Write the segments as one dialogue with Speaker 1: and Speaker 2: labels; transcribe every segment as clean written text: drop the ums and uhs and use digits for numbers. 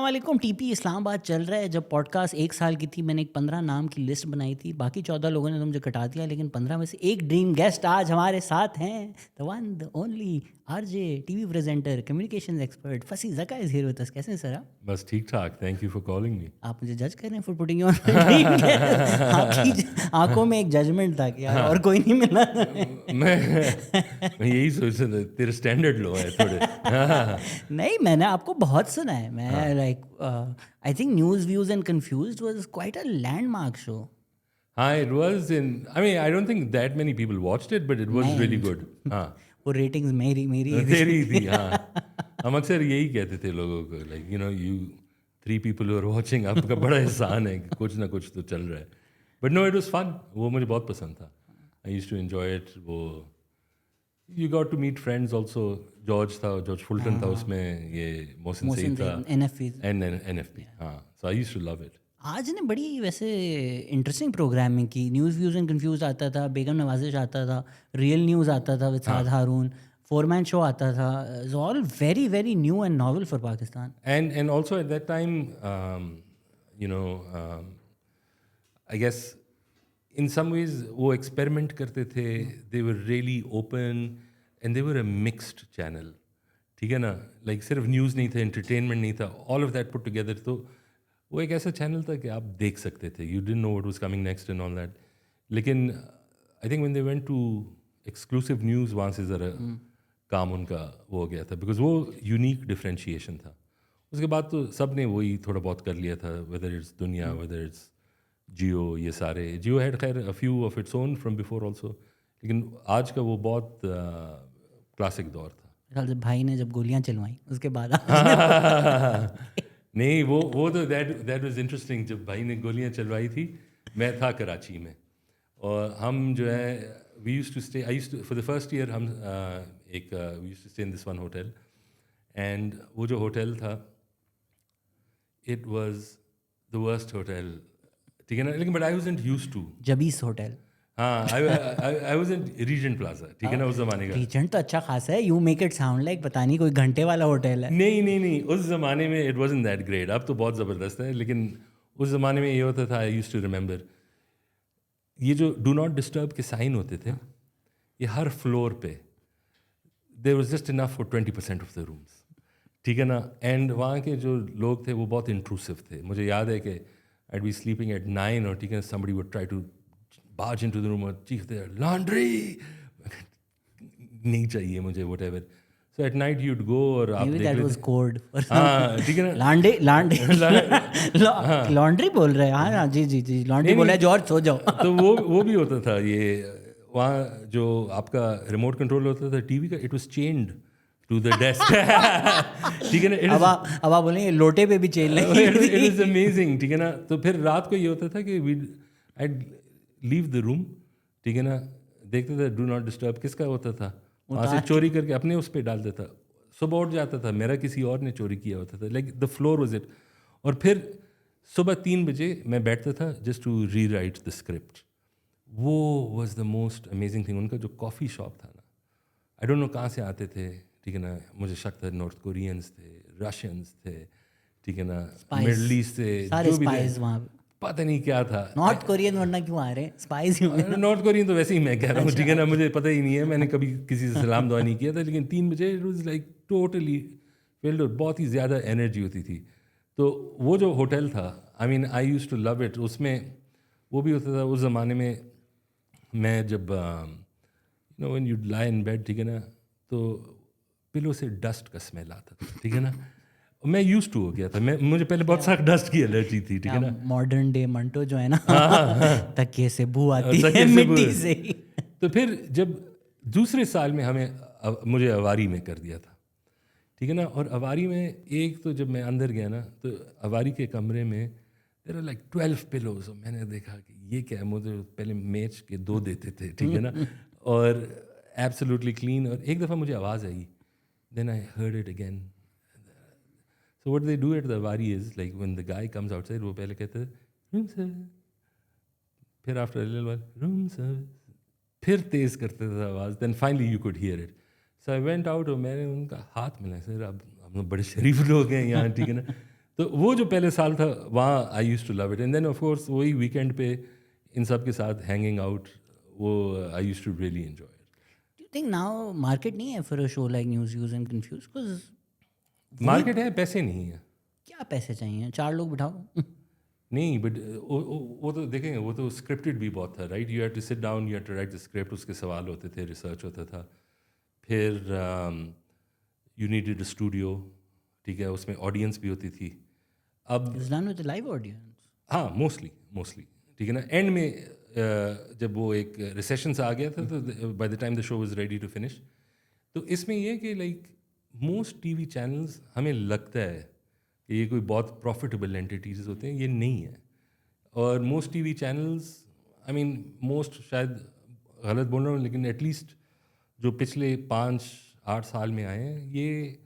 Speaker 1: वालेकुम। टीपी इस्लामाबाद चल रहा है। जब पॉडकास्ट 1 साल की थी मैंने एक 15 नाम की लिस्ट बनाई थी। बाकी 14 लोगों ने तो मुझे कटा दिया, लेकिन 15 में से एक ड्रीम गेस्ट आज हमारे साथ हैं। The one the only RJ, TV presenter, communications expert Fasi Zaka is here with us. कैसे हैं सर आप?
Speaker 2: बस ठीक ठाक, thank you for calling me.
Speaker 1: आप मुझे जज कर रहे हैं for putting you on dream guest. आपकी आंखों में एक जजमेंट था कि यार और कोई नहीं मिला।
Speaker 2: मैं यही सोच रहा था, तेरे स्टैंडर्ड लो है थोड़े।
Speaker 1: नहीं, मैंने आपको बहुत सुना है। मैं like I think news views and confused was quite a landmark show.
Speaker 2: हाँ, it was in, I mean, I don't think that many people watched it, but it was
Speaker 1: नहीं।
Speaker 2: really good. हाँ,
Speaker 1: वो रेटिंग्स मेरी
Speaker 2: तेरी थी। हाँ, हम अक्सर यही कहते थे लोगों को, like you know, you 3 people who are watching, आपका बड़ा एहसान है कि कुछ ना कुछ तो चल रहा है। But no, it was fun. वो मुझे बहुत पसंद था। I used to enjoy it. वो you got to meet friends also. George Fulton था उसमें, ये मोहसिन सईद था, NFP। हाँ, so I used to love it.
Speaker 1: आज ने बड़ी वैसे इंटरेस्टिंग प्रोग्रामिंग की। न्यूज़ व्यूज एंड कंफ्यूज आता था, बेगम नवाजिश आता था, रियल न्यूज़ आता था with Saad Haroon, 4-man show आता था। It's all very very new and novel for Pakistan.
Speaker 2: And also at that time, you know, I guess in some ways वो experiment करते थे. They were really open and they were a mixed channel. ठीक है ना, like सिर्फ news नहीं था, entertainment नहीं था, all of that put together. तो वो एक ऐसा चैनल था कि आप देख सकते थे. You didn't know what was coming next and all that. लेकिन I think when they went to exclusive news, वहाँ से ज़रा काम उनका वो हो गया था, बिकॉज वो यूनिक डिफ्रेंशिएशन था. उसके बाद तो सब ने वही थोड़ा बहुत कर लिया था, वेदर इट्स दुनिया, वेदर इट्स जियो, ये सारे. जियो हैड खैर a few of its own from before also, लेकिन आज का वो बहुत क्लासिक दौर था.
Speaker 1: ख्याल से भाई ने जब गोलियां चलवाई उसके बाद
Speaker 2: नहीं, वो तो दैट वाज इंटरेस्टिंग. जब भाई ने गोलियां चलवाई थी, मैं था कराची में, और हम जो है we used to stay, I used to, for the first year हम we used to stay in this one hotel, and वो जो होटल था, it was the worst hotel, ठीक है ना, लेकिन but I wasn't used to.
Speaker 1: जबीस hotel.
Speaker 2: हाँ, I was in Regent Plaza, ठीक है ना, उस ज़माने का.
Speaker 1: रीजेंट तो अच्छा खासा है. You make it sound like पता नहीं कोई घंटे वाला होटल है.
Speaker 2: नहीं, उस ज़माने में it wasn't that great. अब तो बहुत ज़बरदस्त है, लेकिन उस ज़माने में ये होता था. I used to remember ये जो डू नॉट डिस्टर्ब के साइन होते थे, ये हर फ्लोर पे there was just enough for 20% of the rooms, ठीक है ना. एंड वहाँ के जो लोग थे वो बहुत इंट्रूसिव थे. मुझे याद है कि आई बी स्लीपिंग एट 9 और ठीक है, somebody would try to barge into the room और चीखते, लॉन्ड्री नहीं चाहिए मुझे, whatever. So at night you'd go और आप देख लेते. That was
Speaker 1: code.
Speaker 2: हाँ, ठीक है ना.
Speaker 1: लॉन्ड्री बोल रहे हैं. हाँ जी लॉन्ड्री बोल रहे हैं, जॉर्ज सो जाओ.
Speaker 2: तो वो भी होता था. ये वहाँ जो आपका रिमोट कंट्रोल होता था टीवी का, it was chained to the desk. ठीक है ना.
Speaker 1: अब आप बोलेंगे लोटे पे भी चेन लगी.
Speaker 2: इट वाज अमेजिंग, ठीक है ना. तो फिर रात को ये होता था कि I'd leave the room, ठीक है ना, देखते थे डू नॉट डिस्टर्ब किसका होता था, वहाँ से चोरी करके अपने उस पर डाल देता. सुबह उठ जाता था, मेरा किसी और ने चोरी किया होता था. Like the floor was it. और फिर सुबह 3 बजे मैं बैठता था just to rewrite the script. वो was the most amazing thing. उनका जो कॉफ़ी शॉप था ना, आई डोंट नो कहाँ से आते थे, ठीक है ना. मुझे शक था नॉर्थ कोरियंस थे, रशियंस थे, ठीक है ना, मिडल ईस्ट थे, जो भी थे, पता नहीं क्या था.
Speaker 1: नॉर्थ कोरियन वरना क्यों आ रहे हैं, स्पाइस ही.
Speaker 2: नॉर्थ कोरियन तो वैसे ही मैं कह रहा हूँ, ठीक है ना, मुझे पता ही नहीं है, मैंने कभी किसी से सलाम दुआ नहीं किया था. लेकिन 3 बजे it was like totally field, बहुत ही ज़्यादा एनर्जी होती थी. तो वो जो होटल था, I mean I used to love it. उसमें वो भी होता था उस ज़माने में. मैं जब you know when you lie in bed, ठीक है ना, तो पिलो से डस्ट का स्मेल आता था, ठीक है ना. मैं यूज्ड टू हो गया था. मुझे पहले बहुत सारा डस्ट की एलर्जी थी, ठीक है ना.
Speaker 1: मॉडर्न डे मंटो जो है ना, तकिए से बू आती है मिट्टी से.
Speaker 2: तो फिर जब दूसरे साल में मुझे अवारी में कर दिया था, ठीक है ना. और अवारी में एक तो जब मैं अंदर गया ना, तो अवारी के कमरे में देयर आर लाइक 12 पिलोज. और मैंने देखा कि ये क्या है. मुझे पहले मेच के 2 देते थे, ठीक है ना, और एब्सोल्युटली क्लीन. और एक दफ़ा मुझे आवाज़ आई, then I heard it again. So what they do at the Wari is, like when the guy comes outside, वो पहले कहते हैं room service, फिर after a little while room service, फिर तेज़ करते थे आवाज़. Then finally you could hear it. So I went out और मैंने उनका हाथ मिला. सर अब हम लोग बड़े शरीफ लोग हैं यहाँ, ठीक है ना. तो वो जो पहले साल था वहाँ I use to love it, and then of course वही वीकेंड पे इन सब के साथ हैंगिंग आउट, वो I use to really enjoy it.
Speaker 1: Do you think now market नहीं है for a show like news use and confuse? Because
Speaker 2: market है, पैसे नहीं है.
Speaker 1: क्या पैसे चाहिए, 4 लोग बिठाओ.
Speaker 2: नहीं, बट वो तो देखेंगे, वो तो स्क्रिप्टेड भी बहुत था, right? You have to sit down, you have to write the script, उसके सवाल होते थे, रिसर्च होता था, फिर यू नीडेड अ स्टूडियो, ठीक है, उसमें ऑडियंस भी होती थी. अब
Speaker 1: it's done with live audience.
Speaker 2: हाँ, मोस्टली ठीक है ना. एंड में जब वो एक रिसेशन से आ गया था, तो by the time the show was ready to finish, तो इसमें ये कि लाइक मोस्ट टीवी चैनल्स, हमें लगता है कि ये कोई बहुत प्रॉफिटेबल एंटिटीज होते हैं, ये नहीं है. और most TV channels, I mean most शायद गलत बोल रहा हूँ, लेकिन एटलीस्ट जो पिछले 5-8 साल में आए हैं, ये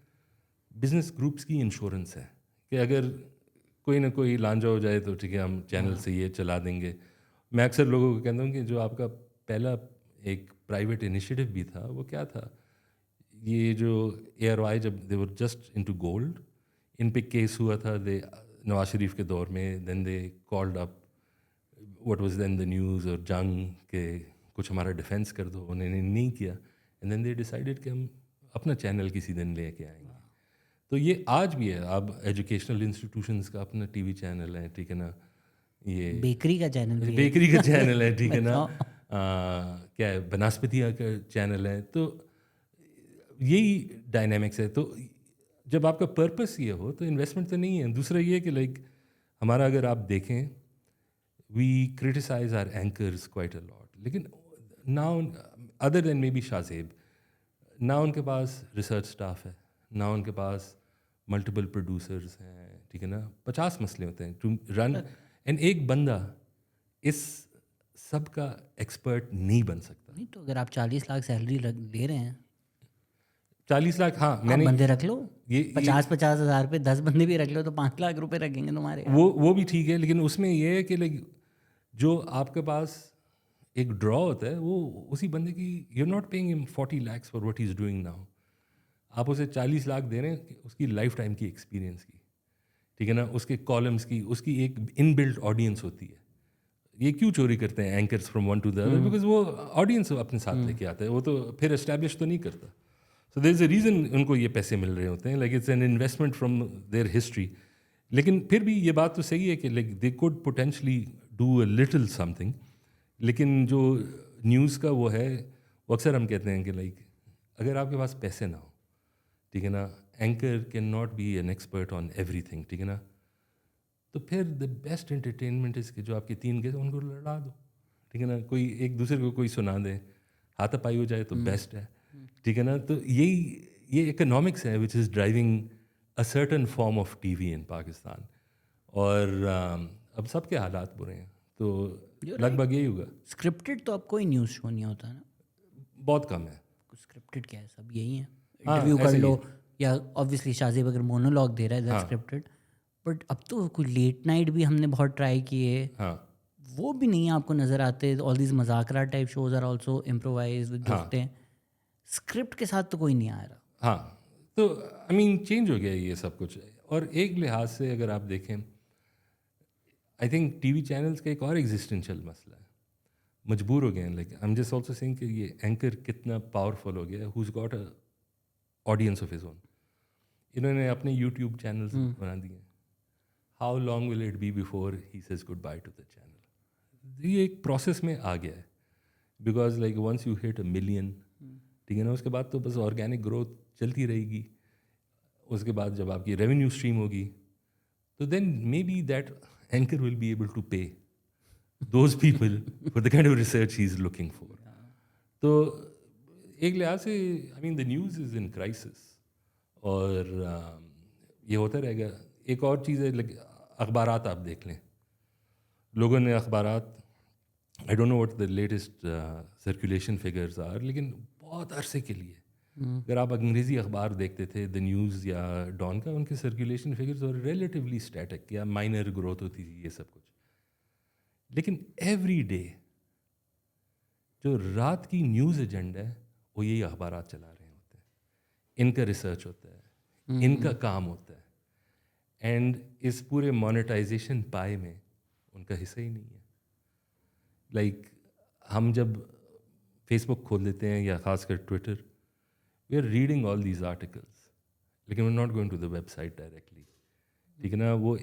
Speaker 2: बिजनेस ग्रुप्स की इंश्योरेंस है कि अगर कोई ना कोई लांजा हो जाए तो ठीक है, हम चैनल से ये चला देंगे. मैं अक्सर लोगों को कहता हूँ कि जो आपका पहला एक प्राइवेट इनिशिएटिव भी था, वो क्या था, ये जो ARY जब दे वर जस्ट इनटू गोल्ड, इन पे केस हुआ था, दे नवाज शरीफ के दौर में, then they called up what was then the news और जंग के कुछ हमारा डिफेंस कर दो, उन्होंने नहीं किया, एंड देन दे डिसाइडेड कि हम अपना चैनल किसी दिन लेके आएंगे. तो ये आज भी है. अब एजुकेशनल इंस्टीट्यूशंस का अपना टीवी चैनल है, ठीक है ना, ये
Speaker 1: बेकरी का चैनल भी है.
Speaker 2: बेकरी का चैनल है, ठीक है ना,
Speaker 1: बताओ.
Speaker 2: क्या है, बनास्पतिया का चैनल है. तो यही डायनेमिक्स है. तो जब आपका पर्पस ये हो तो इन्वेस्टमेंट तो नहीं है. दूसरा ये कि लाइक हमारा अगर आप देखें, we criticise are anchors quite a lot, लेकिन ना other than may be Shahzeb, ना उनके पास रिसर्च स्टाफ है, ना उनके पास मल्टीपल प्रोड्यूसर्स हैं, ठीक है ना. 50 मसले होते हैं टू रन, एंड एक बंदा इस सब का एक्सपर्ट नहीं बन सकता.
Speaker 1: नहीं तो अगर आप 40 लाख सैलरी ले रहे हैं,
Speaker 2: 40 लाख, हाँ,
Speaker 1: आप
Speaker 2: मैंने
Speaker 1: बंदे रख लो.
Speaker 2: ये
Speaker 1: 50-50 हज़ार पे 10 बंदे भी रख लो तो 5 लाख रुपए रखेंगे तुम्हारे.
Speaker 2: वो भी ठीक है, लेकिन उसमें ये है कि लाइक जो आपके पास एक ड्रॉ होता है, वो उसी बंदे की, you are not paying him 40 lakhs for what he is doing now. आप उसे 40 लाख दे रहे हैं उसकी लाइफ टाइम की एक्सपीरियंस की, ठीक है ना, उसके कॉलम्स की, उसकी एक इनबिल्ट ऑडियंस होती है. ये क्यों चोरी करते हैं anchors from one two the other? Because वो ऑडियंस अपने साथ लेके आता है, वो तो फिर एस्टैब्लिश तो नहीं करता. So there is a reason उनको ये पैसे मिल रहे होते हैं, like it's an investment from their history. लेकिन फिर भी ये बात तो सही है कि like they could potentially do a little something. लेकिन जो न्यूज़ का वो है, वो अक्सर हम कहते हैं कि लाइक अगर आपके पास पैसे ना हो, ठीक है ना, anchor can not be an expert on everything, ठीक है ना, तो फिर द बेस्ट एंटरटेनमेंट इज कि जो आपके 3 गेस्ट उनको लड़ा दो, ठीक है ना, कोई एक दूसरे को कोई सुना दे, हाथापाई हो जाए तो बेस्ट है, ठीक है ना. तो ये इकोनॉमिक्स है which is driving a certain form of TV इन पाकिस्तान. और अब सबके हालात बुरे हैं, तो लगभग यही होगा.
Speaker 1: स्क्रिप्टेड तो अब कोई न्यूज़ शो नहीं होता ना.
Speaker 2: बहुत कम है.
Speaker 1: स्क्रिप्टेड क्या है, सब यही है,
Speaker 2: हाँ,
Speaker 1: इंटरव्यू कर
Speaker 2: ऐसे ही
Speaker 1: लो,
Speaker 2: है.
Speaker 1: या ऑब्वियसली शाहजेब अगर मोनोलॉग दे रहा है दैट
Speaker 2: हाँ.
Speaker 1: स्क्रिप्टेड. बट अब तो कोई लेट नाइट भी हमने बहुत ट्राई किए,
Speaker 2: हाँ.
Speaker 1: वो भी नहीं आपको नज़र आते. ऑल दीज मजाकरा type shows are also improvise with दोस्तें. स्क्रिप्ट के साथ तो कोई नहीं आ रहा.
Speaker 2: हाँ, तो आई मीन चेंज हो गया ये सब कुछ. और एक लिहाज से अगर आप देखें, आई थिंक टीवी चैनल्स का एक और एग्जिस्टेंशियल मसला है, मजबूर हो गए हैं. Like I am just also saying कि ये एंकर कितना पावरफुल हो गया है, who is got a audience of his own. इन्होंने अपने यूट्यूब चैनल्स बना दिए. How long will it be before he says good bye to the channel? ये एक प्रोसेस में आ गया है, because like once you hit 1 million, ठीक है ना, उसके बाद तो बस ऑर्गेनिक ग्रोथ चलती रहेगी. उसके बाद जब आपकी रेवेन्यू स्ट्रीम होगी, तो then may be that anchor will be able to pay those people for the kind of research he is looking for. तो एक लिहाज से I mean the news is in crisis. और ये होता रहेगा. एक और चीज़ है, अखबारात आप देख लें, लोगों ने अखबारात, I don't know what the latest circulation figures are, लेकिन बहुत अरसे के लिए अगर आप अंग्रेज़ी अखबार देखते थे, द न्यूज़ या डॉन का, उनके सर्कुलेशन फिगर्स और रिलेटिवली स्टैटिक या माइनर ग्रोथ होती थी, ये सब कुछ. लेकिन एवरी डे जो रात की न्यूज़ एजेंडा है, वो यही अखबारात चला रहे होते हैं. इनका रिसर्च होता है, इनका काम होता है. एंड इस पूरे मोनेटाइजेशन पाए में उनका हिस्सा ही नहीं है. लाइक हम जब फेसबुक खोल लेते हैं या खासकर Twitter, we are reading all these articles, लेकिन we are not going to the website directly. ठीक है ना. वो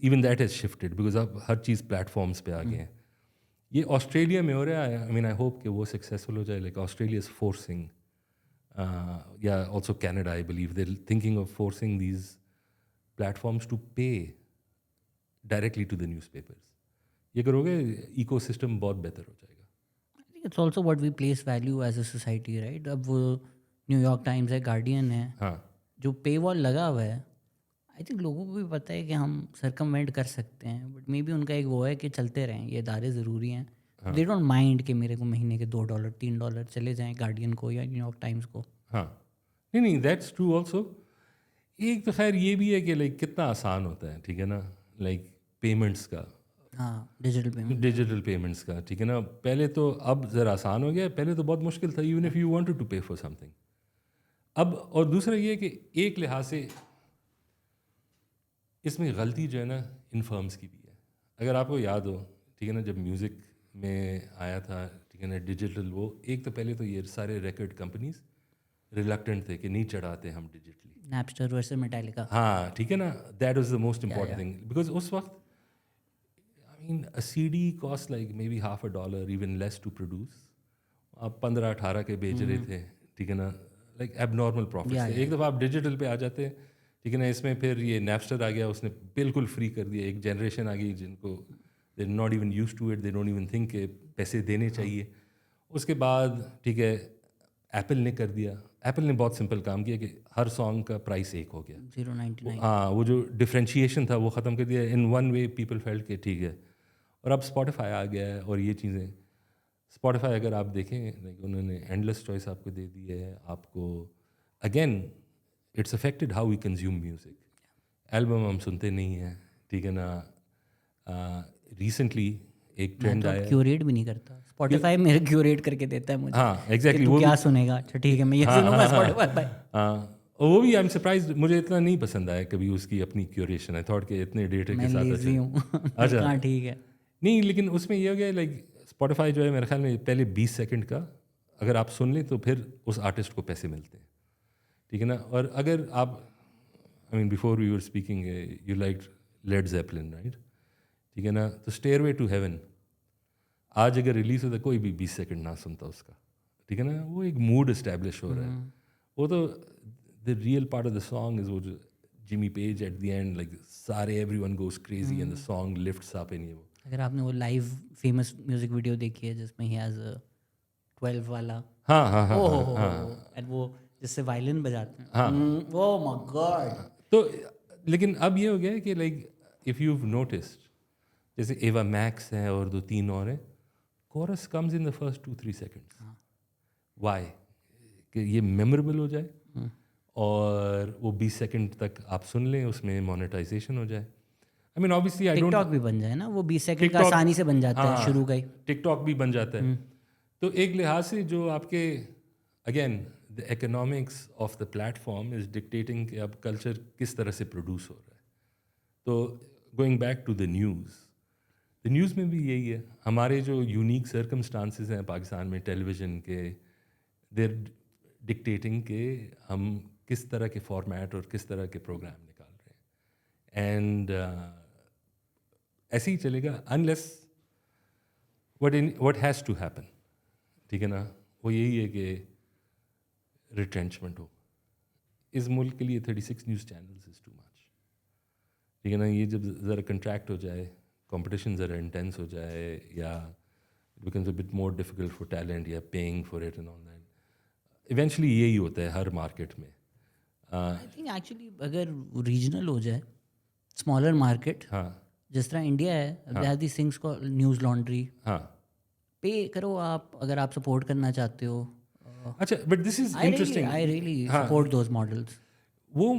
Speaker 2: even that has shifted because अब हर चीज़ प्लेटफॉर्म्स पे आ गए हैं. ये ऑस्ट्रेलिया में हो रहा है. आई मीन आई होप कि वो सक्सेसफुल हो जाए. लाइक ऑस्ट्रेलिया इज फोर्सिंग, या also Canada I believe they thinking of forcing these platforms to pay directly to the newspapers. ये करोगे इकोसिस्टम बहुत बेहतर हो जाएगा.
Speaker 1: It's also what we place value as a society, right. अब वो New York times है, गार्डियन है,
Speaker 2: हाँ.
Speaker 1: जो पे वॉल लगा हुआ है, आई थिंक लोगों को भी पता है कि हम सरकमवेंट कर सकते हैं, बट मे बी उनका एक वो है कि चलते रहें, ये इदारे ज़रूरी हैं. दे डोंट माइंड कि मेरे को महीने के $2 $3 चले जाएं गार्डियन को या न्यूयॉर्क टाइम्स को.
Speaker 2: हाँ. नहीं, दैट्स ट्रू ऑल्सो. एक तो खैर ये भी है कि लाइक कितना आसान होता है. ठीक है ना. लाइक पेमेंट्स का,
Speaker 1: हाँ, डिजिटल
Speaker 2: पेमेंट्स का. ठीक है ना. पहले तो, अब ज़रा आसान हो गया. पहले तो बहुत मुश्किल था, even if you wanted to pay for something. अब और दूसरा ये कि एक लिहाज से इसमें गलती जो है ना इन फर्म्स की भी है. अगर आपको याद हो, ठीक है ना, जब म्यूज़िक में आया था, ठीक है ना, डिजिटल, वो एक तो पहले तो ये सारे रिकॉर्ड कंपनीज रिलक्टेंट थे कि नहीं चढ़ाते हम डिजिटली.
Speaker 1: Napster versus Metallica.
Speaker 2: हाँ, ठीक है ना. That was the most important thing because उस वक्त, I mean, a CD cost like maybe $50, even less to produce. आप 15-18 के बेच रहे थे. ठीक है ना. लाइक एबनॉर्मल प्रॉफिट थे. एक दफ़ा आप डिजिटल पे आ जाते, ठीक है ना. इसमें फिर ये नैपस्टर आ गया, उसने बिल्कुल फ्री कर दिया. एक जनरेशन आ गई जिनको they not even used to it, they don't even think के पैसे देने चाहिए. उसके बाद, ठीक है, एप्पल ने कर दिया. एप्पल ने बहुत सिंपल काम किया कि हर सॉन्ग का प्राइस एक हो गया.
Speaker 1: $0.99.
Speaker 2: हाँ, वो जो डिफ्रेंशिएशन था वो ख़त्म कर दिया. In one way people felt के ठीक है. और अब स्पॉटिफाई आ गया है और ये चीज़ें. स्पॉटिफाई अगर आप देखें, लाइक उन्होंने एंडलेस चॉइस आपको दे दी है. आपको again it's affected how we consume music. Album हम सुनते नहीं हैं. ठीक है ना. रिसेंटली एक ट्रेंड आया.
Speaker 1: क्यूरेट भी नहीं करता. स्पॉटिफाई मेरे क्यूरेट करके देता है मुझे.
Speaker 2: हाँ, एग्जैक्टली.
Speaker 1: तू
Speaker 2: वो
Speaker 1: क्या सुनेगा, अच्छा ठीक है मैं ये सुनूंगा स्पॉटिफाई पे.
Speaker 2: हाँ, वो भी आई एम सरप्राइज्ड. मुझे इतना नहीं पसंद आया कभी उसकी अपनी क्यूरेशन. आई थॉट के इतने डेटा के साथ.
Speaker 1: लेजी हूँ.
Speaker 2: अच्छा.
Speaker 1: हाँ ठीक है.
Speaker 2: नहीं, लेकिन उसमें ये हो गया, लाइक स्पॉटिफाई जो है मेरे ख्याल में पहले 20 सेकंड का अगर आप सुन लें तो फिर उस आर्टिस्ट को पैसे मिलते हैं. ठीक है ना. और अगर आप, I mean, before we were speaking, you like Led Zeppelin, right. ठीक है ना. तो स्टेयरवे टू हेवन आज अगर रिलीज़ होता, कोई भी 20 सेकंड ना सुनता उसका. ठीक है ना. वो एक मूड इस्टेब्लिश हो रहा है. वो तो the real part of the song is वो जो Jimmy Page at the end, like सारे everyone goes crazy and the song lifts up in. वो
Speaker 1: अगर आपने वो लाइव फेमस म्यूजिक वीडियो देखी है जिसमें ही हैज 12 वाला.
Speaker 2: हाँ हाँ हाँ
Speaker 1: एंड वो जिससे वायलिन बजाते हैं.
Speaker 2: हाँ.
Speaker 1: Oh my God.
Speaker 2: तो लेकिन अब ये हो गया है कि like if you have noticed, जैसे एवा मैक्स है और 2-3 और हैं, chorus comes in the first 2-3 seconds. Why? कि ये मेमोरेबल हो जाए और वो 20 सेकंड तक आप सुन लें, उसमें मोनेटाइजेशन हो जाए. I mean obviously I don't.
Speaker 1: TikTok भी बन जाए ना, वो 20 सेकंड का आसानी से बन जाता है शुरू का ही.
Speaker 2: टिकटॉक भी बन जाता है. तो एक लिहाज से जो आपके, again, the economics of the platform is dictating कि अब कल्चर किस तरह से प्रोड्यूस हो रहा है. तो going back to the news में भी यही है. हमारे जो यूनिक सर्कमस्टांसेस हैं पाकिस्तान में टेलीविज़न के, देर डिक्टेटिंग के हम किस तरह के फॉर्मेट और किस तरह के प्रोग्राम निकाल रहे हैं. एंड ऐसे ही चलेगा unless what has to happen. ठीक है ना. वो यही है कि रिट्रेंचमेंट हो. इस मुल्क के लिए 36 news channels is too much. ठीक है ना. ये जब ज़रा कंट्रैक्ट हो जाए, कंपटीशन ज़रा इंटेंस हो जाए, या it becomes a bit more difficult for talent या paying for it and all that, eventually यही होता है हर मार्केट में.
Speaker 1: आई थिंक एक्चुअली अगर रीजनल हो जाए, स्मॉलर मार्केट,
Speaker 2: हाँ
Speaker 1: जिस तरह इंडिया है, they have these things called Newslaundry.
Speaker 2: हाँ.
Speaker 1: पे करो आप अगर आप सपोर्ट करना चाहते हो.
Speaker 2: अच्छा, but this is interesting.
Speaker 1: I really support those models.
Speaker 2: वो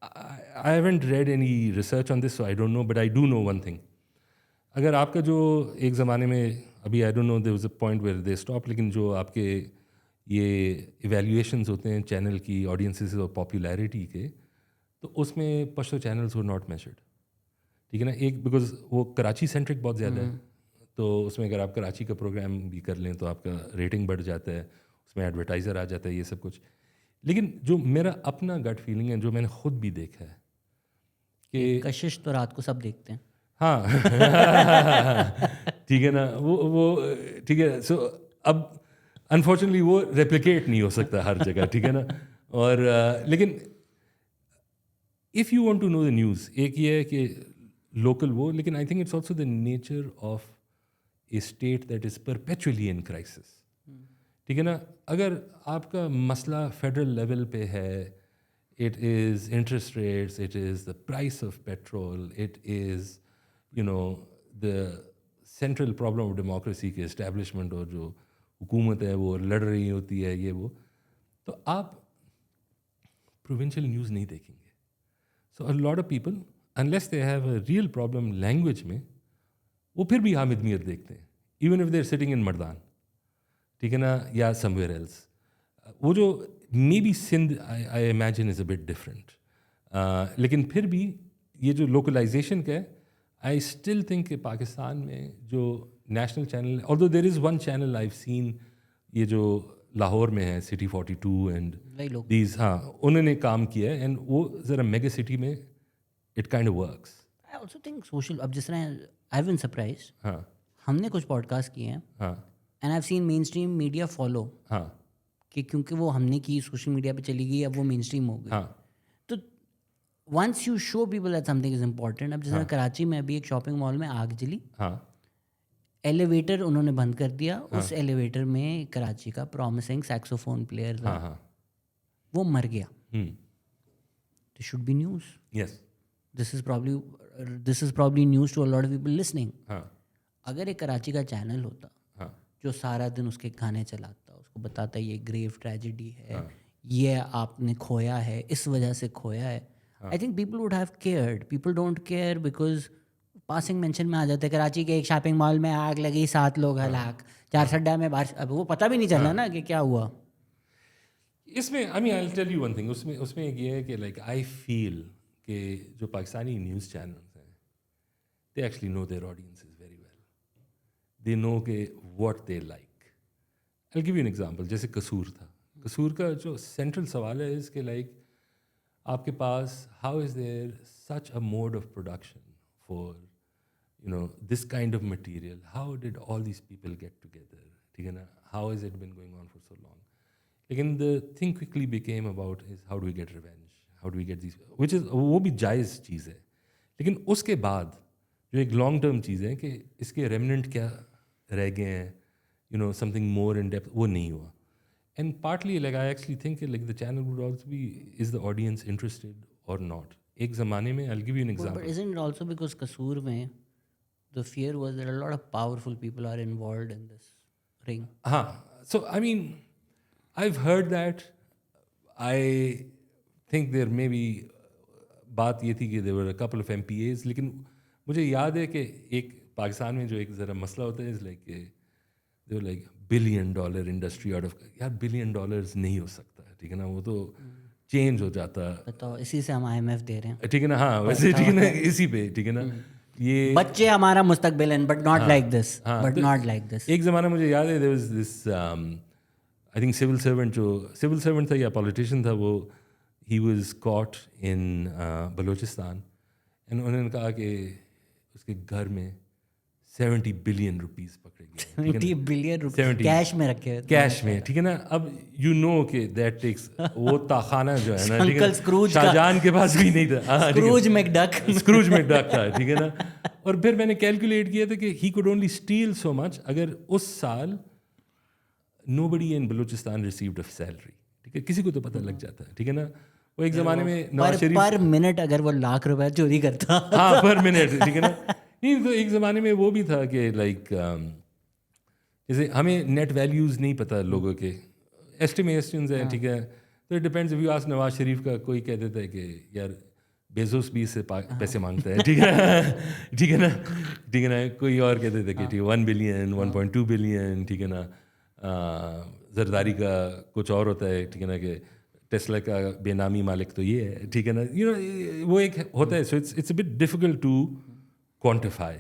Speaker 2: I haven't read any research on this, so I don't know, but I do know one thing. अगर आपका जो एक ज़माने में, अभी I don't know, there was a point where they stop, लेकिन जो आपके ये इवैल्यूएशंस होते हैं चैनल की, ऑडियंसेस और पॉपुलैरिटी के, तो उसमें Pashto channels were not measured, ठीक है ना। एक बिकॉज वो कराची सेंट्रिक बहुत ज़्यादा है, तो उसमें अगर आप कराची का प्रोग्राम भी कर लें तो आपका रेटिंग बढ़ जाता है, उसमें एडवर्टाइज़र आ जाता है, ये सब कुछ। लेकिन जो मेरा अपना गट फीलिंग है, जो मैंने खुद भी देखा है कि
Speaker 1: कशिश तो रात को सब देखते हैं।
Speaker 2: हाँ ठीक है ना, वो ठीक है। सो अब अनफॉर्चुनेटली वो रेप्लिकेट नहीं हो सकता हर जगह, ठीक है ना। और लेकिन if you want to know the news, एक ये है कि लोकल वो, लेकिन I think it's also the nature of a state that is perpetually in crisis, ठीक है ना। अगर आपका मसला फेडरल लेवल पे है, it is interest rates, it is the price of petrol, it is, you know, the central problem of democracy के establishment, और जो हुकूमत है वो लड़ रही होती है ये वो, तो आप provincial news नहीं देखेंगे। So a lot of people, unless they have a real problem language में, वो फिर भी हामिद मीर देखते हैं, even if they're sitting in Mardan, ठीक है ना, या somewhere else। वो जो maybe Sindh I imagine is a bit different, लेकिन फिर भी ये जो लोकलाइजेशन का है, आई स्टिल थिंक कि पाकिस्तान में जो national channel, although there is one channel I have seen, ये जो लाहौर में है सिटी 42 एंड दीज, हाँ उन्होंने काम किया है, एंड वो ज़रा मेगा सिटी में it kind of works.
Speaker 1: I also think social, अब जिस तरह आई हैव बीन सरप्राइज्ड,
Speaker 2: हाँ
Speaker 1: हमने कुछ पॉडकास्ट किए हैं
Speaker 2: हाँ
Speaker 1: and I have scene main stream media follow,
Speaker 2: हाँ
Speaker 1: कि क्योंकि वो हमने की सोशल मीडिया पे चली गई, अब वो मेन स्ट्रीम हो गई।
Speaker 2: हाँ
Speaker 1: तो once you show people that something is important, अब जैसे कराची में अभी एक शॉपिंग मॉल में आग जली,
Speaker 2: हाँ
Speaker 1: एलिवेटर उन्होंने बंद कर दिया, उस एलिवेटर में कराची का प्रॉमिसिंग सैक्सोफोन प्लेयर था,
Speaker 2: हाँ हाँ
Speaker 1: वो मर गया। This should be news,
Speaker 2: yes,
Speaker 1: this is probably news to a lot of people listening.
Speaker 2: हाँ
Speaker 1: अगर एक कराची का चैनल होता
Speaker 2: हाँ
Speaker 1: जो सारा दिन उसके गाने चलाता, उसको बताता ये ग्रेव ट्रेजेडी है,
Speaker 2: हाँ।
Speaker 1: ये आपने खोया है, इस वजह से खोया है, I think people would have cared. People don't care because passing mention में आ जाते हैं, कराची के एक शॉपिंग मॉल में आग लगी, 7 लोग हलाक, 4 सड्डा में बारिश, अब वो पता भी नहीं चला ना कि क्या हुआ।
Speaker 2: इसमें I mean I will tell you one thing, उसमें एक ये है कि लाइक आई फील कि जो पाकिस्तानी न्यूज़ चैनल्स हैं, they actually know their audiences very well, they know के what they like. I give you an example, जैसे कसूर था, कसूर का जो सेंट्रल सवाल है इसके लाइक आपके पास how is there such a mode of production for you know this kind of material, how did all these people get together, ठीक है ना, how is it been going on for so long. लेकिन the thing quickly became about is how do we get revenge, how do we get this, which is, वो भी जायज़ चीज़ है, लेकिन उसके बाद जो एक लॉन्ग टर्म चीज़ है कि इसके रेमिनेंट क्या रह गए हैं, you know something more in depth, वो नहीं हुआ। And partly like I actually think like the channel would also be, is the audience interested और नॉट। एक ज़माने में I will give you an
Speaker 1: But
Speaker 2: example,
Speaker 1: isn't it also because कसूर में the fear was that a lot of powerful people are involved in this ring?
Speaker 2: हाँ, so I mean I've heard that, I think there may be, बात ये थी कि there were a couple of MPAs, लेकिन मुझे याद है कि एक पाकिस्तान में जो एक ज़रा मसला होता है is like they were like $1 billion industry out of, यार $1 billion नहीं हो सकता, ठीक है ना, वो तो चेंज हो जाता,
Speaker 1: बताओ, इसी से हम IMF दे रहे हैं,
Speaker 2: ठीक है ना, हाँ वैसे ठीक है ना, इसी पे ठीक है ना, ये
Speaker 1: बच्चे हमारा मुस्तकबिल हैं, but not like this, but not like this.
Speaker 2: एक ज़माना मुझे याद है, there was this I think civil servant था या पॉलिटिशियन था, वो ही was caught in Balochistan, and उन्होंने कहा कि उसके घर में 70 बिलियन रुपीस पकड़े गए,
Speaker 1: 70 बिलियन रुपए
Speaker 2: 70
Speaker 1: कैश में रखे हुए थे।
Speaker 2: कैश में, ठीक है ना। अब यू नो कि दैट टेक्स, वो ताखाना जो है ना, ठीक है
Speaker 1: अंकल स्क्रूज का,
Speaker 2: शाहजहान के पास भी नहीं था, हाँ, ठीक है,
Speaker 1: स्क्रूज मैकडक,
Speaker 2: स्क्रूज मैकडक था, ठीक है ना। और फिर मैंने कैलकुलेट किया था कि he could only steel so much, अगर उस साल nobody in Balochistan received a salary, ठीक है, किसी को तो पता लग जाता है, ठीक है ना। वो एक ज़माने में नवाज शरीफ
Speaker 1: पर मिनट अगर वो लाख रुपए चोरी करता,
Speaker 2: हाँ पर मिनट, ठीक है ना। नहीं तो एक ज़माने में वो भी था कि लाइक जैसे हमें नेट वैल्यूज़ नहीं पता लोगों के, एस्टिमेशंस हैं, ठीक है, तो it depends, if you ask Nawaz Sharif का, कोई कह देता है कि यार बेजोस भी इससे पैसे मांगता है, ठीक है, ठीक है ना, ठीक है ना, कोई और कह देता है कि ठीक है 1 बिलियन 1.2 बिलियन, ठीक है ना, जरदारी का कुछ और होता है, ठीक है ना, कि टेस्ला का बेनामी मालिक तो ये है, ठीक है ना, यू नो वो एक होता है. So it's a bit difficult to quantify.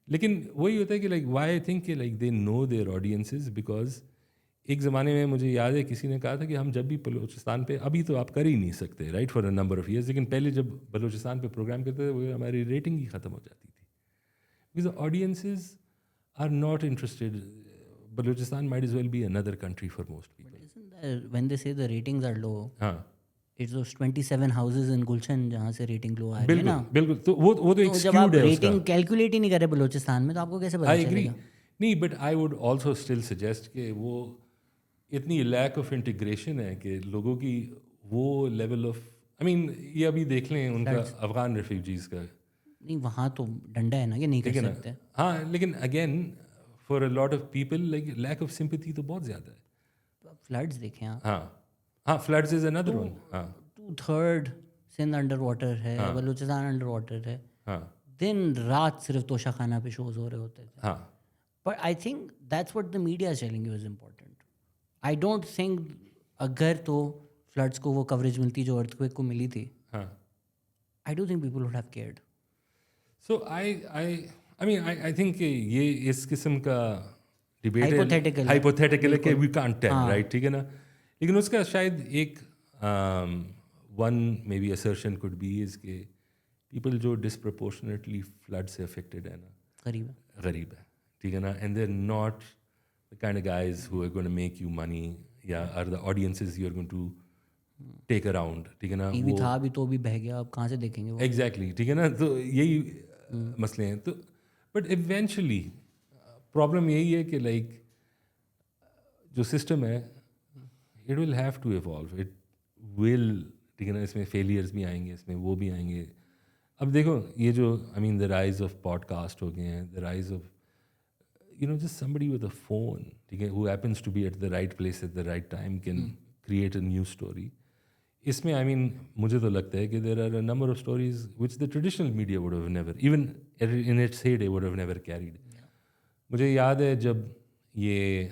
Speaker 2: लेकिन वही होता है कि लाइक व्हाई आई थिंक कि like they know their audiences, because एक ज़माने में मुझे याद है किसी ने कहा था कि हम जब भी बलूचिस्तान पे, अभी तो आप कर ही नहीं सकते right for a number of years, लेकिन पहले जब बलूचिस्तान पे प्रोग्राम करते थे वो हमारी रेटिंग ही ख़त्म हो जाती थी, because audiences are not interested. Balochistan might as well be another country for most people.
Speaker 1: Isn't there, when they say the ratings are low,
Speaker 2: हाँ
Speaker 1: it's those 27 houses in Gulshan जहाँ से रेटिंग लो आ रही है ना.
Speaker 2: बिल्कुल. तो वो तो एक
Speaker 1: तो जब आप
Speaker 2: skewed है उसका.
Speaker 1: रेटिंग कैलकुलेट ही नहीं कर रहे बलूचिस्तान में, तो आपको कैसे पता
Speaker 2: I agree.
Speaker 1: चलेगा?
Speaker 2: नहीं, but I would also still suggest कि वो इतनी लैक ऑफ इंटीग्रेशन है कि लोगों की वो लेवल ऑफ, आई मीन ये अभी देख लें उनका अफगान रेफ्यूजीज़ का.
Speaker 1: नहीं, वहाँ तो डंडा है ना कि नहीं कर सकते.
Speaker 2: हाँ, लेकिन again for a lot of people like lack of sympathy तो बहुत ज़्यादा है.
Speaker 1: फ्लड्स देखें आप.
Speaker 2: हाँ, फ्लड्स इज अनदर वन. हाँ
Speaker 1: 2/3 सिंध अंडर वाटर है, बलूचिस्तान अंडर वाटर है.
Speaker 2: हाँ
Speaker 1: दिन रात सिर्फ तोशा खाना पे शोज हो रहे होते थे.
Speaker 2: हाँ
Speaker 1: but I think that's what the media is telling you is important. I don't think अगर तो फ्लड्स को वो कवरेज मिलती जो अर्थक्वेक को मिली थी,
Speaker 2: हाँ.
Speaker 1: I don't think people would have cared.
Speaker 2: So I think ये इस किस्म का डिबेट हाइपोथेटिकल है कि वी कांट टेल राइट, ठीक है ना. लेकिन उसका शायद एक one may be assertion could be is के पीपल जो डिसप्रपोर्शनेटली फ्लड से अफेक्टेड है ना, गरीब है, ठीक है ना, and they are not the kind of guys who are going to make you money या are the audiences you are going to take around, ठीक है ना.
Speaker 1: टीवी था अभी तो भी बह गया, अब कहाँ से देखेंगे वो.
Speaker 2: एग्जैक्टली, ठीक है ना. तो यही मसले हैं. तो बट इवेंचुअली प्रॉब्लम यही है कि लाइक जो सिस्टम है it will have to evolve, it will, ठीक है ना. इसमें फेलियर्स भी आएंगे, इसमें वो भी आएंगे. अब देखो ये जो I mean the rise of podcast हो गए हैं, the rise of you know just somebody with a phone, ठीक है, who happens to be at the right place at the right time can create a new story. इसमें I mean मुझे तो लगता है कि there are a number of stories which the traditional media would have never, even in its head would have never carried. मुझे याद है जब ये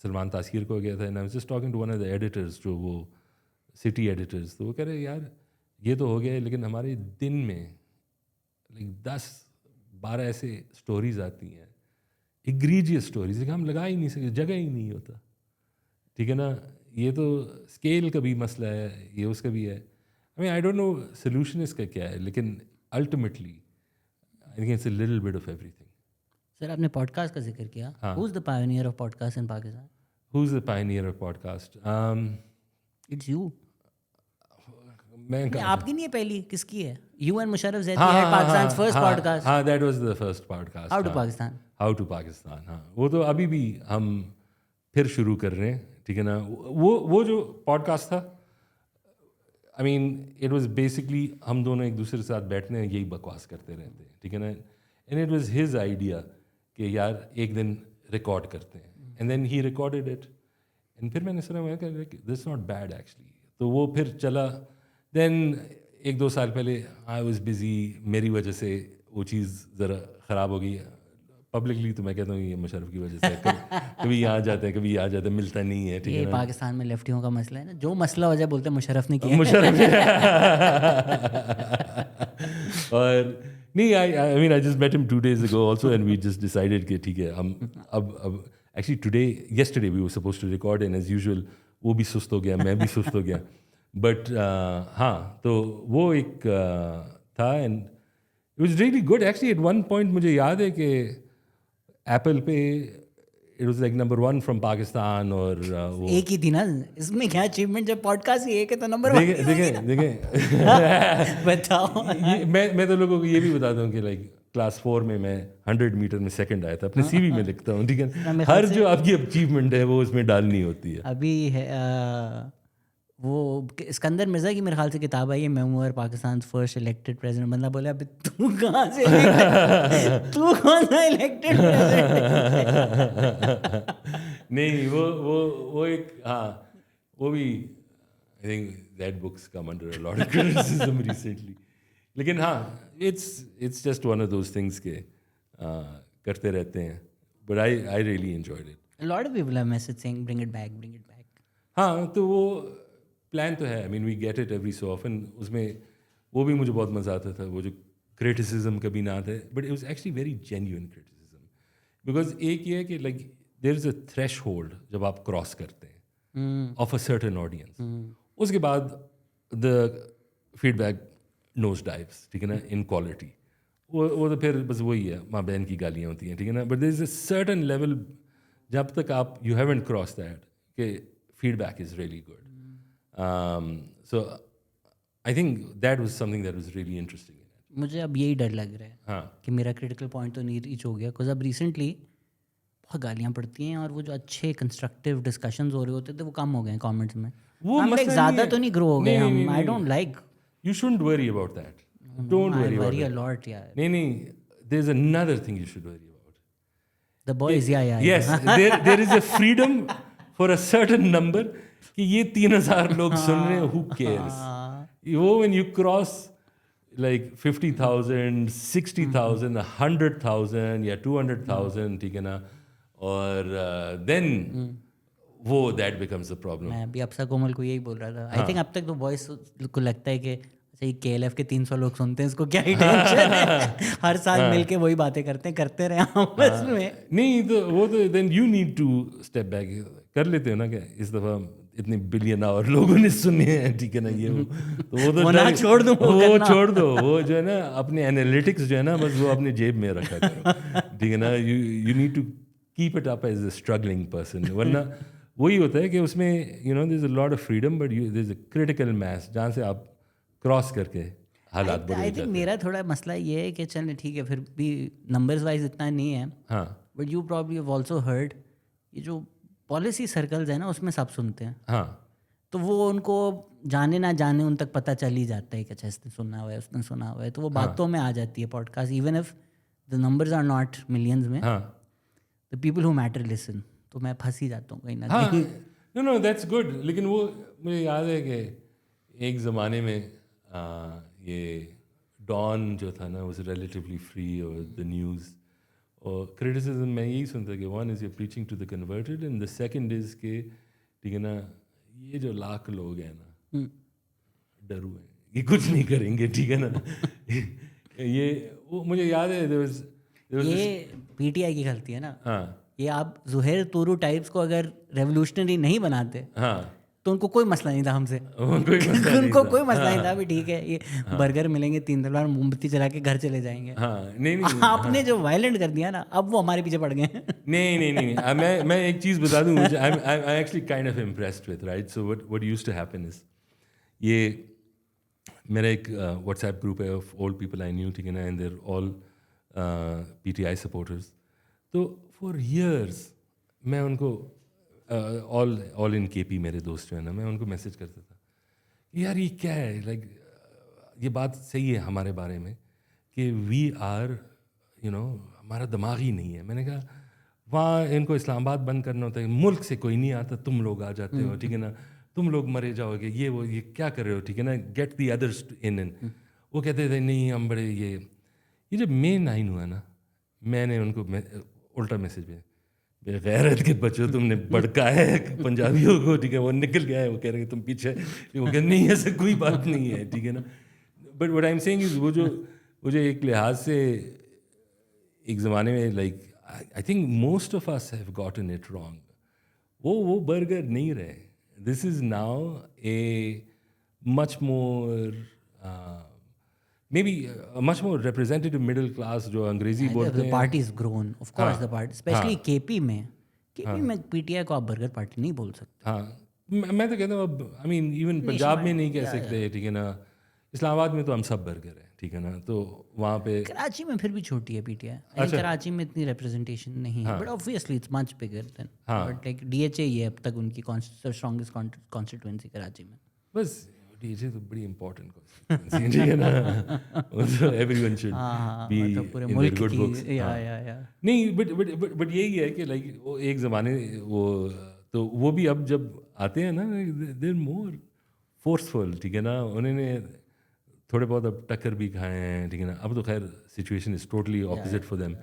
Speaker 2: सलमान तासीर को गया था, and I was just talking to one of the editors, जो वो सिटी एडिटर्स, तो वो कह रहे यार ये तो हो गया है, लेकिन हमारे दिन में लाइक 10-12 ऐसे स्टोरीज आती हैं, इग्रीजियस स्टोरीज, हम लगा ही नहीं सकते, जगह ही नहीं होता, ठीक है ना. ये तो स्केल का भी मसला है, ये उसका भी है. I mean I don't know solution इसका क्या है, लेकिन ultimately I think it's a little bit of everything.
Speaker 1: Sir आपने पॉडकास्ट का जिक्र किया. Who is the pioneer of podcast in Pakistan?
Speaker 2: Who is the pioneer of podcast?
Speaker 1: It's you.
Speaker 2: मैं
Speaker 1: आपकी नहीं है पहली, किसकी है? You and Musharraf Zaidi had पाकिस्तान's first podcast.
Speaker 2: हाँ, that was the first podcast. How to Pakistan. हाँ, वो तो अभी भी हम फिर शुरू कर रहे हैं, ठीक है ना. वो जो पॉडकास्ट था, I mean it was basically हम दोनों एक दूसरे के साथ बैठते हैं, यही बकवास करते रहते हैं, ठीक है ना. And it was his idea कि यार एक दिन रिकॉर्ड करते हैं, and then he recorded it, and फिर मैंने सुना दिस नॉट बैड एक्चुअली, तो वो फिर चला. देन 1-2 साल पहले आई वाज बिजी, मेरी वजह से वो चीज़ ज़रा ख़राब हो गई. पब्लिकली तो मैं कहता हूँ ये मुशर्रफ की वजह से, कभी यहाँ जाते हैं, कभी यहाँ जाते हैं, मिलता नहीं है, ठीक है.
Speaker 1: पाकिस्तान में लेफ्टियों का मसला है ना, जो मसला हो जाए बोलते हैं मुशर्रफ ने किया.
Speaker 2: मुशर्रफ और नहीं, I mean I just met him 2 days ago also, and we just decided कि ठीक है हम अब actually yesterday we were supposed to record, and as usual वो भी सुस्त हो गया, मैं भी सुस्त हो गया. बट हाँ, तो वो एक था, and it was really good actually. At one point मुझे याद है कि एप्पल पे it was like number 1 from Pakistan, और वो
Speaker 1: एक ही थी ना, इसमें क्या अचीवमेंट, जब पॉडकास्ट ही एक है तो नंबर 1.
Speaker 2: देखें
Speaker 1: बताओ.
Speaker 2: मैं तो लोगों को ये भी बताता हूँ कि लाइक क्लास 4 में मैं 100 मीटर में सेकंड आया था, अपने सीवी में लिखता हूँ, ठीक है. हर जो आपकी अचीवमेंट है वो उसमें डालनी होती है.
Speaker 1: अभी है वो सिकंदर मिर्ज़ा की मेरे ख्याल से किताब आई है, memoir Pakistan first elected president. बंदा बोले अभी तू कहाँ से तू कौन सा इलेक्टेड प्रेसिडेंट?
Speaker 2: नहीं, वो एक, हाँ, वो भी I think that books come under a lot of criticism recently. लेकिन हाँ, it's just one of those things के करते रहते हैं. But I really enjoyed it.
Speaker 1: A lot of people have messaged saying bring it back.
Speaker 2: हाँ, तो वो plan तो है, I mean we get it every so often, उसमें वो भी मुझे बहुत मज़ा आता था, वो जो क्रिटिसिज्म कभी ना आता है, but it was actually very genuine criticism, because एक ये है कि like there is a threshold जब आप क्रॉस करते हैं ऑफ अ सर्टेन ऑडियंस, उसके बाद द फीडबैक नोज डाइव्स, ठीक है ना, इन क्वालिटी, वो तो फिर बस वही है, माँ बहन की गालियाँ होती हैं, ठीक है ना, but there is a certain level जब तक आप यू हैवंट क्रॉस दैट कि feedback is really good. So I think that was something that was really interesting in it.
Speaker 1: मुझे अब यही डर लग रहा है
Speaker 2: हाँ,
Speaker 1: कि मेरा क्रिटिकल पॉइंट तो नहीं रीच हो गया, बिकॉज अब रिसेंटली बहुत गालियाँ पड़ती हैं और वो जो अच्छे कंस्ट्रक्टिव डिस्कशंस हो रहे होते थे वो कम हो गए हैं कमेंट्स में.
Speaker 2: वो
Speaker 1: हम लाइक
Speaker 2: मसला नहीं
Speaker 1: ज़्यादा
Speaker 2: है.
Speaker 1: तो नहीं ग्रो हो गए
Speaker 2: नहीं,
Speaker 1: हम.
Speaker 2: नहीं,
Speaker 1: आई
Speaker 2: नहीं,
Speaker 1: don't like.
Speaker 2: You shouldn't worry about that. Don't
Speaker 1: I
Speaker 2: worry about
Speaker 1: worry a
Speaker 2: that.
Speaker 1: Lot यार.
Speaker 2: नहीं, there's another thing you should worry about.
Speaker 1: The boys या
Speaker 2: Yes, there is a freedom for a certain number कि ये 3,000 लोग सुन रहे हैं, who cares? वो when you cross like 50,000, 60,000, 100,000 या 200,000, ठीक है ना, और then वो that becomes the problem.
Speaker 1: मैं अभी अप्सरा कोमल को यही बोल रहा था. आई थिंक अब तक तो बॉयज को लगता है कि अच्छा ये KLF के 300 लोग सुनते हैं, इसको क्या ही टेंशन है. हर साल मिलके वही बातें करते रहे आपस में.
Speaker 2: नहीं तो वो तो then you need to step back. कर लेते हो ना क्या इस दफ़ा इतने बिलियन आवर लोगों ने सुने हैं, ठीक है ना, ये तो वो तो
Speaker 1: वो ना छोड़ दूं,
Speaker 2: वो छोड़ दो, वो जो है ना अपने एनालिटिक्स जो है ना बस वो अपने जेब में रखा करो, ठीक है ना. You need to keep it up as a struggling person, वरना वही होता है कि उसमें you know there is a lot of freedom but there is a critical mass जहाँ से आप क्रॉस करके हालात बदल
Speaker 1: आई
Speaker 2: जाते
Speaker 1: थिंक
Speaker 2: हैं.
Speaker 1: मेरा थोड़ा मसला ये है कि चल ठीक है फिर भी नंबर्स वाइज इतना नहीं है,
Speaker 2: हाँ,
Speaker 1: but you probably have also heard ये जो पॉलिसी सर्कल्स है ना उसमें सब सुनते हैं,
Speaker 2: हाँ,
Speaker 1: तो वो उनको जाने ना जाने उन तक पता चल ही जाता है कि अच्छा इसने सुना हुआ है उसने सुना हुआ है, तो वो बातों में आ जाती है podcast, even if the numbers are not millions में,
Speaker 2: हाँ,
Speaker 1: the people who matter listen. तो मैं फंस ही जाता हूँ कहीं ना
Speaker 2: हाँ.
Speaker 1: कहीं.
Speaker 2: नो दैट्स गुड, लेकिन वो मुझे याद है कि एक ज़माने में ये डॉन जो था ना वाज रिलेटिवली फ्री और द न्यूज़ और क्रिटिसिज्म मैं यही सुनता कि one is you preaching to the converted and the second is के ठीक है ना ये जो लाख लोग हैं ना डरू हैं, ये कुछ नहीं करेंगे, ठीक है ना. ये वो मुझे याद है
Speaker 1: ये PTI की गलती है ना.
Speaker 2: हाँ,
Speaker 1: ये आप जुहैर तूरू टाइप्स को अगर रेवोल्यूशनरी नहीं बनाते
Speaker 2: हाँ,
Speaker 1: तो उनको कोई मसला नहीं था हमसे. उनको कोई मसला नहीं था भी ठीक है ये बर्गर मिलेंगे 3 बार मोमबत्ती चला के घर चले जाएंगे.
Speaker 2: हाँ, नहीं,
Speaker 1: आपने जो वायलेंट कर दिया ना अब वो हमारे पीछे पड़ गए हैं.
Speaker 2: नहीं. मैं एक चीज़ बता दूं, मुझे I actually kind of impressed with, right. So what used to happen is ये मेरा एक व्हाट्सएप ग्रुप है of old people I knew, ठीक है ना, and they're all PTI supporters. तो फॉर ईयर्स मैं उनको ऑल इन KP मेरे दोस्त जो है ना, मैं उनको मैसेज करता था यार ये क्या है, लाइक ये बात सही है हमारे बारे में कि वी आर यू नो हमारा दिमाग ही नहीं है. मैंने कहा वहाँ इनको इस्लामाबाद बंद करना होता है, मुल्क से कोई नहीं आता, तुम लोग आ जाते हो, ठीक है ना, तुम लोग मरे जाओगे, ये क्या कर रहे हो, ठीक है ना, गेट दी अदर्स इन. वो कहते थे नहीं हम बड़े ये जब May 9 हुआ ना मैंने उनको उल्टा मैसेज भेजा, बेगैरत के बच्चों तुमने भड़काया है पंजाबियों को, ठीक है, वो निकल गया है, वो कह रहे हैं तुम पीछे, वो कह नहीं ऐसा कोई बात नहीं है, ठीक है ना. But what I am saying is वो जो एक लिहाज से एक ज़माने में like I think most of us have gotten it wrong. वो बर्गर नहीं रहे. This is now a much more maybe a much more representative middle class जो अंग्रेजी बोलते
Speaker 1: The
Speaker 2: हैं.
Speaker 1: party has grown, of course the party, especially KP में. KP में PTI को आप बर्गर पार्टी नहीं बोल सकते.
Speaker 2: हाँ, मैं तो कहता हूँ अब आई मीन इवन पंजाब में नहीं कह सकते, ठीक है ना, इस्लामाबाद में तो हम सब बर्गर हैं, ठीक है ना, तो वहाँ पे
Speaker 1: कराची में फिर भी छोटी है PTI. कराची में इतनी रिप्रेजेंटेशन नहीं है, but obviously it's much bigger than. But like DHA ये अब तक उनकी स्ट्रॉन्गेस्ट कॉन्स्टिट्यूएंसी कराची में.
Speaker 2: बस DHA तो बड़ी इम्पोर्टेंट कॉन्स्टिट्यूएंसी, ठीक है ना, everyone should be in their good books. नहीं बट यही है कि लाइक वो एक ज़माने वो तो वो भी अब जब आते हैं ना दे आर मोर फोर्सफुल, ठीक है ना, उन्होंने थोड़े बहुत अब टक्कर भी खाए हैं, ठीक है ना. अब तो खैर situation is totally opposite for them,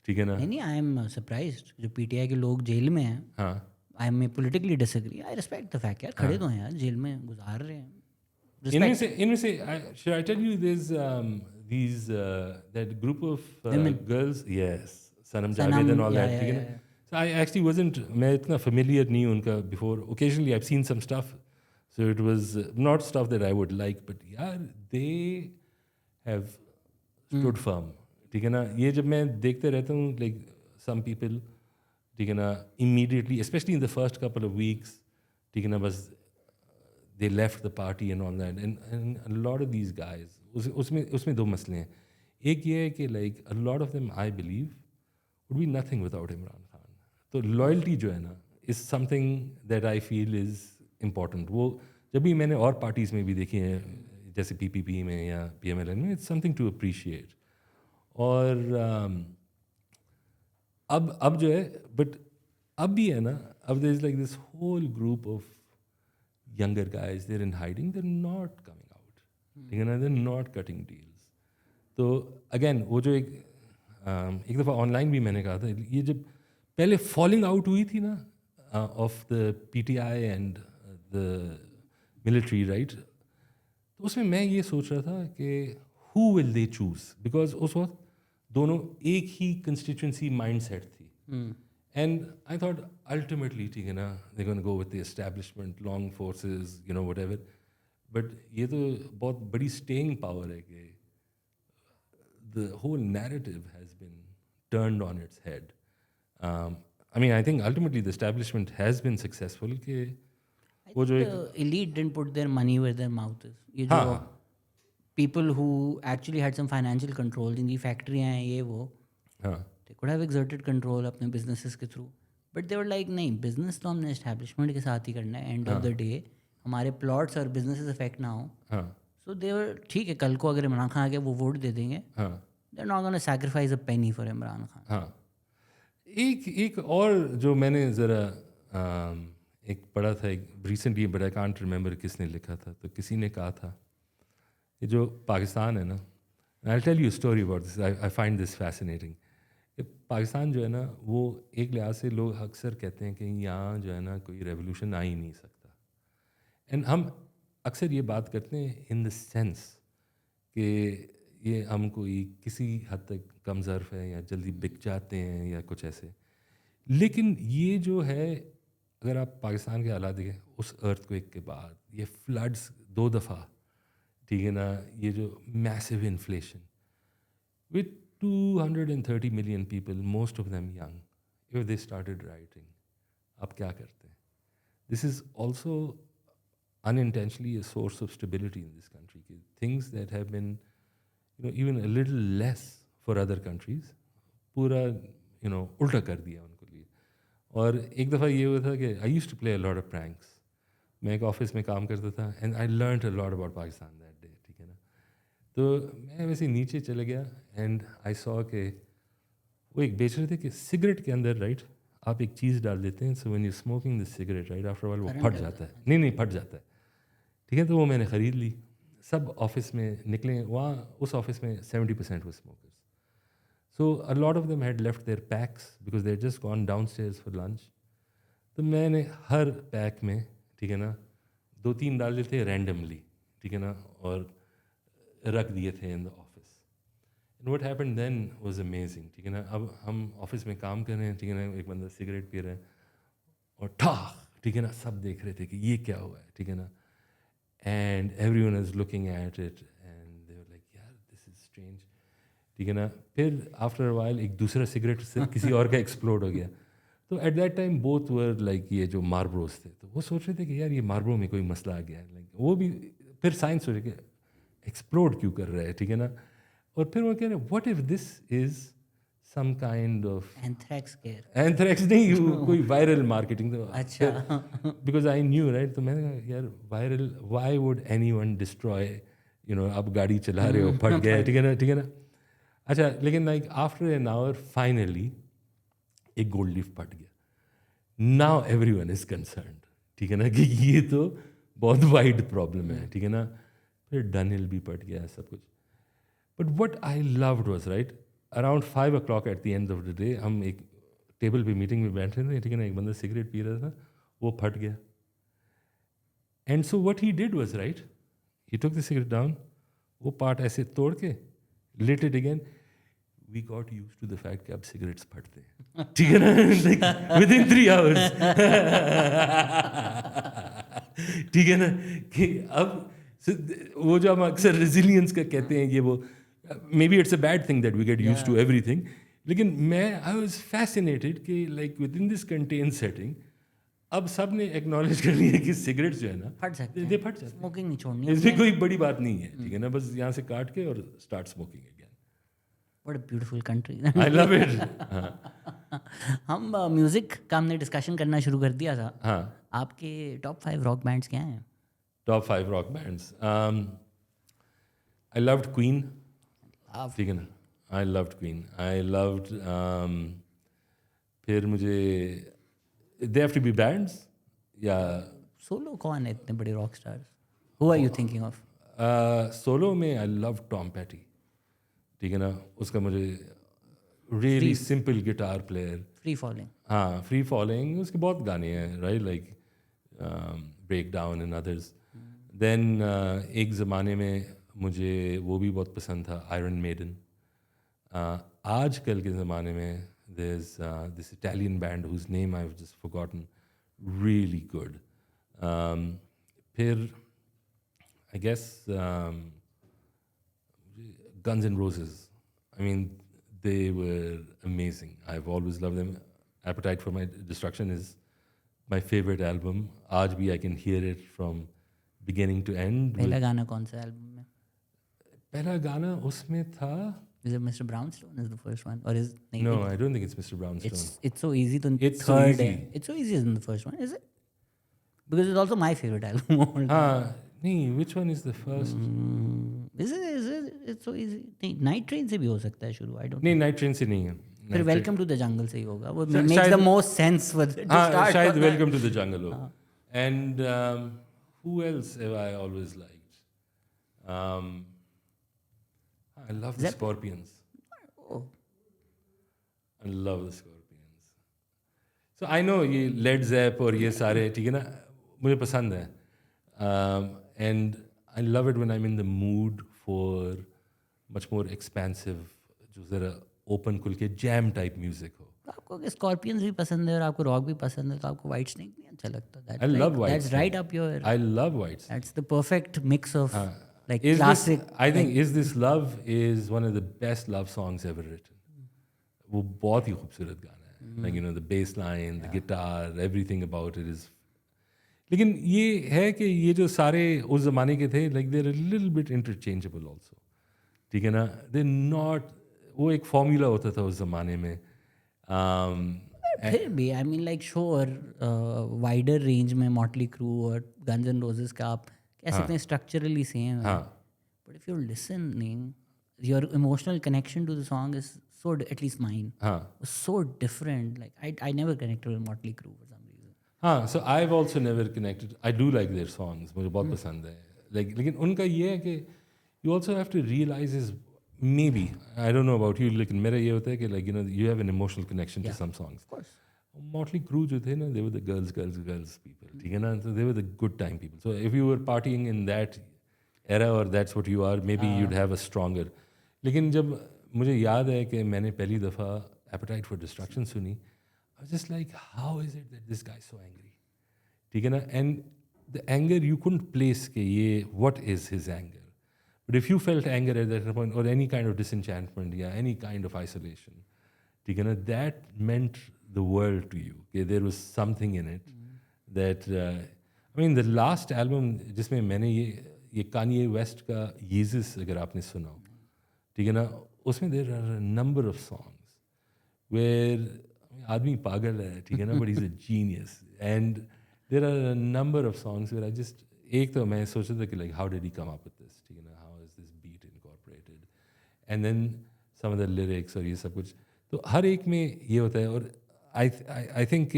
Speaker 2: ठीक है ना.
Speaker 1: नहीं आई एम सरप्राइज्ड जो PTI के लोग जेल में हैं.
Speaker 2: हाँ,
Speaker 1: I may politically disagree, I respect the fact यार, खड़े तो हैं यार, जेल में गुजार रहे हैं,
Speaker 2: इनमें से should I tell you there's these that group of
Speaker 1: Women.
Speaker 2: girls, yes, Sanam
Speaker 1: Sanam,
Speaker 2: Javed and all
Speaker 1: या
Speaker 2: that, ठीक है ना. So I actually wasn't, मैं इतना familiar नहीं हूँ उनका before. Occasionally I've seen some stuff, so it was not stuff that I would like, but यार they have stood firm, ठीक है ना. ये जब मैं देखते रहता हूँ like some people, ठीक है ना, immediately, especially in the first couple of weeks, ठीक है ना, बस they left the party and all that, and a lot of these guys, उसमें दो मसले हैं. एक ये है कि like a lot of them I believe would be nothing without Imran Khan. तो loyalty जो है ना is something that I feel is important. वो जब भी मैंने और parties में भी देखी है, जैसे PPP में या PMLN में, it's something to appreciate. और अब जो है, but अब भी है ना, अब there is like this whole group of younger guys, they're in hiding, they're not coming out, ठीक है ना, they're not cutting deals. तो again वो जो एक दफ़ा ऑनलाइन भी मैंने कहा था, ये जब पहले फॉलिंग आउट हुई थी ना of the PTI and the military, right, तो उसमें मैं ये सोच रहा था कि who will they choose, because उस वक्त दोनों एक ही कंस्टिट्यूंसी माइंड सेट थी. And I thought ultimately, ठीक है ना, they're going to go with the establishment, long forces, you know, whatever. But ये तो बहुत बड़ी staying power है कि the whole narrative has been turned on its head. I mean, I think ultimately the establishment has been successful कि वो जो एक
Speaker 1: elite didn't put their money where their mouth is. ये जो people who actually had some financial control, जिनकी फैक्ट्रियाँ हैं ये वो,
Speaker 2: हाँ
Speaker 1: they could have exerted control अपने businesses के through, but they were like नहीं, business तो हमने establishment के साथ ही करना है, end of the day हमारे plots और businesses affect ना हो.
Speaker 2: हाँ
Speaker 1: So they were ठीक है, कल को अगर इमरान खान आके वो वोट दे देंगे,
Speaker 2: हाँ
Speaker 1: they're not gonna sacrifice a penny for Imran Khan.
Speaker 2: हाँ. एक और जो मैंने ज़रा एक पढ़ा था एक recently, but I can't remember किसने लिखा था, तो किसी ने कहा था ये जो पाकिस्तान है ना, I tell you story about this, I find this fascinating. Pakistan जो है ना, वो एक लिहाज से लोग अक्सर कहते हैं कि यहाँ जो है ना कोई रेवोल्यूशन आ ही नहीं सकता. एंड हम अक्सर ये बात करते हैं इन द सेंस कि ये हम कोई किसी हद तक कम ज़र्फ़ है या जल्दी बिक जाते हैं या कुछ ऐसे. लेकिन ये जो है, अगर आप पाकिस्तान के हालात देखें उस अर्थक्वेक के बाद, ये फ्लड्स 2 दफ़ा, ठीक है ना, ये जो massive inflation with 230 million people, most of them young, if they started rioting, आप क्या करते हैं? This is also unintentionally a source of stability in this country. Things that have been, you know, even a little less for other countries, पूरा, you know, उल्टा कर दिया उनको लिए. और एक दफ़ा ये हुआ था कि I used to play a lot of pranks. मैं एक ऑफिस में काम करता था and I learned a lot about Pakistan that day, ठीक है ना. तो मैं वैसे नीचे चले गया एंड आई सॉ के वो एक बेच रहे थे कि सिगरेट के अंदर, राइट, आप एक चीज़ डाल देते हैं, so when you smoking the cigarette, right, after all वो फट जाता है. नहीं फट जाता है, ठीक है. तो वो मैंने ख़रीद ली. सब ऑफिस में निकले, वहाँ उस ऑफिस में 70% वो smokers. So a lot of them had left their packs because they just gone downstairs for lunch. तो मैंने हर पैक में, ठीक है ना, 2-3 डाल देते रैंडमली, ठीक है ना, और रख दिए थे in the office. And what happened then was amazing, ठीक है ना. अब हम ऑफिस में काम कर रहे हैं, ठीक है ना, एक बंदा सिगरेट पी रहा है और ठाक, ठीक है ना, सब देख रहे थे कि ये क्या हुआ है, ठीक है ना. And everyone is looking at it and they were like यार दिस इज स्ट्रेंज, ठीक है ना. फिर आफ्टर अ व्हाइल एक दूसरा सिगरेट से किसी और का एक्सप्लोड हो गया. तो at that time both were like ये जो मार्बरोस थे, तो वो सोच रहे थे कि यार ये मार्बरो में कोई मसला आ गया है. लाइक वो भी फिर साइंस हो रही है एक्सप्लोड क्यों कर रहा है, ठीक है ना. और फिर वो कह रहे what if this is some kind of
Speaker 1: anthrax scare,
Speaker 2: anthrax नहीं, कोई वायरल मार्केटिंग. तो
Speaker 1: अच्छा,
Speaker 2: बिकॉज आई न्यू, राइट, तो मैंने कहा यार viral, why would anyone destroy, you know, आप गाड़ी चला रहे हो फट गया, ठीक है ना, ठीक है ना. अच्छा, लेकिन like after an hour finally एक गोल्ड लीफ फट गया. नाउ एवरीवन इज कंसर्न्ड, ठीक है ना, कि ये तो बहुत वाइड प्रॉब्लम है, ठीक है ना. फिर डनहिल भी पट गया, सब कुछ. But what I loved was, right, around 5 o'clock eight the end of the day हम एक टेबल पे मीटिंग में बैठ रहे थे, ठीक है ना, एक बंदा सिगरेट पी रहा था, वो फट गया. And so what he did was right, he took the cigarette down, वो पार्ट ऐसे तोड़ के lit it again. We got used to the fact कि अब सिगरेट्स फटते हैं, ठीक है ना, like within 3 hours. ठीक है ना, कि अब वो जो हम अक्सर resilience का कहते हैं, ये वो maybe it's a bad thing that we get used to everything, लेकिन मैं I was fascinated कि like within this contained setting अब सब ने एक्नॉलेज कर लिया कि सिगरेट्स जो है ना
Speaker 1: फट सकते हैं,
Speaker 2: फट जाते हैं,
Speaker 1: स्मोकिंग नहीं छोड़नी है.
Speaker 2: इसमें कोई बड़ी बात नहीं है, ठीक है ना, बस यहाँ से काट के और start smoking again.
Speaker 1: What a beautiful country.
Speaker 2: I love it.
Speaker 1: हम म्यूजिक का हमने डिस्कशन करना शुरू कर दिया था.
Speaker 2: हाँ,
Speaker 1: आपके टॉप 5 रॉक बैंड्स क्या हैं?
Speaker 2: Top 5 rock bands. I loved Queen, ठीक है ना, I loved Queen, I loved, फिर मुझे they have to be bands या
Speaker 1: सोलो कौन है इतने बड़े rock stars? Who are you thinking of?
Speaker 2: Solo में आई लव टॉम पैटी, ठीक है ना, उसका मुझे really simple guitar player.
Speaker 1: Free falling,
Speaker 2: हाँ, फ्री फॉलिंग, उसके बहुत गाने हैं, right, like break down and others. Then एक ज़माने में मुझे वो भी बहुत पसंद था, आयरन मेडन. आजकल के ज़माने में there's this Italian band whose name I've just forgotten, really good. फिर I guess Guns N' Roses. I mean, they were amazing. I've always loved them. Appetite for Destruction is my favorite album. आज भी I can hear it from beginning to end.
Speaker 1: पहला गाना कौन सा album में?
Speaker 2: पहला गाना उसमें था,
Speaker 1: Is it Mr. Brownstone is the first one, or is
Speaker 2: no, I don't think it's Mr. Brownstone.
Speaker 1: It's so easy to
Speaker 2: It's so
Speaker 1: third.
Speaker 2: easy.
Speaker 1: It's so easy in the first one, is it? Because it's also my favorite album.
Speaker 2: नहीं, which one is the first?
Speaker 1: Is it? It's so easy. नहीं, Night Train से भी हो सकता है शुरू. I don't.
Speaker 2: नहीं, night train से नहीं है.
Speaker 1: फिर Welcome to the Jungle से ही होगा. वो
Speaker 2: शायद-
Speaker 1: makes the most sense for it to
Speaker 2: हाँ,
Speaker 1: start.
Speaker 2: शायद
Speaker 1: on that.
Speaker 2: Welcome to the jungle हो. And who else have I always liked? I love the Scorpions.
Speaker 1: Oh.
Speaker 2: I love the Scorpions. So I know ये Led Zepp और ये सारे, ठीक है ना, मुझे पसंद है. And I love it when I'm in the mood for much more expansive, जो ज़रा open खुल के jam type music हो.
Speaker 1: आपको स्कॉर्पियंस भी पसंद है और आपको रॉक भी पसंद है, तो आपको वाइट स्नेक नहीं अच्छा लगता?
Speaker 2: I love White
Speaker 1: That's
Speaker 2: Snake.
Speaker 1: right up your.
Speaker 2: I love White Snake.
Speaker 1: That's the perfect mix of like
Speaker 2: Is
Speaker 1: classic.
Speaker 2: This, I think Is This Love is one of the best love songs ever written. वो बहुत ही खूबसूरत गाना है. Like, you know, the bass line, the guitar, everything about it is. लेकिन ये है कि ये जो सारे उस ज़माने के थे, like they're a little bit interchangeable also. ठीक है ना, they're not, वो एक फॉर्मूला होता था उस ज़माने में.
Speaker 1: फिर भी I mean like sure wider range में मॉटली क्रू और गन्स एंड रोजेस का आप कह सकते हैं स्ट्रक्चरली सेम है, but if you listening your emotional connection to the song is so, at least mine, so different. Like I never connected with Motley Crue for some reason.
Speaker 2: हाँ, so I have also never connected. I do like their songs, मुझे बहुत पसंद है. Like लेकिन उनका ये है कि you also have to realise is maybe, I don't know about you, लेकिन मेरा ये होता है कि like, you know, you have an emotional connection to some songs.
Speaker 1: Of course.
Speaker 2: Motley Crue जो थे ना, they were the girls people, ठीक है ना, so they were the good time people. So if you were partying in that era or that's what you are, maybe you'd have a stronger. लेकिन जब मुझे याद है कि मैंने पहली दफ़ा Appetite for Destruction सुनी, I was just like, how is it that this guy is so angry? ठीक है ना, and the anger you couldn't place कि ये what is his anger. But if you felt anger at that point or any kind of disenchantment, yeah, any kind of isolation, that meant the world to you. Okay? There was something in it that, I mean, the last album जिसमें मैंने ये Kanye West का Yeezus अगर आपने सुना हो, ठीक है ना, उसमें there are a number of songs where आदमी पागल है, ठीक है ना, but he's a genius. And there are a number of songs where I just, एक तो मैं सोच रहा था कि like how did he come up with this, ठीक है ना, how is this beat incorporated, and then some of the lyrics और ये सब कुछ, तो हर एक में ये होता है. और I think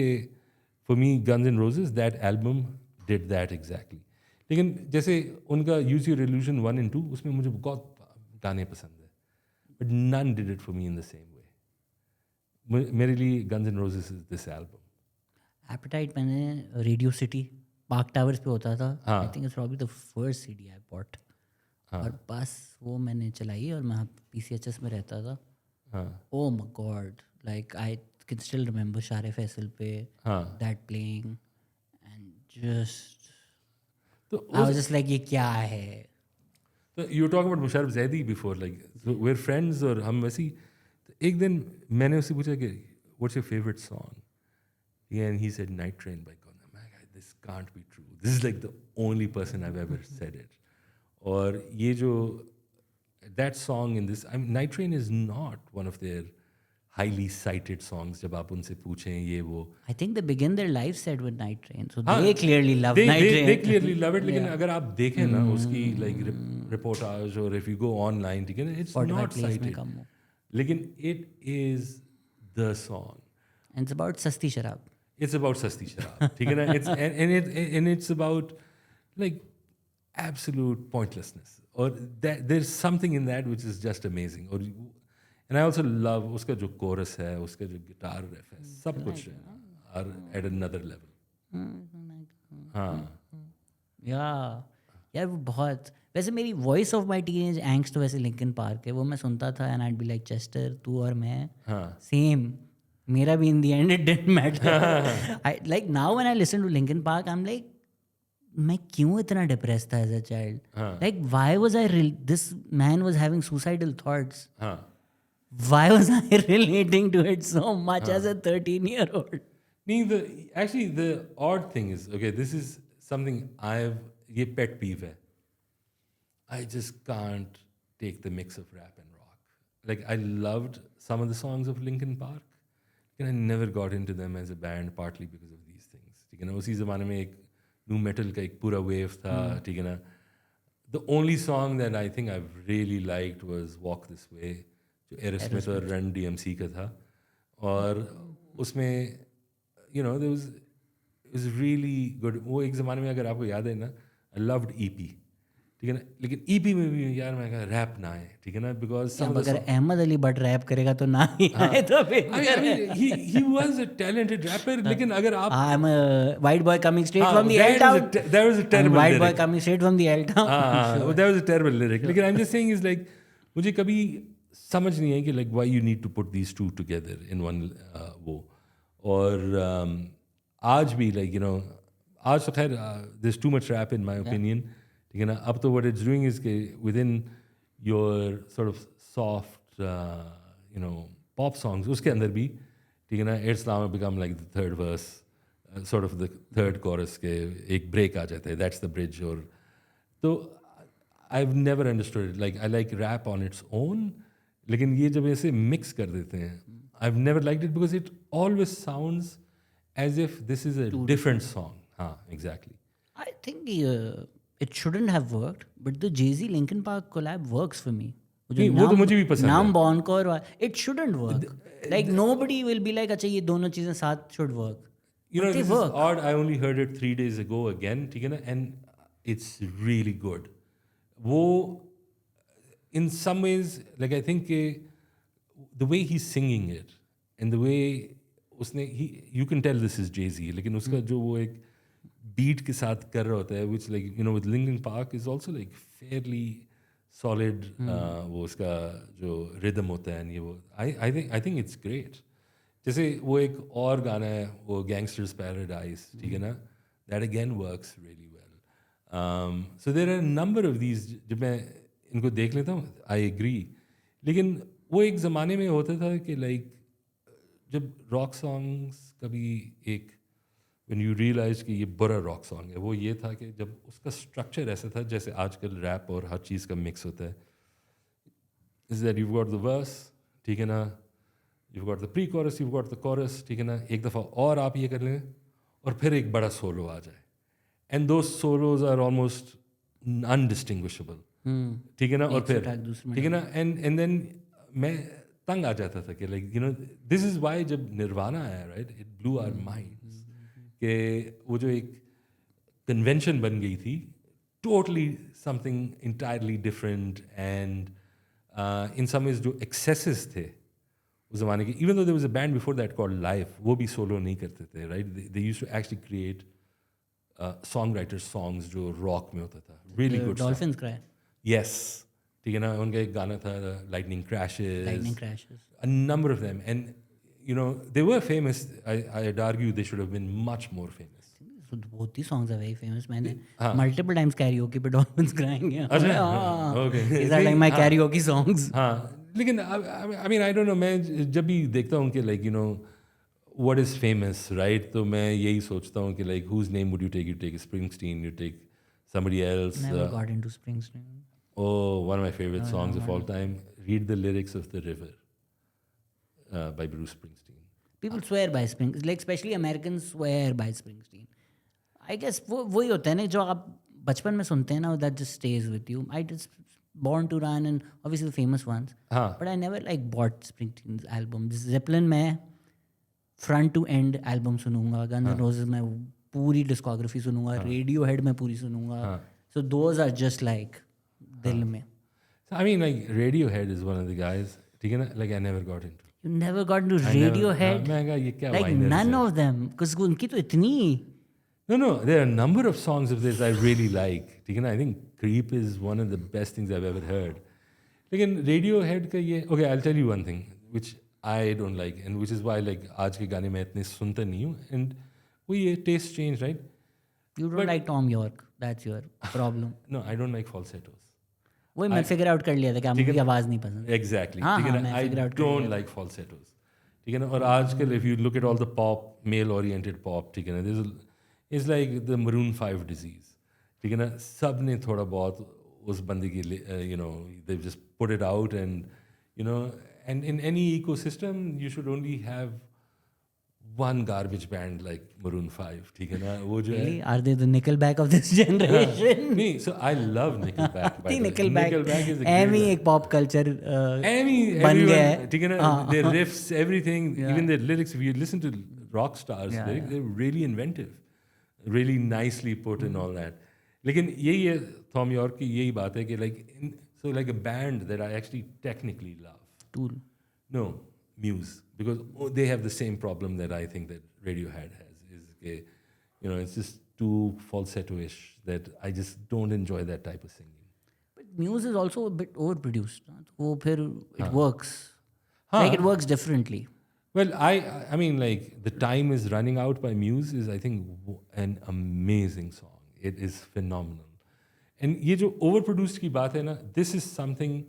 Speaker 2: for me Guns N' Roses, that album did that exactly. लेकिन जैसे उनका Use Your Illusion 1 and 2, उसमें मुझे बहुत गाने पसंद है, but none did it for me in the same way. मेरे लिए Guns N' Roses is this album.
Speaker 1: Appetite मैंने रेडियो सिटी पार्क टावर्स पे होता था.
Speaker 2: हाँ.
Speaker 1: I think it's probably the first CD I bought.
Speaker 2: हाँ.
Speaker 1: और बस वो मैंने चलाई और मैं PCHS में रहता था.
Speaker 2: हाँ.
Speaker 1: Oh my God! Like I can still remember Share Faisal पे
Speaker 2: हाँ.
Speaker 1: that playing and just
Speaker 2: तो
Speaker 1: I was just like ये क्या है?
Speaker 2: तो you were talking about Musharraf Zaidi before, like so we're friends और हम वैसे ही. तो एक दिन मैंने उससे पूछा कि what's your favorite song? Yeah, and he said Night Train by Conan. I'm like, this can't be true. This is like the only person I've ever said it. और ये जो that song in this, I mean, Night Train is not one of their highly cited songs. जब आप उनसे पूछें ये वो.
Speaker 1: I think they begin their life set with Night Train, so
Speaker 2: हाँ,
Speaker 1: they clearly love Night Train.
Speaker 2: They clearly love it. लेकिन अगर आप देखें ना उसकी like reportage or if you go online, ठीक है ना, it's not cited. लेकिन it is the song.
Speaker 1: And it's about सस्ती शराब.
Speaker 2: It's about सस्ती शराब, ठीक है ना? It's it's about like absolute pointlessness. Or there's something in that which is just amazing. Or and I also love उसका जो chorus है, उसका जो guitar riff है, सब कुछ are at another level. हाँ.
Speaker 1: यार वो बहुत वैसे मेरी voice of my teenage angst तो वैसे लिंकन पार्क है. वो मैं सुनता था and I'd be like Chester तू और मैं सेम. मेरा भी in the end it didn't matter. I like now when I listen to Linkin Park I am like मैं क्यों इतना डिप्रेस था as a child. Like why was I this man was having suicidal thoughts. Why was I relating to it so much as a 13-year-old?
Speaker 2: Actually, the odd thing is, okay, this is something ये pet peeve है. I just can't take the mix of rap and rock. Like, I loved some of the songs of Linkin Park, and I never got into them as a band, partly because of these things. ठीक है ना, उसी ज़माने में एक new metal का एक पूरा wave था, ठीक है ना. The only song that I think I've really liked was Walk This Way, जो एरोस्मिथ और रन DMC का था. और उसमें you know there was really good. वो एक ज़माने में अगर आपको याद है ना, I loved EP, ठीक है ना. लेकिन EP में भी यार मैं कहा रैप ना आए, ठीक है ना, because
Speaker 1: अगर अहमद अली बट रैप करेगा तो ना ही आए तो फिर.
Speaker 2: I mean he was a talented rapper. लेकिन अगर आप
Speaker 1: I'm a white boy coming straight from the L town.
Speaker 2: That was a terrible
Speaker 1: white
Speaker 2: lyric.
Speaker 1: boy coming straight from the L town.
Speaker 2: That was a terrible lyric. लेकिन I'm just saying is like मुझे कभी समझ नहीं है कि like why you need to put these two together in one वो. और आज भी like you know आज तो खैर there's too much rap in my opinion, ठीक है ना. अब तो what it's doing is कि within your sort of soft you know pop songs उसके अंदर भी, ठीक है ना, it's now become like the third verse, sort of the third chorus के एक break आ जाता है, that's the bridge. और तो I've never understood it. Like I like rap on its own, लेकिन ये जब ऐसे mix कर देते हैं, I've never liked it because it always sounds as if this is a different song. हाँ, exactly.
Speaker 1: I think it shouldn't have worked, but the Jay-Z Linkin Park collab works for me.
Speaker 2: वो तो मुझे भी पसंद है.
Speaker 1: नाम बॉनकोर it shouldn't work. Like nobody will be like अच्छा ये दोनों चीजें साथ should work.
Speaker 2: You know, this is odd. I only heard it 3 days ago again, ठीक है ना, and it's really good. वो in some ways, like I think the way he's singing it and the way उसने you can tell this is Jay-Z, लेकिन उसका जो वो एक beat के साथ कर रहा होता है, which like you know with Linkin Park is also like fairly solid. वो उसका जो rhythm होता है, ये वो I think it's great. जैसे वो एक और गाना है वो Gangster's Paradise, ठीक है ना, that again works really well. So there are a number of these जब मैं इनको देख लेता हूँ, I agree. लेकिन वो एक ज़माने में होता था कि like जब रॉक सॉन्ग्स कभी एक when you realize कि ये बुरा रॉक सॉन्ग है, वो ये था कि जब उसका स्ट्रक्चर ऐसा था जैसे आजकल रैप और हर चीज़ का मिक्स होता है. Is that you've got the verse, ठीक है ना, you've got the pre-chorus, you've got the chorus, ठीक है ना, एक दफ़ा और आप ये कर लें और फिर एक बड़ा सोलो आ जाए. And those solos are almost undistinguishable. ठीक है ना, और फिर ठीक है ना, and then मैं तंग आ जाता था कि like you know this is why जब निर्वाणा आया, right, it blew our minds कि वो जो एक convention बन गई थी, totally something entirely different, and in some ways जो excesses थे उस ज़माने की. Even though there was a band before that called Life, वो भी solo नहीं करते थे, right? They used to actually create songwriter songs जो rock में होता था. Really good stuff.
Speaker 1: Dolphins cry,
Speaker 2: Yes. ठीक है ना, उनका एक गाना था Lightning Crashes.
Speaker 1: Lightning crashes.
Speaker 2: A number of them. And, you know, they were famous. I'd argue they should have been much more famous.
Speaker 1: Both these songs are very famous. मैंने multiple times karaoke पे dolphins गाएंगे.
Speaker 2: Okay.
Speaker 1: These are like my karaoke songs.
Speaker 2: हाँ, लेकिन I mean I don't know, मैं जब भी देखता हूँ कि like you know what is famous, right? तो मैं यही सोचता हूँ कि like whose name would you take? You take Springsteen, you take somebody else.
Speaker 1: Never got into Springsteen.
Speaker 2: Oh, one of my favorite songs of all time. Read the lyrics of The River by Bruce Springsteen.
Speaker 1: People swear by Springsteen, like especially Americans swear by Springsteen. I guess वही होता है ना जो आप बचपन में सुनते हैं ना, that just stays with you. I just Born to Run and obviously the famous ones. But I never like bought Springsteen's album. Zeppelin में front to end album सुनूंगा, Guns N' Roses में पूरी discography सुनूंगा, Radiohead में पूरी सुनूंगा. So those are just like दिल में.
Speaker 2: So I mean like Radiohead is one of the guys. ठीक है ना, like I never got into.
Speaker 1: You never got into Radiohead?
Speaker 2: मैं कहा ये क्या
Speaker 1: like none of them, because उनकी तो इतनी.
Speaker 2: No, there are a number of songs of this I really like. ठीक है ना, I think Creep is one of the best things I've ever heard. लेकिन Radiohead का ये, okay, I'll tell you one thing which I don't like and which is why like आज के गाने मैं इतने सुनता नहीं हूँ, and वो ये taste change, right?
Speaker 1: You don't like Tom York, that's your problem.
Speaker 2: No, I don't like falsettos.
Speaker 1: वही मैं figure out कर लिया था कि आपको की आवाज़ नहीं पसंद.
Speaker 2: Exactly.
Speaker 1: हाँ,
Speaker 2: ठीक है ना,
Speaker 1: मैं figure
Speaker 2: I
Speaker 1: out कर
Speaker 2: don't like falsettos. ठीक है ना, और आजकल if you look at all the pop, male-oriented pop, ठीक है ना, it's like the Maroon 5 disease. ठीक है ना, सब ने थोड़ा बहुत उस बंदे की, you know, they've just put it out and, you know, and in any ecosystem you should only have one garbage band like Maroon 5. ठीक है ना, वो जो है.
Speaker 1: Are they the Nickelback of this generation?
Speaker 2: नहीं, so I love Nickelback. by the way.
Speaker 1: Nickelback
Speaker 2: is a
Speaker 1: एमी
Speaker 2: great
Speaker 1: एक pop culture
Speaker 2: बन
Speaker 1: गया है.
Speaker 2: ठीक है ना, their riffs, everything, even their lyrics. If you listen to rock stars, they're really inventive, really nicely put and all that. लेकिन यही है Tom York की यही बात है कि like a band that I actually technically love.
Speaker 1: Tool.
Speaker 2: No, Muse, because they have the same problem that I think that Radiohead has. Is कि, you know, it's just too falsetto-ish that I just don't enjoy that type of singing.
Speaker 1: But Muse is also a bit overproduced. वो फिर it works. Like it works differently.
Speaker 2: Well, I mean, like The Time Is Running Out by Muse is, I think, an amazing song. It is phenomenal. And ये जो overproduced की बात है ना, this is something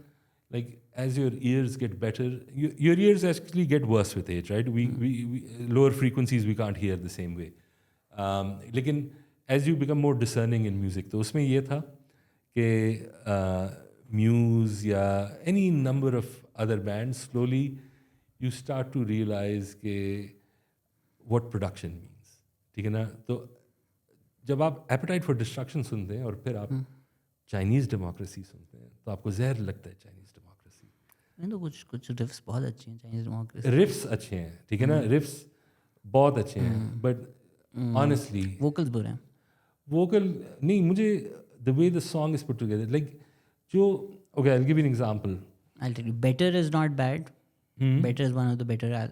Speaker 2: like as your ears get better, your ears actually get worse with age, right? We lower frequencies we can't hear the same way. लेकिन as you become more discerning in music, तो उसमें ये था कि Muse या any number of other bands, slowly you start to realize के what production means. ठीक है ना, तो जब आप Appetite for Destruction सुनते हैं और फिर आप Chinese Democracy सुनते हैं, तो आपको जहर लगता है Chinese Democracy.
Speaker 1: नहीं तो कुछ riffs बहुत अच्छे हैं Chinese Democracy.
Speaker 2: Riffs अच्छे हैं, ठीक है ना, riffs बहुत अच्छे हैं, but honestly
Speaker 1: vocals बुरे हैं.
Speaker 2: vocal नहीं, मुझे the way the song is put together, like जो, okay, I'll give you an example.
Speaker 1: I'll tell you, Better is not bad. Better is one of the better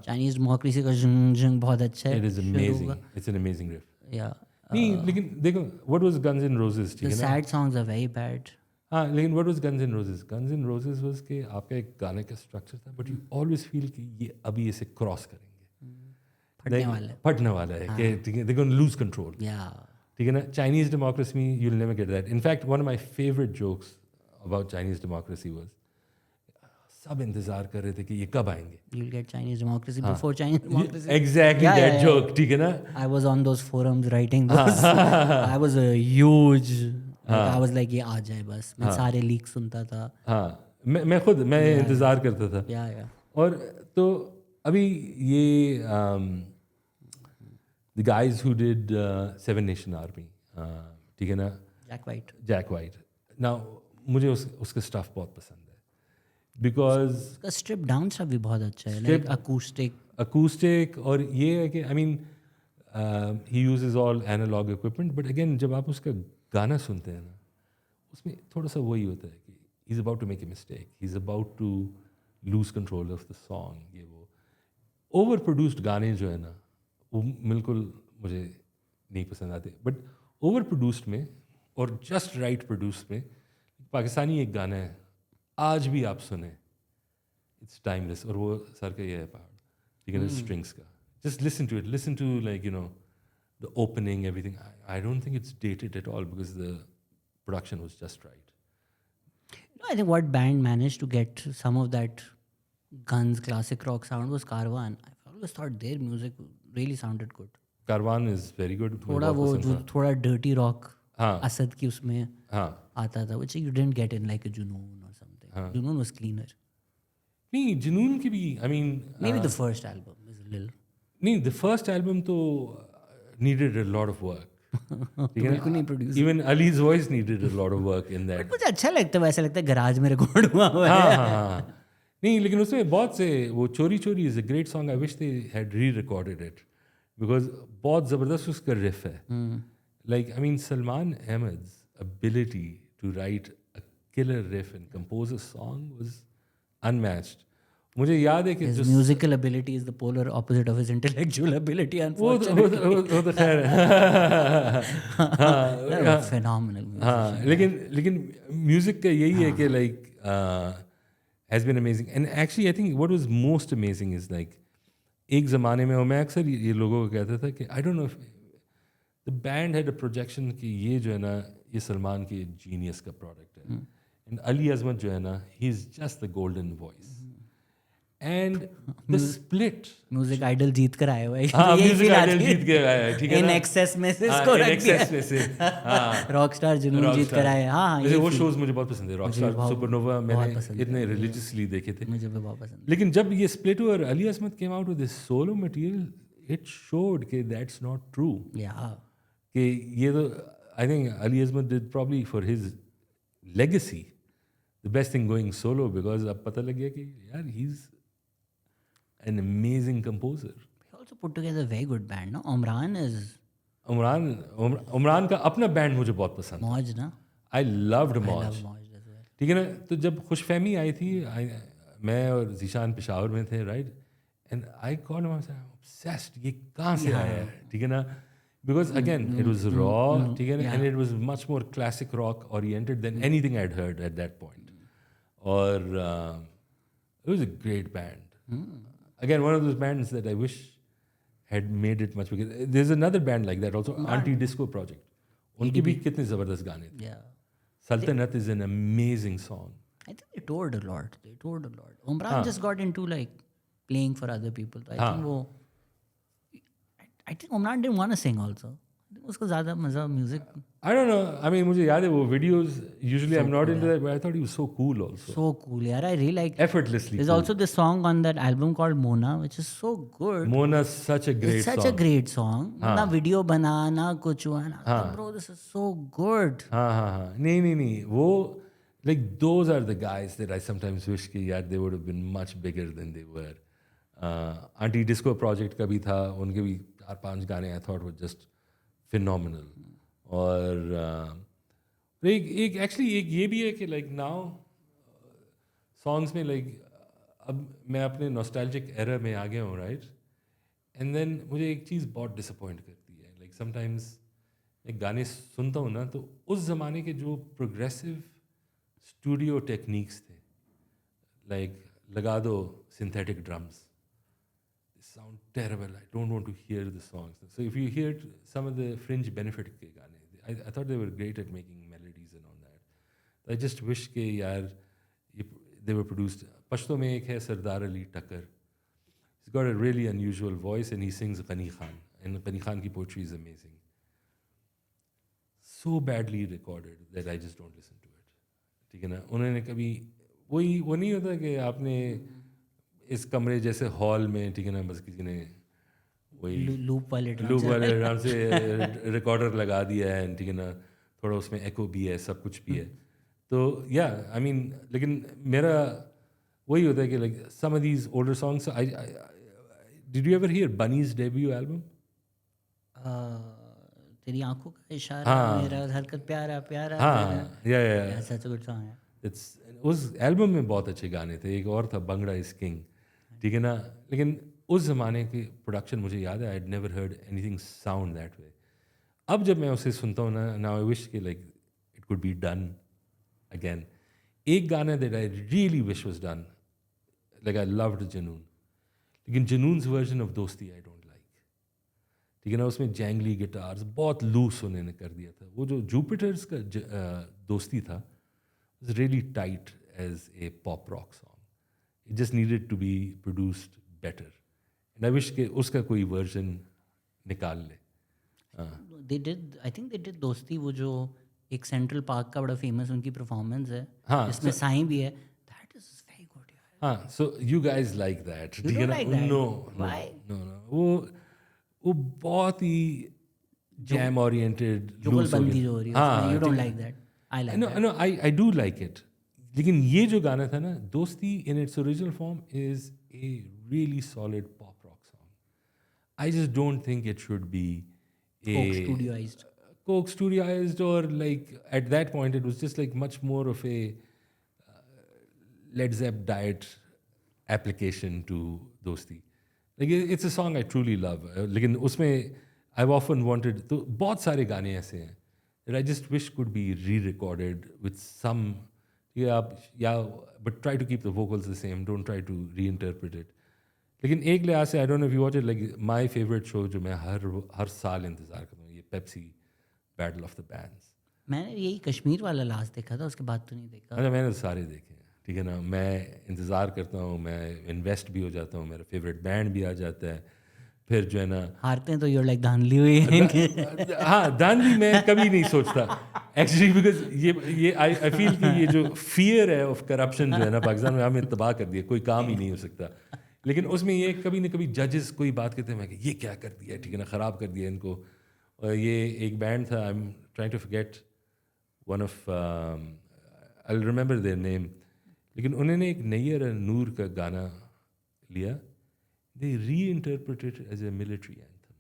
Speaker 1: Chinese Democracy का zhung बहुत अच्छा है.
Speaker 2: It is amazing. It's an amazing riff.
Speaker 1: Yeah.
Speaker 2: नहीं, लेकिन देखो, what was Guns N' Roses, ठीक
Speaker 1: The
Speaker 2: है ना?
Speaker 1: sad songs are very bad.
Speaker 2: हाँ, लेकिन what was Guns N' Roses? Guns N' Roses was कि आपका एक गाने का structure था, but you always feel कि ये अभी इसे cross करेंगे. फटने वाला है कि ठीक है, they're going to lose control.
Speaker 1: Yeah.
Speaker 2: ठीक है ना, Chinese Democracy, you'll never get that. In fact, one of my favorite jokes about Chinese Democracy was सब इंतजार कर रहे थे कि ये कब आएंगे.
Speaker 1: You'll get Chinese Democracy before Chinese Democracy.
Speaker 2: Exactly that joke, ठीक है ना?
Speaker 1: I was on those forums writing those. I was a huge. I was like ये आ जाए बस. मैं सारे leaks सुनता था.
Speaker 2: हाँ, मैं खुद इंतजार करता था.
Speaker 1: Yeah.
Speaker 2: और तो अभी ये the guys who did Seven Nation Army, ठीक है ना? Jack White. Now मुझे उसका stuff बहुत पसंद है. Because
Speaker 1: उसका strip down stuff भी बहुत अच्छा है. Like
Speaker 2: acoustic और ये है कि I mean he uses all analog equipment, but again जब आप उसका गाना सुनते हैं ना, उसमें थोड़ा सा वही होता है कि he's about to make a mistake. He's about to lose control of the song, ये वो ओवर प्रोड्यूस्ड गाने जो है ना वो बिल्कुल मुझे नहीं पसंद आते. बट ओवर प्रोड्यूस्ड में और जस्ट राइट प्रोड्यूस्ड में पाकिस्तानी एक गाना है आज भी आप सुने, इट्स टाइमलेस, और वो सर का ये है पहाड़, ठीक है ना, स्ट्रिंग्स का. Just listen to it, listen to like you know the opening, everything. I don't think it's dated at all because the production was just right.
Speaker 1: I think what band managed to get some of that Guns classic rock sound was Karwan. I always thought their music really sounded good.
Speaker 2: Karavan is very good.
Speaker 1: थोड़ा वो जो थोड़ा dirty rock
Speaker 2: हाँ
Speaker 1: असद की उसमें
Speaker 2: हाँ
Speaker 1: आता था, which you didn't get in like a Junoon or something. Junoon was cleaner.
Speaker 2: नहीं, जुनून की भी I mean
Speaker 1: Maybe the first album is a little.
Speaker 2: नहीं, द फर्स्ट एल्बम तो needed a lot of work.
Speaker 1: बिल्कुल नहीं produce.
Speaker 2: Even Ali's voice needed a lot of work in that.
Speaker 1: मुझे अच्छा लगता है, वैसा लगता है गराज में रिकॉर्ड हुआ हुआ है.
Speaker 2: हाँ हाँ हाँ. नहीं, लेकिन उसमें बहुत से वो Chori Chori is a great song. I wish they had rerecorded it because बहुत ज़बरदस्त उसका रिफ है. Like I mean Salman Ahmad's ability to write a killer riff and compose a song was unmatched. मुझे याद है कि
Speaker 1: His
Speaker 2: जो
Speaker 1: musical ability is the polar opposite of his intellectual ability, unfortunately.
Speaker 2: वो तो खैर हाँ
Speaker 1: Phenomenal.
Speaker 2: हाँ. लेकिन म्यूजिक का यही है कि like has been amazing. And actually I think what was most amazing is like एक ज़माने में, और मैं अक्सर ये लोगों को कहता था कि आई don't know if the band had a projection कि ये जो है ना ये सलमान के जीनियस का प्रोडक्ट है. एंड अली अजमत जो है ना he is just the golden voice. And the split
Speaker 1: music idol जीत कर आए हुए.
Speaker 2: हाँ, म्यूजिक आइडल जीत के आया है, ठीक है
Speaker 1: इन
Speaker 2: ना.
Speaker 1: एक्सेस में से
Speaker 2: हाँ,
Speaker 1: इसको
Speaker 2: in
Speaker 1: रख दिया.
Speaker 2: excess में से हाँ.
Speaker 1: रॉकस्टार जुनून जीत कर आए. हाँ,
Speaker 2: जैसे वो शोज मुझे बहुत पसंद है. रॉकस्टार, सुपरनोवा मैंने
Speaker 1: पसंद है.
Speaker 2: इतने रिलीजियसली देखे थे.
Speaker 1: मुझे भी बहुत पसंद.
Speaker 2: लेकिन जब ये स्प्लिट हुआ और अली असमत came out with this solo material, it showed कि दैट्स नॉट ट्रू.
Speaker 1: या
Speaker 2: कि ये तो आई थिंक अली असमत did probably for his legacy the best thing going solo, because अब पता लग गया कि यार he is an amazing composer.
Speaker 1: he also put together a very good band, no? Umran is
Speaker 2: Umran का अपना बैंड मुझे बहुत पसंद.
Speaker 1: मौज ना.
Speaker 2: आई लव्ड
Speaker 1: I
Speaker 2: मौज.
Speaker 1: love मौज as well.
Speaker 2: ठीक है ना. तो जब खुशफहमी आई थी, मैं और जीशान पेशावर में थे, right, and I called him, obsessed, ये कहाँ से आया है, ठीक है ना. Because again it was raw, ठीक है ना, and it was much more classic rock oriented than anything I had heard at that point. और it was a great band. Again, one of those bands that I wish had made it much bigger. There's another band like that also, Anti-Disco Project. उनके भी कितने ज़बरदस्त गाने थे.
Speaker 1: Yeah.
Speaker 2: Sultanat is an amazing song.
Speaker 1: I think they toured a lot. Umran just got into like playing for other people. So I think Umran didn't want to sing also. I think उसको ज़्यादा मज़ा music.
Speaker 2: I don't know. I mean, मुझे याद है वो videos. Usually I'm not into that, but I thought he was so cool also.
Speaker 1: So cool, यार. I really like.
Speaker 2: Effortlessly
Speaker 1: There's
Speaker 2: cool.
Speaker 1: also this song on that album called Mona, which is so good.
Speaker 2: Mona's such a great
Speaker 1: It's such
Speaker 2: song.
Speaker 1: a great song. ना video बना ना कुछ हुआ ना. Bro, this is so good.
Speaker 2: हाँ. नहीं. वो like those are the guys that I sometimes wish कि यार they would have been much bigger than they were. Anti-Disco Project का भी था. उनके भी 4-5 गाने I thought were just phenomenal. और एक एक्चुअली एक ये भी है कि लाइक नाउ सॉन्ग्स में लाइक अब मैं अपने नॉस्टैल्जिक एरा में आ गया हूँ, राइट. एंड देन मुझे एक चीज़ बहुत डिसअपॉइंट करती है. लाइक समटाइम्स मैं गाने सुनता हूँ ना, तो उस ज़माने के जो प्रोग्रेसिव स्टूडियो टेक्निक्स थे, लाइक लगा दो synthetic drums, sound terrible. I don't want to hear the songs. So if you hear some of the fringe benefit ke gaane, I thought they were great at making melodies and all that. I just wish ke yaar they were produced. Pashto mein ek hai Sardar Ali Tucker. He's got a really unusual voice and he sings Ghani Khan. And Ghani Khan ki poetry is amazing. So badly recorded that I just don't listen to it. ठीक है ना. उन्होंने कभी वो नहीं होता कि आपने इस कमरे जैसे हॉल में, ठीक है ना, बस किसी ने वही
Speaker 1: लूप वाले
Speaker 2: ड्रम से रिकॉर्डर लगा दिया है, ठीक है ना, थोड़ा उसमें एको भी है, सब कुछ भी है. तो या आई मीन, लेकिन मेरा वही होता है कि like some of these older songs. Did you ever hear Bunny's debut album?
Speaker 1: तेरी आंखों का इशारा, मेरा हरकत प्यारा प्यारा.
Speaker 2: हाँ, या
Speaker 1: सच गुड सॉन्ग है.
Speaker 2: इट्स उस एल्बम में बहुत अच्छे गाने थे. एक और था बंगड़ा इज किंग, ठीक है ना. लेकिन उस ज़माने की प्रोडक्शन मुझे याद है, I had never heard anything sound that way. अब जब मैं उसे सुनता हूँ ना, नाउ आई विश कि like it could be done again. एक गाना that I really wish was done, like I loved Junoon, लेकिन जनून्स वर्जन ऑफ दोस्ती आई डोंट लाइक. ठीक है ना, उसमें जैंगली गिटार्स बहुत लूस उन्होंने कर दिया था. वो जो जुपिटर्स का दोस्ती था was really tight as a pop rock song. It just needed to be produced better. And I wish कि उसका कोई version निकाल ले.
Speaker 1: They did, I think they did दोस्ती, वो जो एक सेंट्रल पार्क का बड़ा फेमस उनकी परफॉर्मेंस है
Speaker 2: हाँ,
Speaker 1: जिसमें साईं भी है. दैट इज वेरी गुड यार.
Speaker 2: हाँ, so you guys like that.
Speaker 1: You
Speaker 2: ठीक है
Speaker 1: don't
Speaker 2: ना?
Speaker 1: like that?
Speaker 2: No, no,
Speaker 1: Why?
Speaker 2: no, no. वो बहुत ही jam oriented,
Speaker 1: जुगलबंदी जो हो रही है उसमें, you don't like that. I like that.
Speaker 2: No, I do like it. लेकिन ये जो गाना था ना, दोस्ती in its original form is a really solid pop rock song. I just don't think it should be a
Speaker 1: Coke studioized.
Speaker 2: Coke studioized, or like at that point it was just like much more of a Led Zepp diet application to dosti. Like it's a song I truly love. लेकिन उसमें I've often wanted, तो बहुत सारे गाने ऐसे हैं that I just wish could be re-recorded with some, but try to keep the vocals the same. Don't try to reinterpret it. लेकिन एक लिहाज से I don't know if you watch it, like my favorite show जो मैं हर साल इंतज़ार करता हूँ, ये Pepsi battle of the bands.
Speaker 1: मैंने यही कश्मीर वाला लास्ट देखा था, उसके बाद तो नहीं देखा.
Speaker 2: अच्छा, मैंने तो सारे देखे हैं. ठीक है ना, मैं इंतज़ार करता हूँ, मैं इन्वेस्ट भी हो जाता हूँ, मेरा फेवरेट बैंड भी आ जाता है. फिर जो है ना,
Speaker 1: हारते हैं तो यूर लाइक धांधली हुई.
Speaker 2: हाँ, धांधली मैं कभी नहीं सोचता एक्चुअली, बिकॉज ये आई फील कि ये जो फियर है ऑफ करप्शन जो है ना पाकिस्तान में, हमें तबाह कर दिया. कोई काम ही नहीं हो सकता. लेकिन उसमें ये कभी ना कभी जजेस कोई बात कहते हैं, मैं ये क्या कर दिया, ठीक है ना, ख़राब कर दिया इनको. और ये एक बैंड था, I am trying to forget one of, I will remember their name, लेकिन उन्होंने एक नैयर नूर का गाना लिया. They reinterpreted it as a military anthem.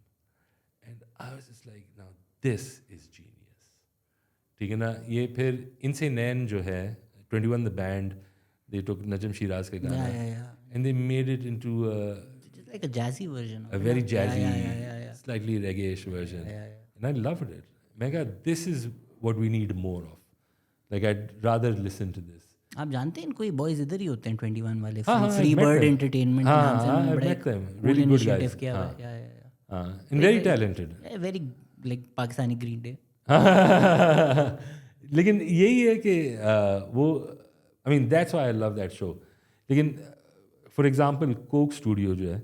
Speaker 2: And I was just like, now this is genius. ठीक है ना. ये फिर इनसे नैन जो है, 21 the band, they took Najm Shiraz का गाना, and they made it into
Speaker 1: Just like a jazzy version.
Speaker 2: a very jazzy,
Speaker 1: Yeah.
Speaker 2: slightly reggae-ish version.
Speaker 1: Yeah.
Speaker 2: And I loved it. मैं कहा, this is what we need more of. Like I'd rather listen to this.
Speaker 1: आप जानते हैं इनको, ये boys इधर ही होते हैं 21 वाले,
Speaker 2: हाँ,
Speaker 1: फ्री बर्ड एंटरटेनमेंट के नाम से
Speaker 2: हाँ,
Speaker 1: उन्होंने
Speaker 2: I've
Speaker 1: बड़ा
Speaker 2: met them. Really good
Speaker 1: initiative
Speaker 2: guys.
Speaker 1: किया हुआ
Speaker 2: हाँ.
Speaker 1: है.
Speaker 2: हाँ, and very talented.
Speaker 1: Very like Pakistani green day.
Speaker 2: लेकिन यही है कि वो, I mean that's why I love that show. लेकिन फॉर एग्जांपल कोक स्टूडियो जो है,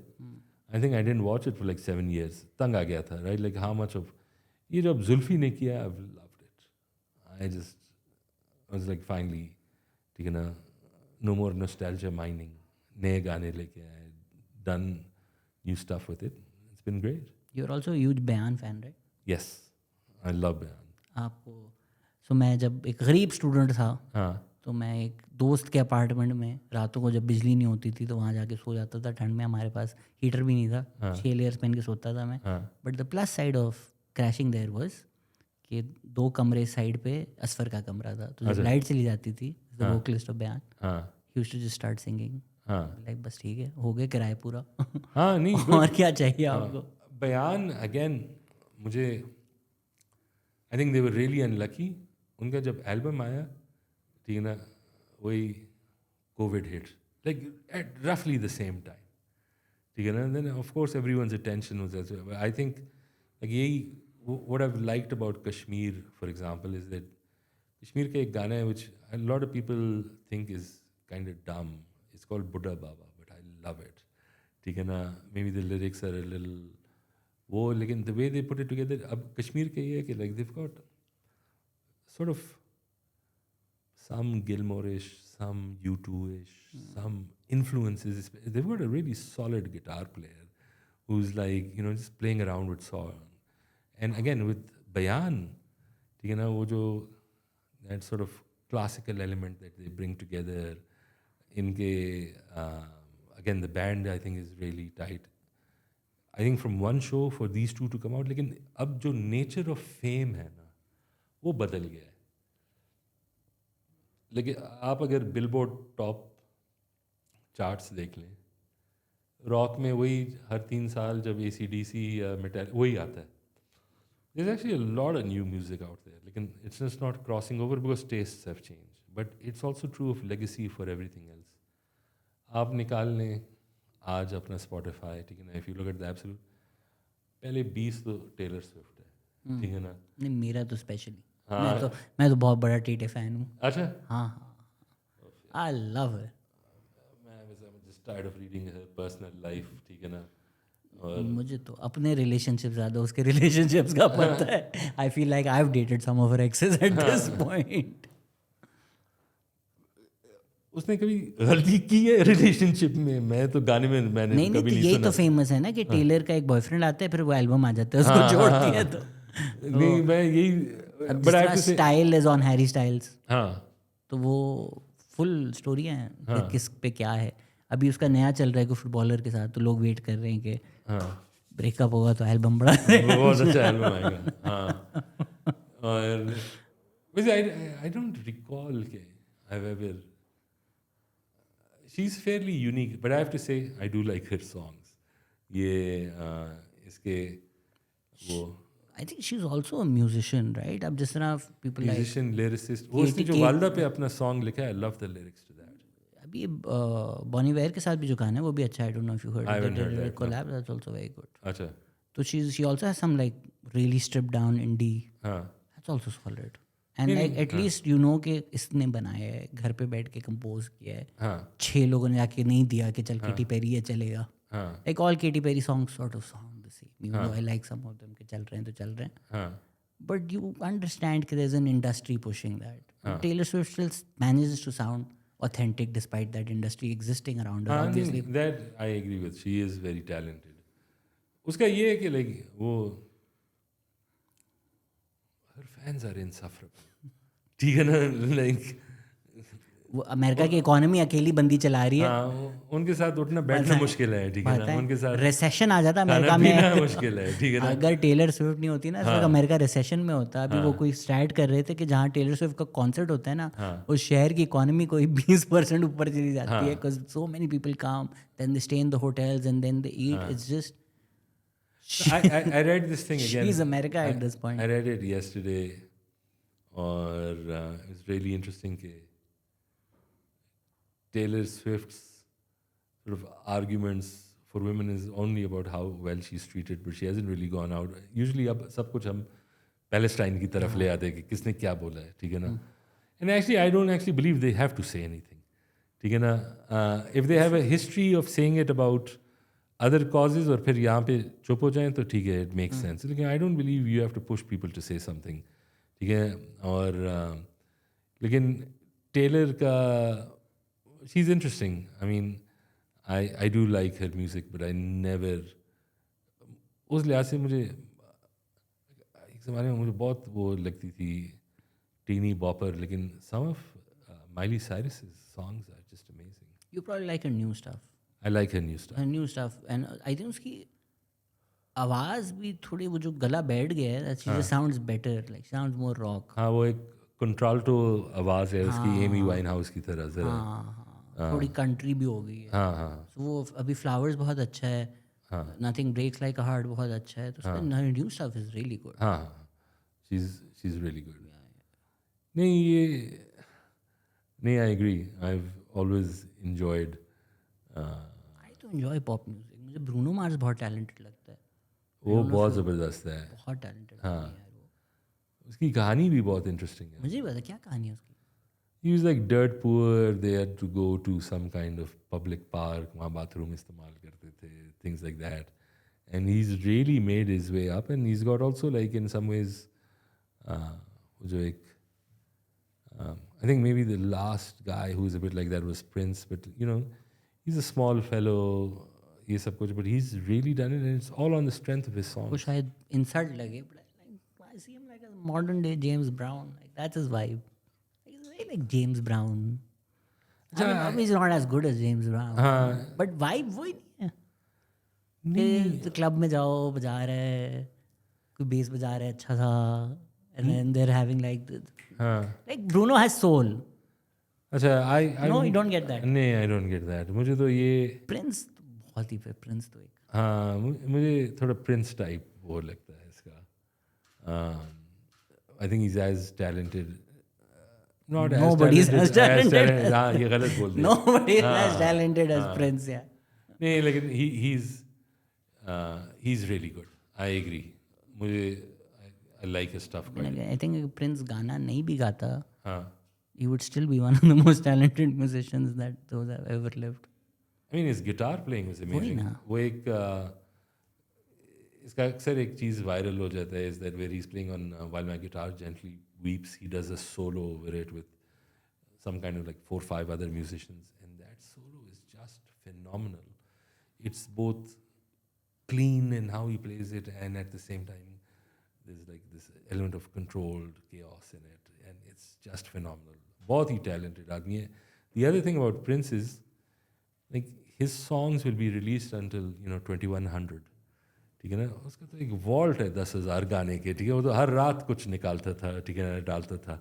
Speaker 2: I think I didn't watch it for like 7 years. तंग आ गया था, right, like how much of ये जब जुल्फी ने किया, I loved it. I just was like finally, ठीक है ना, नो मोर नॉस्टैल्जिया माइनिंग, नए गाने लेके आए, done new stuff with it. It's been great.
Speaker 1: You are also huge Bayaan fan, right?
Speaker 2: Yes, I love Bayaan.
Speaker 1: आपको सो मैं जब एक गरीब स्टूडेंट था,
Speaker 2: हाँ,
Speaker 1: तो मैं एक दोस्त के अपार्टमेंट में रातों को जब बिजली नहीं होती थी तो वहाँ जाके सो जाता था. ठंड में हमारे पास हीटर भी नहीं था, 6 लेयर्स पहन के सोता था मैं. But the plus side of crashing there was कि 2 कमरे साइड पे असफर का कमरा था, तो जब लाइट चली जाती थी, the vocalist of Bayaan, he used to just start singing. Like बस ठीक है, हो गए किराए पूरा.
Speaker 2: हाँ, नहीं
Speaker 1: और क्या चाहिए आपको.
Speaker 2: बयान अगेन, मुझे I think they were really unlucky. उनका जब एल्बम आया, ठीक है ना, वही कोविड हिट लाइक एट रफली द सेम टाइम, ठीक है ना. Then of course everyone's attention was elsewhere. I think like यही what I've liked about Kashmir, for example, is that Kashmir का एक गाना है which a lot of people think is kind of dumb. It's called Buddha Baba, but I love it. ठीक है ना, maybe the lyrics are a little वो, लेकिन the way they put it together, अब कश्मीर का ये है कि like they've got sort of some Gilmore-ish, some U2-ish, some influences. They've got a really solid guitar player who's like, you know, just playing around with song. And again with Bayan, ठीक है ना, वो जो that sort of classical element that they bring together, इनके again the band I think is really tight. I think from one show for these two to come out, लेकिन अब जो nature of fame है ना, वो बदल गया है. लेकिन आप अगर बिलबोर्ड टॉप चार्ट्स देख लें, रॉक में वही हर 3 साल जब AC/DC या मेटल वही आता है. There's actually a lot of new music out there. लेकिन it's just not crossing over because tastes have changed. But it's also true of legacy for everything else. आप निकाल लें आज अपना Spotify, ठीक है ना, if you look at the absolute, पहले 20 तो टेलर स्विफ्ट है, ठीक है ना.
Speaker 1: नहीं, मेरा तो स्पेशली
Speaker 2: हाँ.
Speaker 1: मैं तो बहुत बड़ा टीटे फैन हूँ.
Speaker 2: अच्छा.
Speaker 1: हाँ हाँ, I love it.
Speaker 2: I'm just tired of reading her personal life, ठीक है ना. और
Speaker 1: मुझे तो अपने रिलेशनशिप ज़्यादा उसके रिलेशनशिप्स का पता है. I feel like I have dated some of her exes at this point.
Speaker 2: उसने कभी गलती की है रिलेशनशिप में? मैं तो गाने में मैंने
Speaker 1: नहीं
Speaker 2: कभी
Speaker 1: तो
Speaker 2: नहीं
Speaker 1: यही
Speaker 2: सुना.
Speaker 1: तो फेमस है ना कि टेलर का एक बॉयफ्रेंड आता है, फिर वो एल्बम आ जाता है, उसको छोड़ती है. तो
Speaker 2: नहीं, मैं यही
Speaker 1: अब जिस तरह style is on Harry styles,
Speaker 2: हाँ
Speaker 1: तो वो फुल स्टोरी है कि किस पे क्या है. अभी उसका नया चल रहा है कोई फुटबॉलर के साथ, तो लोग वेट कर रहे हैं कि ब्रेकअप होगा तो एल्बम बड़ा
Speaker 2: बहुत अच्छा एल्बम आएगा. हाँ. और वैसे आई डोंट रिकॉल के I have ever, she is fairly unique, but I have to say I do like her songs. ये इसके वो
Speaker 1: I think she is also a musician, right? अब जिस तरह पीपल लाइक
Speaker 2: म्यूजिशियन लिरिसिस्ट, वो उसने जो वालदा पे अपना सॉन्ग लिखा है, I love the lyrics to that.
Speaker 1: अभी बॉनी वेयर के साथ भी जो गाना है वो भी अच्छा है. I don't know if you
Speaker 2: I haven't heard
Speaker 1: heard
Speaker 2: that,
Speaker 1: collab, that's also very good.
Speaker 2: अच्छा.
Speaker 1: तो she also has some like really stripped down indie,
Speaker 2: हाँ.
Speaker 1: That's also solid. And like at least you know कि इसने बनाया है, घर पे बैठ के कंपोज किया है.
Speaker 2: हाँ.
Speaker 1: 6 लोगों ने जाके नहीं दिया कि चल केटी पेरी है चलेगा.
Speaker 2: हाँ.
Speaker 1: Like all Katy Perry songs sort of sound the same, even though I like some of them कि चल रहे हैं तो चल रहे हैं.
Speaker 2: हाँ.
Speaker 1: But you understand that there's an industry pushing that. Taylor Swift still manages to sound authentic despite that industry existing around her, obviously.
Speaker 2: That I agree with. She is very talented. उसका ये है कि like वो her fans are insufferable. ठीक है ना, like
Speaker 1: वो America की इकोनॉमी अकेली बंदी चला रही है.
Speaker 2: हाँ, उनके साथ उठना बैठना मुश्किल है, ठीक है ना. उनके साथ
Speaker 1: रिसेशन आ जाता है
Speaker 2: खाना
Speaker 1: अमेरिका
Speaker 2: पीना
Speaker 1: में.
Speaker 2: मुश्किल है, ठीक है ना.
Speaker 1: अगर टेलर स्विफ्ट नहीं होती ना, इस वक्त अमेरिका रिसेशन में होता. अभी वो कोई स्टार्ट कर रहे थे कि जहाँ टेलर स्विफ्ट का कॉन्सर्ट होता है ना, उस शहर की इकोनॉमी कोई 20% ऊपर चली जाती है, because so many people come, then they stay in the hotels and then they eat. It's just
Speaker 2: I read this thing again.
Speaker 1: She's America at this point.
Speaker 2: I read it yesterday, और it was really interesting कि Taylor Swift's sort of arguments for women is only about how well she's treated, but she hasn't really gone out. Usually अब सब कुछ हम Palestine की तरफ ले आते हैं कि किसने क्या बोला है, ठीक है ना. And actually I don't actually believe they have to say anything, ठीक है ना. If they have a history of saying it about other causes और फिर यहाँ पे चुप हो जाएं तो ठीक है, it makes sense. लेकिन I don't believe you have to push people to say something, ठीक है. और लेकिन टेलर का she's interesting. I mean, I do like her music, but I never, उस लिहाज से मुझे एक ज़माने में मुझे बहुत वो लगती थी टीनी बॉपर, लेकिन some of Miley Cyrus's songs are just amazing.
Speaker 1: You probably like her new stuff.
Speaker 2: I like her new stuff.
Speaker 1: Her new stuff, and I think उसकी आवाज़ भी थोड़ी, वो जो गला बैठ गया है, she just sounds better, like sounds more rock.
Speaker 2: हाँ, वो एक कंट्राल्टो आवाज़ है उसकी, एमी वाइन हाउस की तरह ज़रा.
Speaker 1: थोड़ी कंट्री भी हो गई है.
Speaker 2: हाँ हाँ.
Speaker 1: So वो अभी फ्लावर्स बहुत अच्छा है. Nothing breaks like a heart बहुत अच्छा है. तो उसका new stuff is really good.
Speaker 2: हाँ, she's really good. नहीं ये नहीं, I agree. I've always enjoyed.
Speaker 1: I तो enjoy pop music. मुझे ब्रूनो मार्स बहुत टैलेंटेड लगता है.
Speaker 2: वो बहुत ज़बरदस्त है.
Speaker 1: बहुत टैलेंटेड.
Speaker 2: हाँ. उसकी कहानी भी बहुत इंटरेस्टिंग है.
Speaker 1: मुझे भी पता क्या कहानी है उसकी.
Speaker 2: He was like dirt poor. They had to go to some kind of public park. वहाँ bathroom इस्तेमाल करते थे, things like that. And he's really made his way up, and he's got also like in some ways, जो एक, I think maybe the last guy who was a bit like that was Prince, but you know, he's a small fellow. ये सब कुछ, but he's really done it, and it's all on the strength of his songs.
Speaker 1: वो शायद insult लगे, but like I see him like a modern day James Brown. Like that's his vibe. Like James Brown. I mean, he's not as good as James Brown. But vibe वही नहीं है. तो club में जाओ, बजा रहे हैं, कोई बेस बजा रहे हैं अच्छा सा, and then they're having like Bruno has soul.
Speaker 2: अच्छा
Speaker 1: No, you don't get that.
Speaker 2: नहीं, आई डोंट गेट दैट. मुझे तो ये
Speaker 1: प्रिंस बहुत ही प्रिंस तो एक
Speaker 2: हाँ, मुझे थोड़ा प्रिंस टाइप वो लगता है इसका. I think is as talented, not as
Speaker 1: Nobody is as talented.
Speaker 2: हाँ, ये गलत बोल दिया.
Speaker 1: Nobody is as
Speaker 2: हाँ,
Speaker 1: talented as
Speaker 2: हाँ.
Speaker 1: Prince. Yeah.
Speaker 2: नहीं, लेकिन he is really good. I agree. मुझे I like his stuff.
Speaker 1: I think if Prince गाना नहीं भी गाता,
Speaker 2: हाँ,
Speaker 1: he would still be one of the most talented musicians that those have ever lived.
Speaker 2: I mean his guitar playing was amazing.
Speaker 1: ना.
Speaker 2: वो एक इसका अक्सर एक चीज़ वायरल हो जाता है, is that where he's playing on while my guitar gently weeps, he does a solo over it with some kind of like 4-5 other musicians, and that solo is just phenomenal. It's both clean in how he plays it, and at the same time there's like this element of controlled chaos in it, and it's just phenomenal. बहुत ही talented आदमी है. The other thing about Prince is like his songs will be released until 2100. ठीक है ना. उसका तो एक vault है 10,000 गाने के. ठीक है, वो तो हर रात कुछ निकालता था. ठीक है ना, डालता था.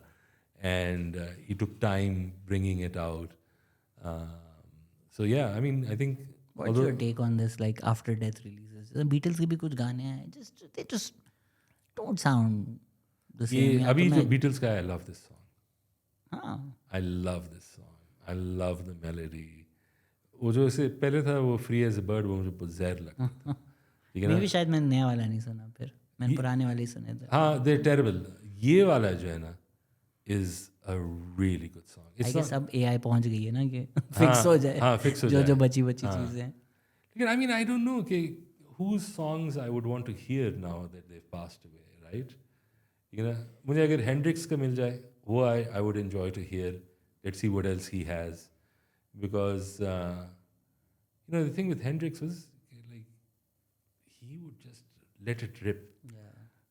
Speaker 2: And he took time bringing it out. So yeah, I mean, I think.
Speaker 1: What's your take on this? Like after death releases, the Beatles के भी कुछ गाने हैं, they just don't sound the same.
Speaker 2: ये
Speaker 1: या
Speaker 2: अभी
Speaker 1: तो
Speaker 2: जो
Speaker 1: मैं-
Speaker 2: Beatles का I love this song.
Speaker 1: हाँ,
Speaker 2: I love this song. I love the melody. वो जो इससे पहले था वो Free as a Bird, वो मुझे बहुत जहर लगता था. ठीक है
Speaker 1: मैं
Speaker 2: ना.
Speaker 1: भी शायद मैंने नया वाला नहीं सुना, फिर मैंने पुराने वाले ही सुने थे.
Speaker 2: हाँ, they're terrible. ये वाला जो है ना is a really good song.
Speaker 1: I
Speaker 2: It's
Speaker 1: guess
Speaker 2: not.
Speaker 1: अब AI पहुंच गई है ना कि फिक्स हो जाए.
Speaker 2: हाँ, fix हो
Speaker 1: जो
Speaker 2: जाए.
Speaker 1: बची चीजें हैं.
Speaker 2: लेकिन I mean, I don't know कि whose songs I would want to hear now that they've passed away, right? ठीक है ना. मुझे अगर Hendrix का मिल जाए, वो I would enjoy to hear. Let's see what else he has, because the thing with Hendrix was like he would just let it rip.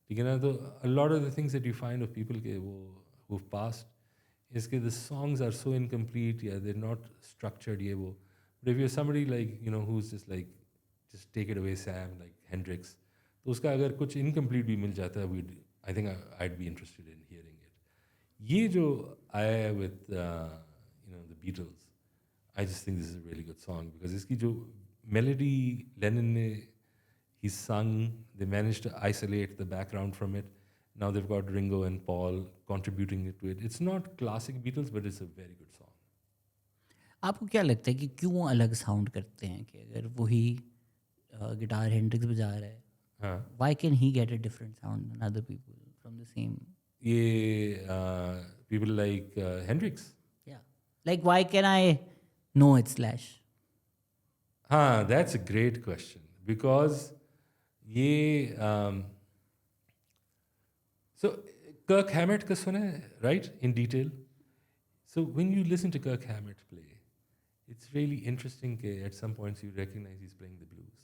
Speaker 2: ठीक है ना. तो a lot of the things that you find of people के वो who've passed is कि the songs are so incomplete, yeah, they're not structured, ये वो. But if you're somebody like who's just like just take it away Sam, like Hendrix, तो उसका अगर कुछ incomplete भी मिल जाता है, I think I'd be interested in hearing it. ये जो आया है with the Beatles, I just think this is a really good song because इसकी जो melody Lennon ने he sung, they managed to isolate the background from it. Now they've got Ringo and Paul contributing it to it. It's not classic Beatles, but it's a very good song.
Speaker 1: आपको क्या लगता है कि क्यों अलग sound करते हैं कि अगर वही गिटार हेंड्रिक्स बजा रहा है,
Speaker 2: हाँ,
Speaker 1: why can he get a different sound than other people from the same?
Speaker 2: ये people like Hendrix.
Speaker 1: Yeah. Like why can I know it's Slash?
Speaker 2: हाँ, that's a great question because ये so Kirk Hammett का सुना है, right, in detail. So when you listen to Kirk Hammett play, it's really interesting कि at some points you recognize he's playing the blues.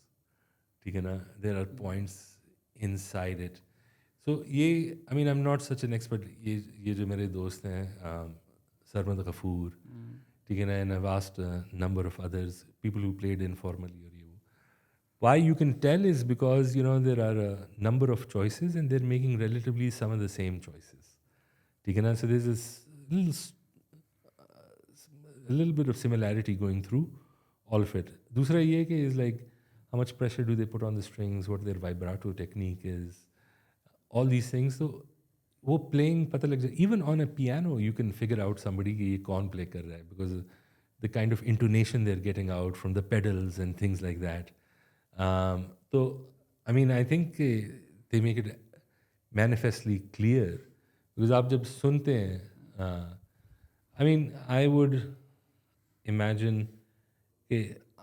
Speaker 2: ठीक है ना. There are points inside it. So ये, I mean, I'm not such an expert. ये जो मेरे दोस्त हैं, सरमद गफूर, ठीक है ना, and I've asked a number of others, people who played informally or you. Why you can tell is because there are a number of choices and they're making relatively some of the same choices. ठीक है ना. So there's this a little bit of similarity going through all of it. दूसरा ये कि is like how much pressure do they put on the strings, what their vibrato technique is, all these things. So वो playing पता लग जाए. Even on a piano you can figure out somebody कि ये कौन play कर रहा है because the kind of intonation they're getting out from the pedals and things like that. So I mean I think they make it manifestly clear because आप जब सुनते हैं, I mean I would imagine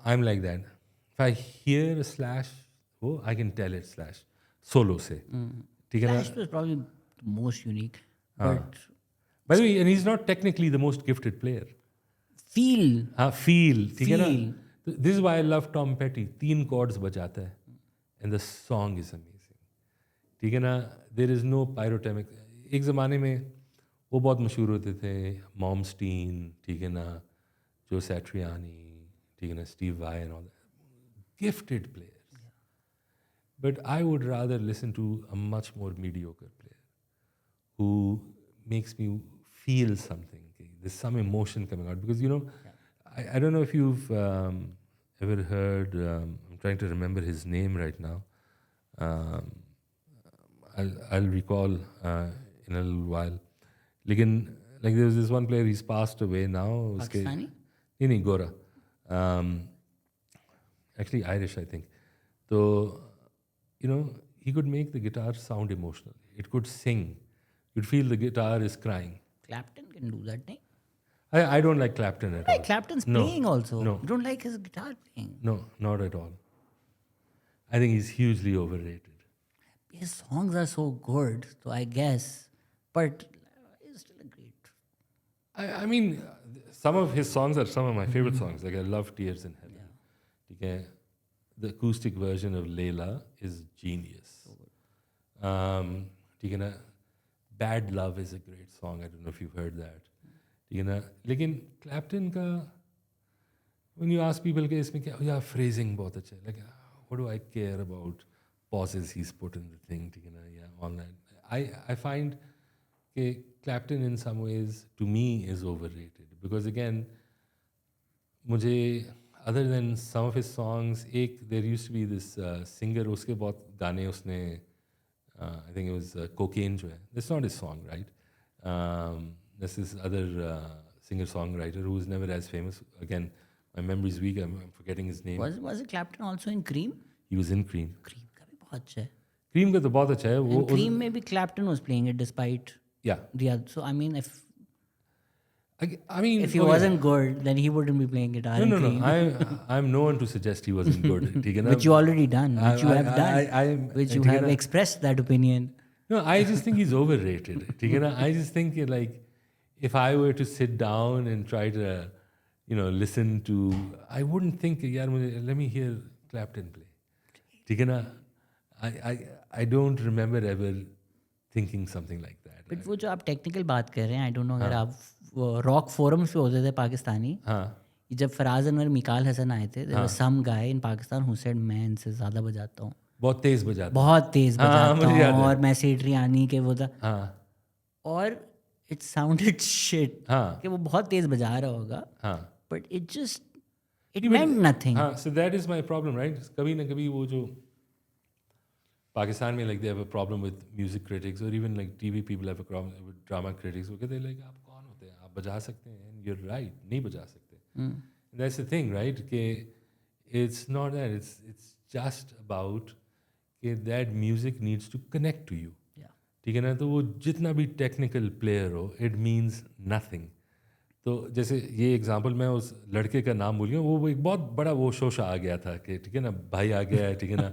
Speaker 2: I'm like that. If I hear a Slash, I can tell it's Slash solo से. ठीक है ना.
Speaker 1: Slash was probably the most unique, but
Speaker 2: By the way, and he's not technically the most gifted player.
Speaker 1: feel
Speaker 2: Feel, ठीक है ना.
Speaker 1: Feel.
Speaker 2: This is why I love Tom Petty. 3 chords बजाता है, and the song is amazing. ठीक है ना. There is no pyrotechnic. एक ज़माने में वो बहुत मशहूर होते थे, Momstein, ठीक है ना, Joe Satriani, ठीक है ना, Steve Vai and all that. Gifted players. But I would rather listen to a much more mediocre player who makes me feel something. there's some emotion coming out because I don't know if you've ever heard. I'm trying to remember his name right now. I'll recall in a little while. Lekin, like there was this one player, he's passed away now.
Speaker 1: Pakistani?
Speaker 2: नहीं Gora. Actually Irish, I think. So, he could make the guitar sound emotional. It could sing. You'd feel the guitar is crying.
Speaker 1: Clapton can do that, nahi?
Speaker 2: I don't like Clapton at all.
Speaker 1: Like Clapton's playing also.
Speaker 2: No.
Speaker 1: You don't like his guitar playing.
Speaker 2: No, not at all. I think he's hugely overrated.
Speaker 1: His songs are so good, so I guess. But he's still a great.
Speaker 2: I mean, some of his songs are some of my favorite songs. Like I love Tears in Heaven. Okay? The acoustic version of Layla is genius. Bad Love is a great song. I don't know if you've heard that. Lekin Clapton ka, when you ask people, yeah, phrasing bahut acha hai. Like, what do I care about pauses he's put in the thing? Yeah, all that. I find Clapton in some ways, to me, is overrated. Because again, other than some of his songs, there used to be this singer, uske bahut gaane usne, I think it was Cocaine jo hai. That's not his song, right? This is other singer-songwriter who was never as famous. Again, my memory's weak. I'm forgetting his name.
Speaker 1: Was it Clapton also in Cream?
Speaker 2: He was in Cream.
Speaker 1: Cream का भी बहुत अच्छा है.
Speaker 2: Cream का तो बहुत अच्छा है.
Speaker 1: And Cream में भी Clapton was playing it despite.
Speaker 2: Yeah.
Speaker 1: The other. So I mean, if
Speaker 2: if
Speaker 1: he wasn't good, then he wouldn't be playing guitar.
Speaker 2: No. I'm no one to suggest he wasn't good.
Speaker 1: Which you already done. Which you have done. Which you have expressed that opinion.
Speaker 2: No, I just think he's overrated. I just think like if I were to sit down and try to, listen to, I wouldn't think, let me hear Clapton play. I don't remember ever thinking something like that.
Speaker 1: But वो जो आप technical बात कर रहे हैं, I don't know अगर आप rock forums पे होते थे पाकिस्तानी, जब फराज अनवर मिकाल हसन आए थे, there was some guy in Pakistan who said मैं इनसे ज़्यादा बजाता हूँ.
Speaker 2: बहुत तेज बजाता
Speaker 1: हूँ और मैं सेट्रियानी के वो था. और it sounded shit. कि वो बहुत तेज बजा रहा होगा. But it meant nothing.
Speaker 2: So that is my problem, right? कभी ना कभी वो जो Pakistan में like they have a problem with music critics or even like TV people have a problem with drama critics. वो कहते हैं like आप कौन होते हैं? आप बजा सकते हैं? And you're right, नहीं बजा सकते. That's the thing, right? कि it's not that. It's just about कि that music needs to connect to you. ठीक है ना. तो वो जितना भी टेक्निकल प्लेयर हो, इट मीन्स नथिंग. तो जैसे ये एग्जांपल मैं उस लड़के का नाम भूल गया, वो एक बहुत बड़ा वो शोशा आ गया था कि ठीक है ना, भाई आ गया है, ठीक है ना,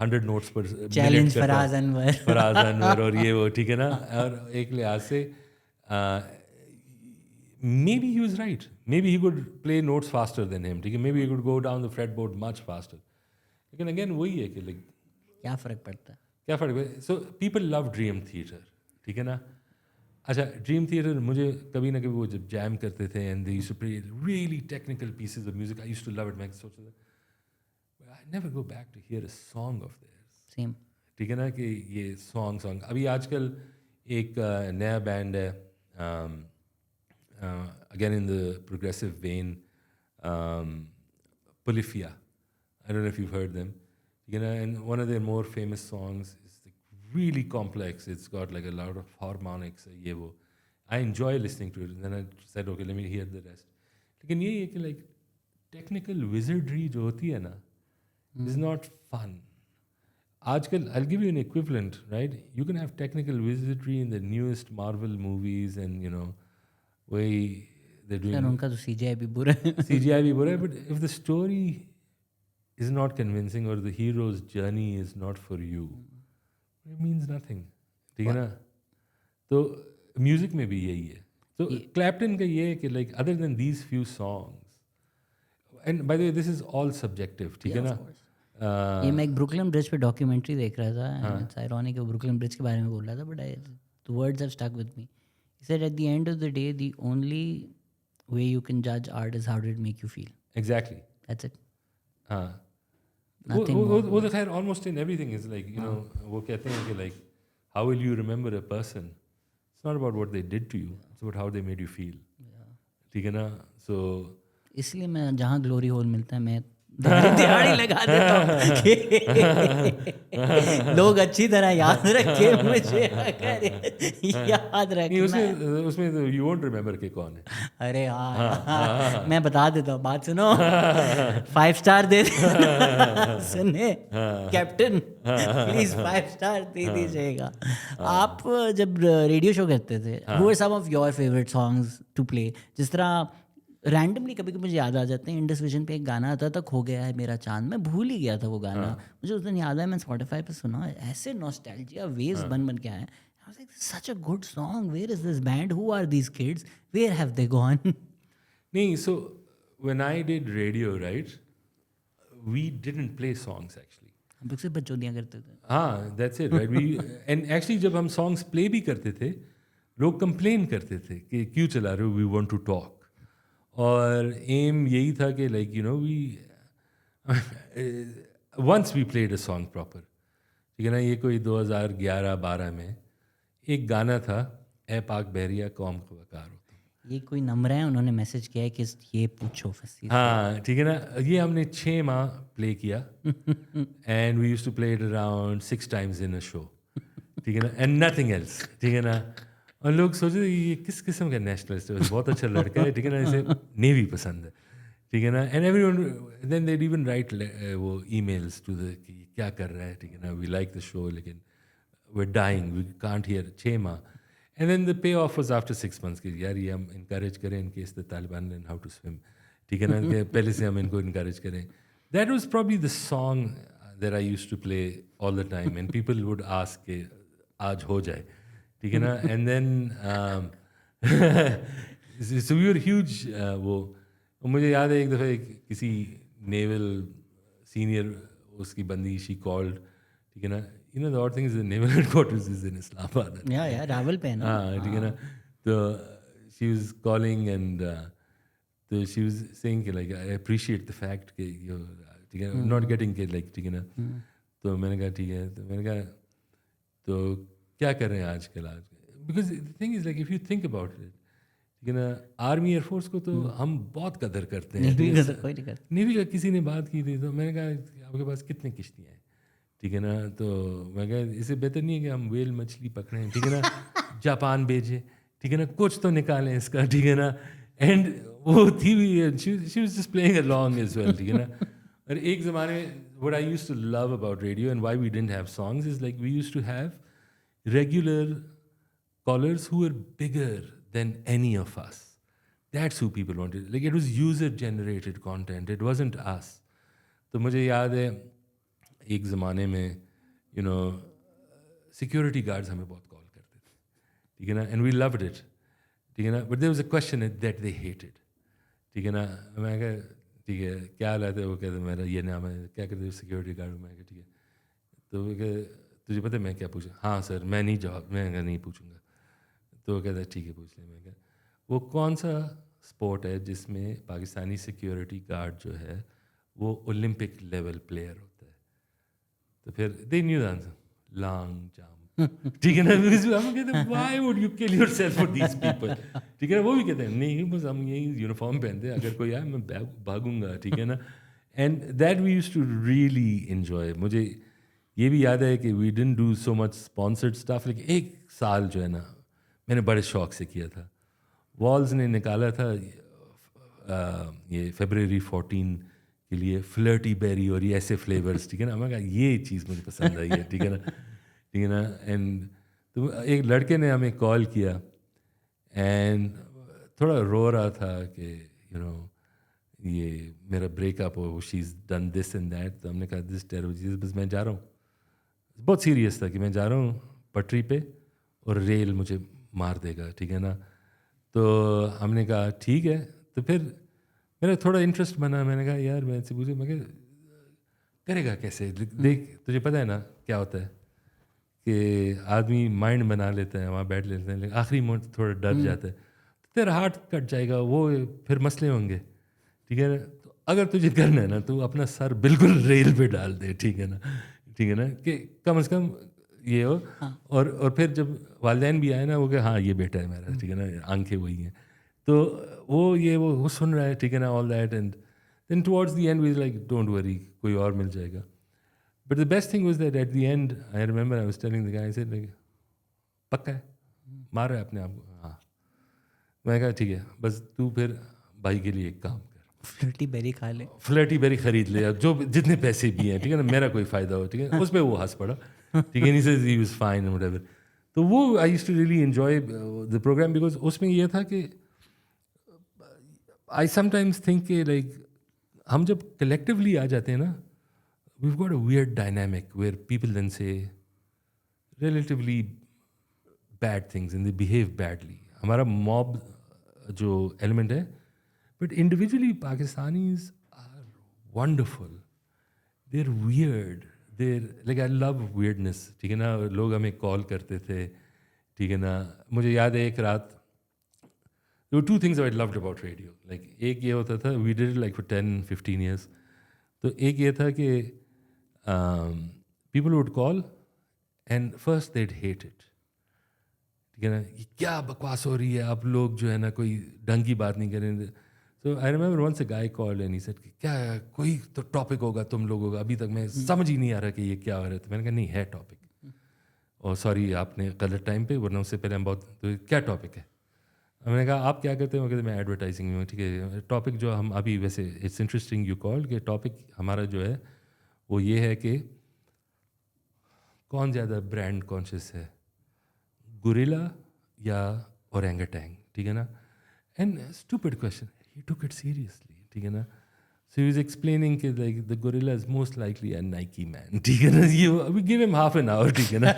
Speaker 2: 100 नोट्स पर
Speaker 1: चैलेंज फराज अनवर
Speaker 2: और ये वो, ठीक है ना. और एक लिहाज से maybe he was right. Maybe he could play notes faster than him. ठीक है, maybe he could go down the fretboard much faster. लेकिन again वही है कि like
Speaker 1: क्या फ़र्क पड़ता है?
Speaker 2: क्या फ़र्क है? So people love Dream Theater, ठीक है ना. अच्छा, Dream Theater मुझे कभी ना कभी वो जब जैम करते थे and they used to play really technical pieces of music, I used to love it. मैं सोचता था, but I never go back to hear a song of theirs.
Speaker 1: Same.
Speaker 2: ठीक है ना कि ये song अभी आजकल एक नया बैंड है, again in the progressive vein, Polyphia. I don't know if you've heard them. And one of their more famous songs is like really complex. It's got like a lot of harmonics. I enjoy listening to it. And then I said, okay, let me hear the rest. लेकिन ये है कि like technical wizardry जो होती है ना, is not fun. आजकल, I'll give you an equivalent, right? You can have technical wizardry in the newest Marvel movies and way they're doing.
Speaker 1: उनका तो CGI भी बुरा है.
Speaker 2: CGI भी बुरा है, but if the story is not convincing or the hero's journey is not for you, it means nothing. ठीक है ना? तो म्यूजिक में भी यही है. तो क्लैप्टन का ये है कि like other than these few songs, and by the way this is all subjective, ठीक है ना?
Speaker 1: ये मैं एक ब्रुकलिन ब्रिज पे डॉक्यूमेंट्री देख रहा था. It's ironic वो ब्रुकलिन ब्रिज के बारे में बोल रहा था, but the words have stuck with me. He said at the end of the day, the only way you can judge art is how did it make you feel.
Speaker 2: Exactly.
Speaker 1: That's it.
Speaker 2: Nothing more. वो तो खैर almost in everything is like, वो कहते हैं कि like, how will you remember a person? It's not about what they did to you. It's about how they made you feel.
Speaker 1: Yeah.
Speaker 2: ठीक है ना. सो
Speaker 1: इसलिए मैं जहाँ ग्लोरी होल मिलता है मैं दिहाड़ी लगा देता हूँ कि लोग अच्छी तरह याद रखे मुझे, अगर याद
Speaker 2: नहीं,
Speaker 1: रखना है.
Speaker 2: उसमें तो यू वोंट रिमेंबर के कौन है.
Speaker 1: अरे हाँ, मैं बता देता हूँ, बात सुनो. 5 स्टार दे सुने कैप्टन, प्लीज 5 स्टार दे दीजिएगा. आप जब रेडियो शो करते थे, वो some of your favourite songs to play? जिस तरह रैंडमली कभी कभी मुझे याद आ जाते हैं, इंडस विजन पे एक गाना आता था, खो गया है मेरा चांद. मैं भूल ही गया था वो गाना. मुझे उस दिन याद है, मैं स्पॉटिफाई पे सुना, ऐसे नॉस्टैल्जिया वेव्स बन के आए. I was like, such a good song. Where is this band? Who are these kids? Where have they gone?
Speaker 2: नहीं, so when I did radio, right, we didn't play songs actually.
Speaker 1: हम लोग सिर्फ बच्चों करते थे.
Speaker 2: हाँ, that's it, right? And actually जब हम songs play भी करते थे, लोग complain करते थे कि क्यों चला रहे हो, we want to talk. और aim यही था कि like you know once we played a song proper, ठीक है ना. ये कोई 2011-12 में एक गाना था, ए पाक बहरिया कौम का वकार हो.
Speaker 1: ये कोई नंबर है, उन्होंने मैसेज किया है कि ये पूछो फसी.
Speaker 2: हाँ, ठीक है ना. ये हमने 6 माह प्ले किया and we used to play it around 6 times in a show, ठीक है ना. एंड नथिंग एल्स, ठीक है ना. और लोग सोचे ये किस किस्म का नेशनलिस्ट है, बहुत अच्छा लड़का है, ठीक है ना, इसे नेवी पसंद है, ठीक है ना. And everyone then they even write वो ईमेल्स टू द कि क्या कर रहा है, ठीक है ना, वी लाइक द शो लेकिन we're dying, we can't hear 6 माह. And then the payoff was after 6 months कि यार ये हम encourage करें in case the Taliban learn how to swim, ठीक है ना, कि पहले से हम इनको encourage करें. That was probably the song that I used to play all the time and people would ask कि आज हो जाए, ठीक है ना. And then so we were huge. वो मुझे याद है एक दफ़ा किसी naval senior उसकी बंदी she called, ठीक है ना. You know the odd thing is the naval headquarters is in Islamabad.
Speaker 1: या रावल पे है ना.
Speaker 2: हाँ, ठीक है ना. तो she was calling and तो she was saying कि like I appreciate the fact कि you ठीक है not getting it like, ठीक है ना. तो मैंने कहा ठीक है. तो मैंने कहा तो क्या कर रहे हैं आजकल because the thing is like if you think about it, ठीक है ना, आर्मी एयरफोर्स को तो हम बहुत कदर करते हैं.
Speaker 1: नेवी का कोई नहीं करता.
Speaker 2: नेवी का किसी ने बात की थी तो मैंने कहा आपके पास कितने किश्तियाँ हैं, ठीक है ना. तो मैं कहा इससे बेहतर नहीं है कि हम वेल मछली पकड़ें, ठीक है ना, जापान भेजें, ठीक है ना, कुछ तो निकालें इसका, ठीक है ना. एंड वो थी भी she was just playing along as well, ठीक है ना. और एक ज़माने में what I used to love about radio and why we didn't have songs is like we used to have regular callers who were bigger than any of us. That's who people wanted. Like it was user generated content, it wasn't us. तो मुझे याद है एक ज़माने में you know security guards हमें बहुत call करते थे, ठीक है ना. एंड वी लव्ड इट, ठीक है ना. But there was a question that they hated, ठीक है ना. मैं कहा ठीक है क्या हाल है, वो कहते मेरा ये नाम है, क्या करते हो सिक्योरिटी गार्ड. मैं कहा ठीक है. तो वो कह तुझे पता है मैं क्या पूछूँ. हाँ सर मैं नहीं पूछूंगा. तो वो कहता ठीक है पूछ ले. मैं कहा वो कौन सा स्पोर्ट है जिसमें पाकिस्तानी सिक्योरिटी गार्ड जो है वो ओलंपिक लेवल प्लेयर होता है. तो फिर they knew the answer, long jump, ठीक है ना. हम कहते हैं why would you kill yourself for these people, ठीक है ना. वो भी कहते हैं नहीं बस हम यही यूनिफॉर्म पहनते हैं, अगर कोई आए मैं भागूंगा, ठीक है ना. And that we used to really enjoy. मुझे ये भी याद है कि we didn't do so much sponsored stuff, लेकिन एक साल जो है ना मैंने बड़े शौक से किया था. वॉल्स ने निकाला था ये February 14 के लिए फ्लर्टी बेरी और ये ऐसे फ्लेवर्स, ठीक है ना. मैं कहा ये चीज़ मुझे पसंद आई है, ठीक है ना, ठीक है ना. एंड तो एक लड़के ने हमें कॉल किया एंड थोड़ा रो रहा था कि यू नो ये मेरा ब्रेकअप हो, she is done this and that. तो हमने कहा दिस टेरिबल चीज़, बस मैं जा रहा हूँ. बहुत सीरियस था कि मैं जा रहा हूँ पटरी पे और रेल मुझे मार देगा, ठीक है ना. तो हमने कहा ठीक है. तो फिर मेरा थोड़ा इंटरेस्ट बना. मैंने कहा यार मैं इससे पूछूँ, मैं कहा करेगा कैसे. देख तुझे पता है ना क्या होता है कि आदमी माइंड बना लेता है, वहाँ बैठ लेते हैं, लेकिन आखिरी मोमेंट थोड़ा डर जाता है. तो तेरा हार्ट कट जाएगा, वो फिर मसले होंगे, ठीक है ना. तो अगर तुझे करना है ना तो अपना सर बिल्कुल रेल पे डाल दे, ठीक है ना, ठीक है ना, कि कम से कम ये हो. और फिर जब वालिदैन भी आए ना वो कहे हाँ ये बेटा है मेरा, ठीक है ना, आंखें वही हैं. तो वो सुन रहा है, ठीक है ना, all that, and then towards the end we like don't worry, कोई और मिल जाएगा. But the best thing was that at the end I remember I was telling the guy, I said like पक्का है, मार रहा है अपने आप को. हाँ, मैं कहा ठीक है, बस तू फिर भाई के लिए एक काम कर,
Speaker 1: फ्लर्टी बेरी खा ले.
Speaker 2: फ्लर्टी बेरी खरीद ले, जो जितने पैसे भी हैं, ठीक है ना, मेरा कोई फ़ायदा हो, ठीक है. उस पर वो हंस पड़ा, ठीक है, ही वाज फाइन व्हाटएवर. तो वो I used to really enjoy the program because उसमें ये था कि आई समटाइम्स थिंक कि लाइक हम जब कलेक्टिवली आ जाते हैं ना, we've got a weird dynamic where people then say relatively bad things and they behave badly. हमारा mob जो element है, but individually Pakistanis are wonderful. They're weird. They're like I love weirdness. ठीक है ना, लोग हमें कॉल करते थे, ठीक है ना. मुझे याद है एक रात, there were two things I loved about radio. Like एक ये होता था, we did it like for 10-15 years. तो एक ये था कि people would call and first they'd hate it. ठीक है ना, ये क्या बकवास हो रही है, आप लोग जो है ना कोई ढंग की बात नहीं करेंगे. So I remember once a guy called and he said कि क्या कोई तो टॉपिक होगा तुम लोगों का, अभी तक मैं समझ ही नहीं आ रहा कि ये क्या हो रहा है. तो मैंने कहा नहीं है टॉपिक, और सॉरी आपने गलत टाइम पे, वरना उससे पहले हम बहुत, तो क्या टॉपिक है. मैंने कहा आप क्या करते हो, कहते मैं एडवर्टाइजिंग में हूँ. ठीक है, टॉपिक जो हम अभी, वैसे इट्स इंटरेस्टिंग यू कॉल, कि टॉपिक हमारा जो है वो ये है कि कौन ज़्यादा ब्रांड कॉन्शियस है, गोरिल्ला या ओरेंगुटैन. ठीक है ना. And stupid question, he took it seriously. ठीक है ना. So he was explaining कि like the gorilla is most likely a Nike man. ठीक है ना. We give him half an hour. ठीक है ना.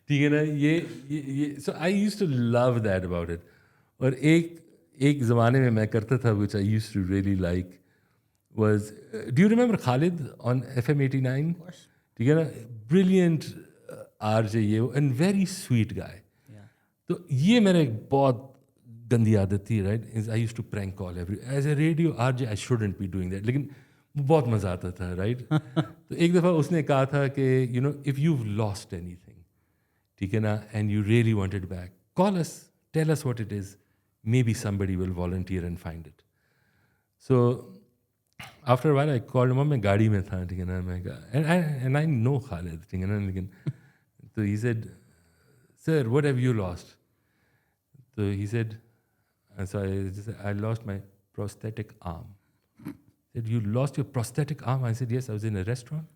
Speaker 2: ठीक है ना. ये so I used to love that about it. और एक ज़माने में मैं करता था, which I used to really like, was do you remember Khalid on FM 89? ठीक है ना. Brilliant RJ ये, and very sweet guy. तो ये मेरा एक बहुत गंदी आदत थी, right. I used to prank call every, as a radio RJ I shouldn't be doing that, लेकिन बहुत मज़ा आता था, राइट. तो एक दफ़ा उसने कहा था कि you know if you lost anything, ठीक है ना, and you really want it back, call us, tell us what it is, maybe somebody will volunteer and find it. So after while I called him, मैं गाड़ी में था, ठीक है ना. मैं एंड आई नो खालिद, ठीक है ना. लेकिन तो he said sir what have you lost. So he said, so I lost my prosthetic arm. He said, you lost your prosthetic arm? I said, yes, I was in a restaurant.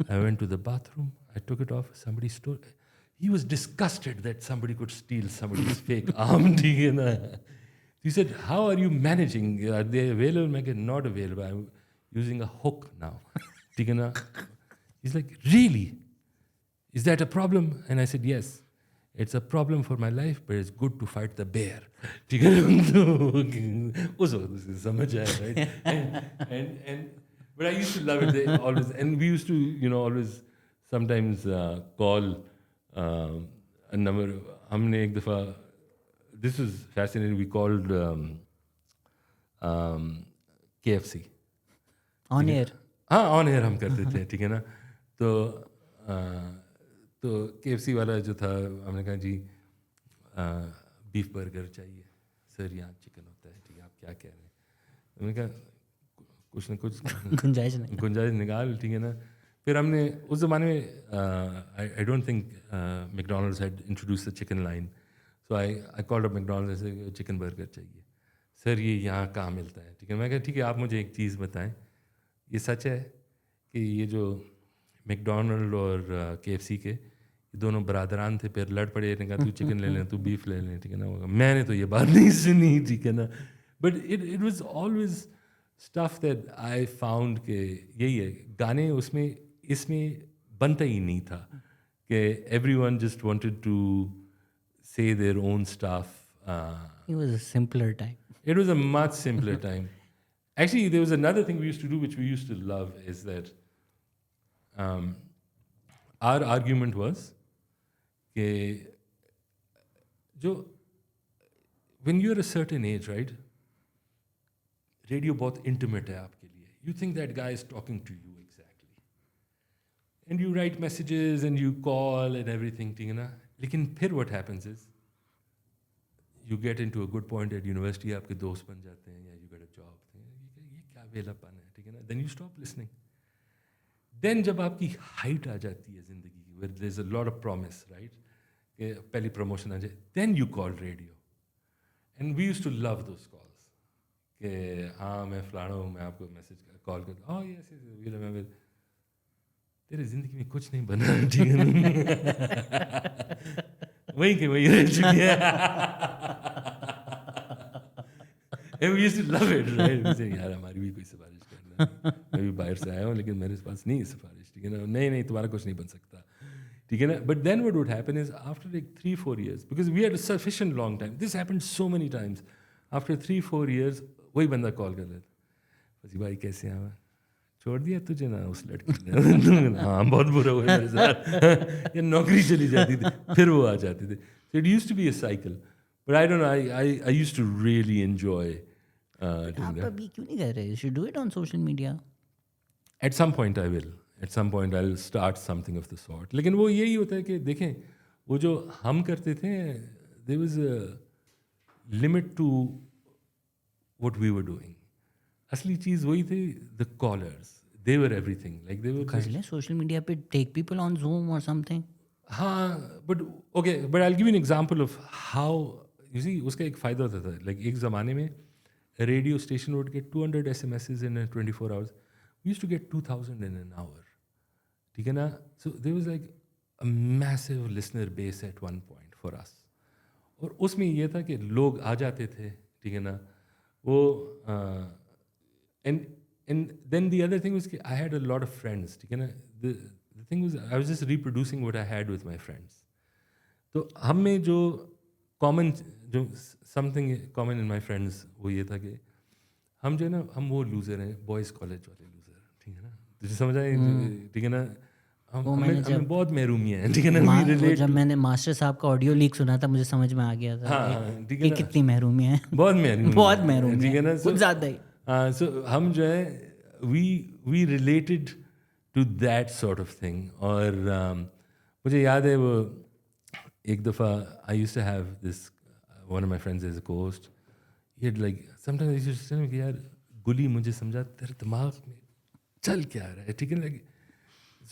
Speaker 2: I went to the bathroom. I took it off. Somebody stole it. He was disgusted that somebody could steal somebody's fake arm. He said, how are you managing? Are they available? I said, not available. I'm using a hook now. He's like, really? Is that a problem? And I said, yes. It's a problem for my life, but it's good to fight the bear. ठीक है. उस वक्त उसे समझ आया, right? And but I used to love it. They always, and we used to, you know, always sometimes call a number. हमने एक दफ़ा, this was fascinating. We called KFC.
Speaker 1: On air.
Speaker 2: हाँ, ऑन एयर हम करते थे, ठीक है ना. तो KFC वाला जो था, हमने कहा जी बीफ बर्गर चाहिए सर, यहाँ चिकन होता है, ठीक है, आप क्या कह रहे हैं. हमने कहा कुछ ना कुछ गुंजाइश निकाल, ठीक है ना. फिर हमने उस ज़माने में आई don't think McDonald's had introduce the chicken line. So I called up McDonald's, ऐसे चिकन बर्गर चाहिए सर, ये यहाँ कहाँ मिलता है. ठीक है. मैं कहा ठीक है, आप मुझे एक चीज़ बताएं, ये सच है कि ये जो मैकडॉनल्ड और KFC के दोनों बरादरान थे, फिर लड़ पड़े, ने कहा तू चिकन ले लें, तू बीफ ले लें, ठीक है ना. मैंने तो ये बात नहीं सुनी, ठीक है ना. But it was always stuff that I found के यही है, गाने उसमें इसमें बनता ही नहीं था कि एवरीवन जस्ट वांटेड टू से their own stuff.
Speaker 1: It was a simpler time.
Speaker 2: It was a much simpler time. Actually, there was another thing we used to do, which we used to love, is that our argument was कि जो when you're a certain age, right, radio बहुत intimate है आपके लिए. You think that guy is talking to you exactly, and you write messages and you call and everything, ठीक है ना. लेकिन फिर what happens is you get into a good point at university, आपके दोस्त बन जाते हैं या यू गेट अ जॉब, ये क्या वेलापन है, ठीक है ना, then you stop listening. Then जब आपकी हाइट आ जाती है जिंदगी की, where there is a lot of promise, right, कि पहली प्रमोशन आ जाए, then you call radio. And we used to love those calls कि हाँ मैं फलाना हूँ, मैं आपको मैसेज कॉल करता हूँ, यस यस वी रिमेंबर. तेरी जिंदगी में कुछ नहीं बना, ठीक है वहीं के वहीं रह चुकी है. And we used to love it, right? We say, यार हमारी भी कोई सिफारिश करना, मैं भी बाहर से आया हूँ लेकिन मेरे पास नहीं है सिफारिश, ठीक है ना, नहीं तुम्हारा कुछ नहीं बन सकता, ठीक है ना. But then what would happen is after like 3-4 years, because we had a sufficient long time, this happened so many times, after 3-4 years वही बंदा कॉल कर लेता, फसी भाई कैसे हैं आप, छोड़ दिया तुझे ना उस लड़की ने, हाँ बहुत बुरा हुआ मेरे साथ, या नौकरी चली जाती थी, फिर वो आ जाते थे. So it used to be a cycle, but I don't know, I used to really enjoy doing
Speaker 1: आप
Speaker 2: that.
Speaker 1: अभी क्यों नहीं कर रहे? You should do it on social media.
Speaker 2: At some point I will. At some point I'll start something of the sort. लेकिन वो यही होता है कि देखें, वो जो हम करते थे, there was a limit to what we were doing. असली चीज़ वही थी, the callers. They were everything. Like they were.
Speaker 1: कर ले सोशल मीडिया पे, take people on Zoom or something.
Speaker 2: हाँ, but okay, but I'll give you an example of how, you see, उसका एक फ़ायदा होता था. Like एक ज़माने में radio station would get 200 SMSs in 24 hours. We used to get 2,000 in an hour. ठीक है ना? So there was like a massive listener base at one point for us. और उसमें ये था कि लोग आ जाते थे, ठीक है ना, वो and then the other thing was कि I had a lot of friends, ठीक है ना. The thing was I was just reproducing what I had with my friends. तो हम में जो common, जो something common in my friends, वो ये था कि हम जो है ना, हम वो लूज़र हैं, बॉयज़ कॉलेज वाले लूज़र, ठीक है ना, तुझे समझ आए, ठीक है ना, हमें बहुत महरूमियाँ हैं, ठीक है ना.
Speaker 1: जब मैंने मास्टर साहब का ऑडियो लीक सुना था, मुझे समझ में आ गया था
Speaker 2: ठीक है
Speaker 1: कि कितनी महरूमियाँ हैं.
Speaker 2: बहुत महरूमियाँ,
Speaker 1: बहुत महरूमियाँ,
Speaker 2: ठीक है ना.
Speaker 1: कुछ ज़्यादा ही.
Speaker 2: सो हम जो है we related to that sort of thing. और मुझे याद है वो एक दफ़ा I used to have this one of my friends as a co-host. He had like sometimes he used to tell me कि यार गुली मुझे समझा, तेरे दिमाग में चल क्या रहा है, ठीक है. Like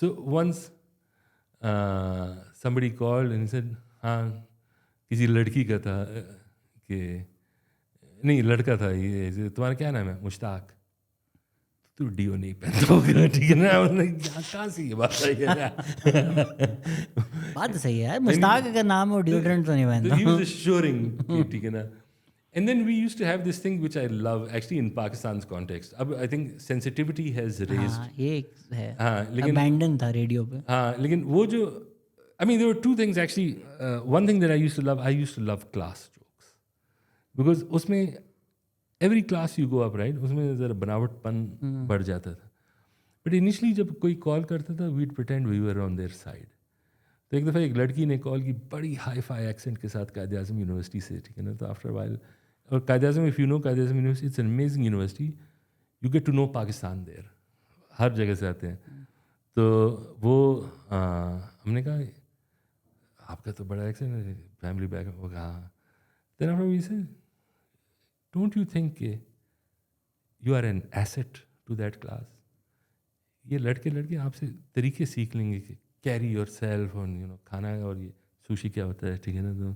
Speaker 2: so once somebody called and he said, हाँ किसी लड़की का था कि नहीं लड़का था, ये तुम्हारा क्या नाम है, मुश्ताक, तो डीओ नहीं पहनता होगा, ठीक है ना. कहाँ से ये बात आई है.
Speaker 1: बात सही है यार, मुश्ताक अगर नाम हो, डिओड्रेंट तो नहीं पहनता.
Speaker 2: He was assuring, ठीक है ना. And then we used to have this thing which I love actually in Pakistan's context. अब I think sensitivity has raised.
Speaker 1: हाँ, ये है.
Speaker 2: हाँ, लेकिन
Speaker 1: abandon था रेडियो पे.
Speaker 2: हाँ, लेकिन वो जो I mean there were two things actually. One thing that I used to love class jokes, because उसमें every class you go up, right, उसमें ज़रा बनावटपन बढ़ जाता था. But initially जब कोई कॉल करता था, we'd pretend we were on their side. तो एक दफ़ा एक लड़की ने कॉल की बड़ी हाई फाई एक्सेंट के साथ, कायद आज़म यूनिवर्सिटी से, ठीक है ना. तो आफ्टर वाइल, और Quaid Azam, if you know Quaid Azam university, it's an amazing university, you get to know Pakistan there, हर जगह से आते हैं. तो वो हमने कहा आपका तो बड़ा एक्सेंट है, फैमिली बैक, वो कहा. Then after we said, don't you think you are an asset to that class. ये लड़के आपसे तरीके सीख लेंगे कि कैरी योर सेल्फ और यू नो खाना, और ये सुशी क्या होता है, ठीक है ना. तो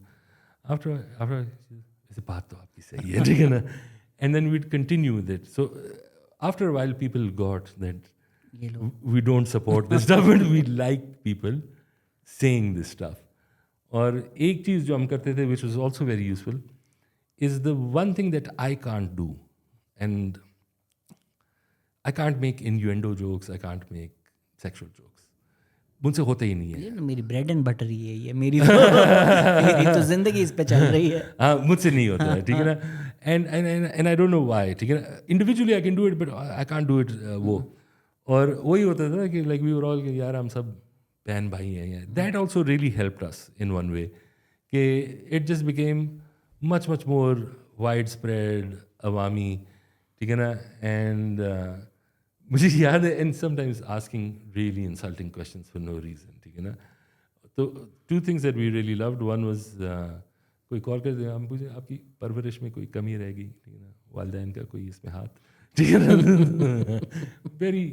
Speaker 2: आफ्टर वैसे बात तो आपकी सही है, ठीक है ना. And then we'd continue with it. So after while people got that we don't support this stuff but we like people saying this stuff. और एक चीज़ जो हम करते थे which was also very useful is the one thing that I can't do, and I can't make innuendo jokes, I can't make sexual jokes, मुझसे होता ही नहीं है.
Speaker 1: ये ना मेरी ब्रेड एंड बटर ही है, ये मेरी तो जिंदगी इस पे चल रही है.
Speaker 2: हाँ, मुझसे नहीं होता है, ठीक है ना. and I don't know why, ठीक है ना. individually I can do it but I can't do it. वो और वही होता था कि like we were all कि यार हम सब बहन भाई हैं. that also really helped us in one way कि it just became much more widespread, awami, ठीक है ना. And मुझे याद है, and sometimes asking really insulting questions for no reason, ठीक है ना. तो two things that we really loved, one was कोई कॉल कर दे, हम पूछे आपकी परवरिश में कोई कमी रहेगी, ठीक है ना, वालिदैन का कोई इसमें हाथ, ठीक है ना, very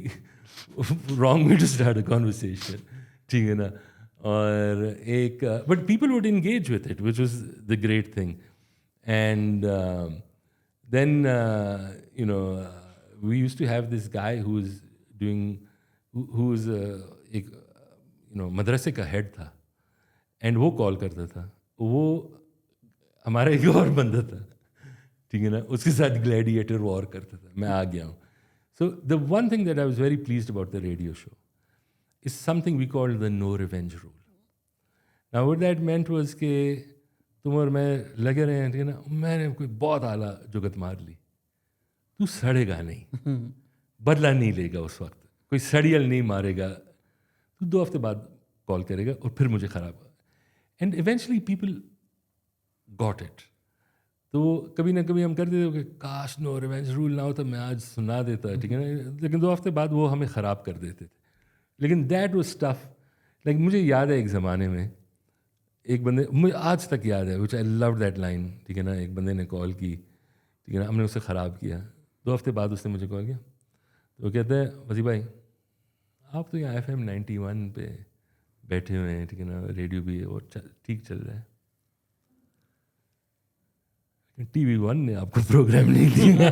Speaker 2: wrong way to start a conversation, ठीक है ना. और एक but people would engage with it, which was the great thing. And then you know we used to have this guy who was doing who was एक मदरसे का head था, and वो कॉल करता था. वो हमारा एक और बंदा था, ठीक है ना, उसके साथ ग्लैडिएटर वॉर करता था. मैं आ गया हूँ. So the one thing that I was very pleased about the radio show is something we called the no revenge rule. Now what that meant was कि तुम और मैं लगे रहे हैं, ठीक है ना, मैंने कोई बहुत आला जुगत मार ली, तू सड़ेगा नहीं, बदला नहीं लेगा उस वक्त, कोई सड़ियल नहीं मारेगा, तू 2 हफ्ते बाद कॉल करेगा और फिर मुझे ख़राब. And eventually people got it. तो कभी ना कभी हम करते थे कि काश नो रिवेंज रूल ना हो तो मैं आज सुना देता, ठीक है ना, लेकिन 2 हफ्ते बाद वो हमें ख़राब कर देते थे. लेकिन दैट वाज टफ. लाइक मुझे याद है एक ज़माने में एक बंदे, मुझे आज तक याद है, विच आई लव दैट लाइन, ठीक है ना, एक बंदे ने कॉल की, ठीक है ना, हमने उसे ख़राब किया. 2 हफ्ते बाद उसने मुझे कॉल किया, तो वो कहते हैं वसी भाई आप तो यहाँ FM 91 पे बैठे हुए हैं, ठीक है ना, रेडियो भी है और ठीक चल रहा है, TV1 ने आपको प्रोग्राम नहीं दिया.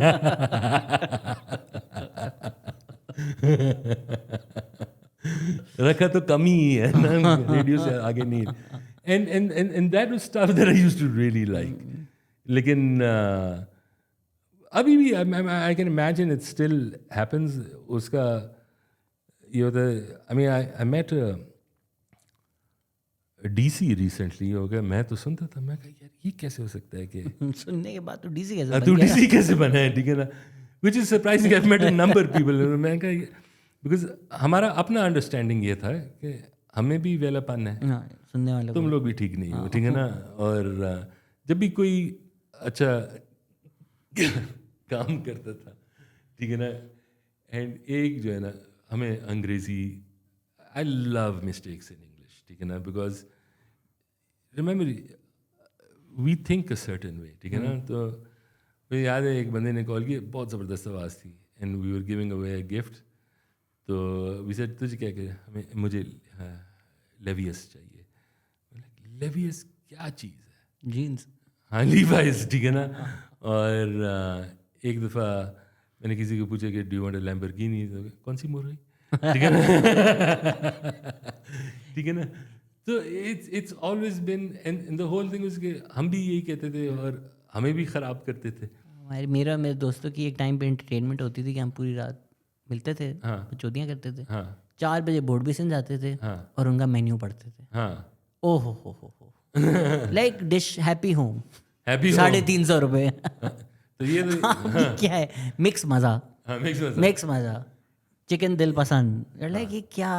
Speaker 2: रखा तो कम ही है ना, रेडियो से आगे नहीं. And that was stuff that I used to really like. लेकिन अभी भी I can imagine it still happens. उसका ये होता है. I mean I met a DC recently. हो गया, मैं तो सुनता था, मैं कहा यार ये कैसे हो सकता है कि
Speaker 1: सुनने के बाद तो डीसी कैसे बन
Speaker 2: तू
Speaker 1: गया?
Speaker 2: DC कैसे बना है, ठीक है ना, which is surprising. I've met a number of people. मैं कहा बिकॉज हमारा अपना अंडरस्टैंडिंग ये था कि हमें भी वेलापन है,
Speaker 1: हाँ, सुनने वाले
Speaker 2: तुम लोग भी ठीक नहीं हो, ठीक है ना. और जब भी कोई अच्छा काम करता था, ठीक है ना, एंड एक जो है ना, हमें अंग्रेजी, I love mistakes in English, ठीक है ना, because remember we think a certain way, ठीक है ना. तो मुझे याद है एक बंदे ने कॉल की, बहुत ज़बरदस्त आवाज़ थी, and we were giving away a gift. तो वी सेड तुझे क्या कहे, हमें मुझे लेवियस चाहिए. लेवियस क्या चीज़ है?
Speaker 1: जीन्स.
Speaker 2: हाँ, लीवाइस, ठीक है ना. और एक दफ़ा मैंने किसी को पूछा कि do you want a Lamborghini, तो कौन सी मुर्गी, ठीक है ना. ठीक है ना. तो it's always been, and the whole thing was कि हम भी यही कहते थे और हमें भी ख़राब करते थे.
Speaker 1: मेरे दोस्तों की एक टाइम पे एंटरटेनमेंट होती थी कि हम पूरी रात मिलते थे,
Speaker 2: हाँ.
Speaker 1: चौधियाँ करते थे,
Speaker 2: हाँ
Speaker 1: 4 बजे बोर्ड भी सिंह जाते थे
Speaker 2: हाँ
Speaker 1: और उनका मेन्यू पढ़ते थे.
Speaker 2: हाँ.
Speaker 1: ओ हो like dish happy home,
Speaker 2: happy
Speaker 1: 350 रुपये.
Speaker 2: तो ये तो
Speaker 1: ये क्या है? मिक्स मज़ा,
Speaker 2: हाँ
Speaker 1: मिक्स मज़ा, चिकन दिल पसंद. लाइक ये क्या?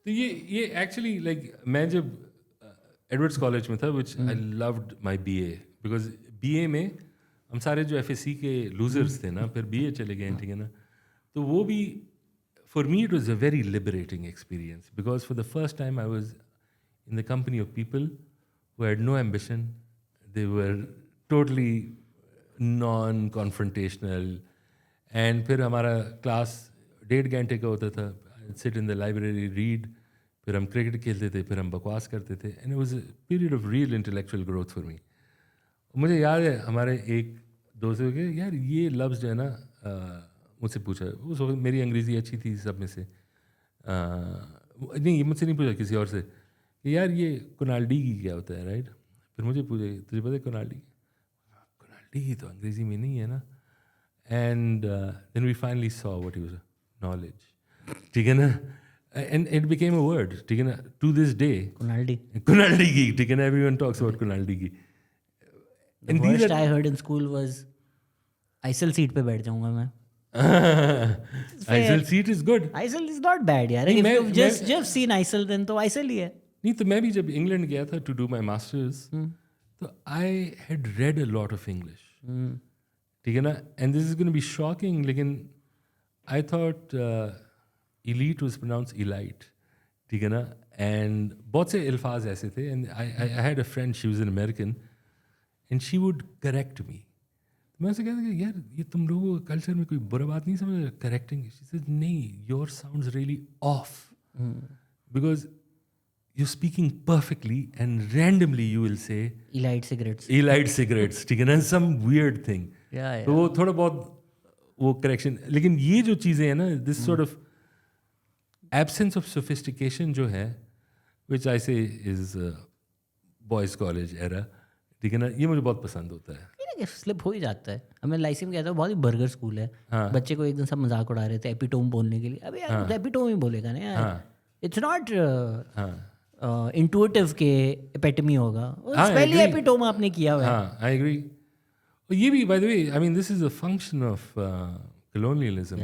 Speaker 2: तो ये एक्चुअली लाइक मैं जब एडवर्ड्स कॉलेज में था, which I loved my BA, because BA में हम सारे जो FSC के लूजर्स थे ना, फिर BA चले गए, ठीक है ना. तो वो भी for me it was a very liberating experience, because for the first time I was in the company of people who had no ambition, they were totally non confrontational. And फिर हमारा क्लास 1.5 घंटे का होता था. Sit in the library, read, फिर हम cricket खेलते थे, फिर हम बकवास करते थे. And it was a period of real intellectual growth for me. मुझे याद है हमारे एक दोस्त के, यार ये लफ्ज़ जो है ना, मुझसे पूछा, उस वक्त मेरी अंग्रेज़ी अच्छी थी सब में से, नहीं ये मुझसे नहीं पूछा, किसी और से, कि यार ये कुनाल्डी क्या होता है, राइट. फिर मुझे पूछा तुझे पता है कुनाल्डी तो अंग्रेज़ी में नहीं है ना. And then we finally saw what he was, knowledge, ठीक है ना. And it became a word, ठीक है ना, टू दिस डे. कुनाल्डी की, ठीक है ना, एवरीवन टॉक्स अबाउट कुनाल्डी की.
Speaker 1: The worst I heard in school was isle seat पे बैठ जाऊंगा मैं.
Speaker 2: Isle seat is good.
Speaker 1: Isle is not bad यार. If you've just seen isle then तो आइसल ही है.
Speaker 2: नहीं तो मैं भी जब इंग्लैंड गया था टू डू माई मास्टर्स, तो I had read a lot of English, ठीक है ना. And this is going to be shocking, लेकिन I thought elite was pronounce elite, ठीक है ना. एंड बहुत से अल्फाज ऐसे थे and I had a friend she was an American and she would correct me. मैं उसे कहता कि यार ये तुम लोगों के कल्चर में कोई बुरा बात नहीं समझ करेक्टिंग. शी सेड नहीं, your sounds really of because you're speaking perfectly and randomly you will say
Speaker 1: elite cigarettes.
Speaker 2: ठीक है ना, some weird thing. तो वो थोड़ा बहुत वो करेक्शन. लेकिन ये जो चीज़ें हैं ना, this sort of absence of sophistication जो है, which I say is boys college era, ठीक है ना, ये मुझे बहुत पसंद होता है.
Speaker 1: स्लिप हो ही जाता है. हमें लाइसेंस में कहता है बहुत ही बर्गर स्कूल है. बच्चे को एक दिन सब मजाक उड़ा रहे थे एपिटोम बोलने के लिए. अबे यार एपिटोम ही बोलेगा ना यार. इट्स नॉट इंटुइटिव के एपिटमी होगा. पहली एपिटोम आपने किया हुआ है.
Speaker 2: हाँ, आई एग्री. ये भी by the way, I mean this is a function of colonialism.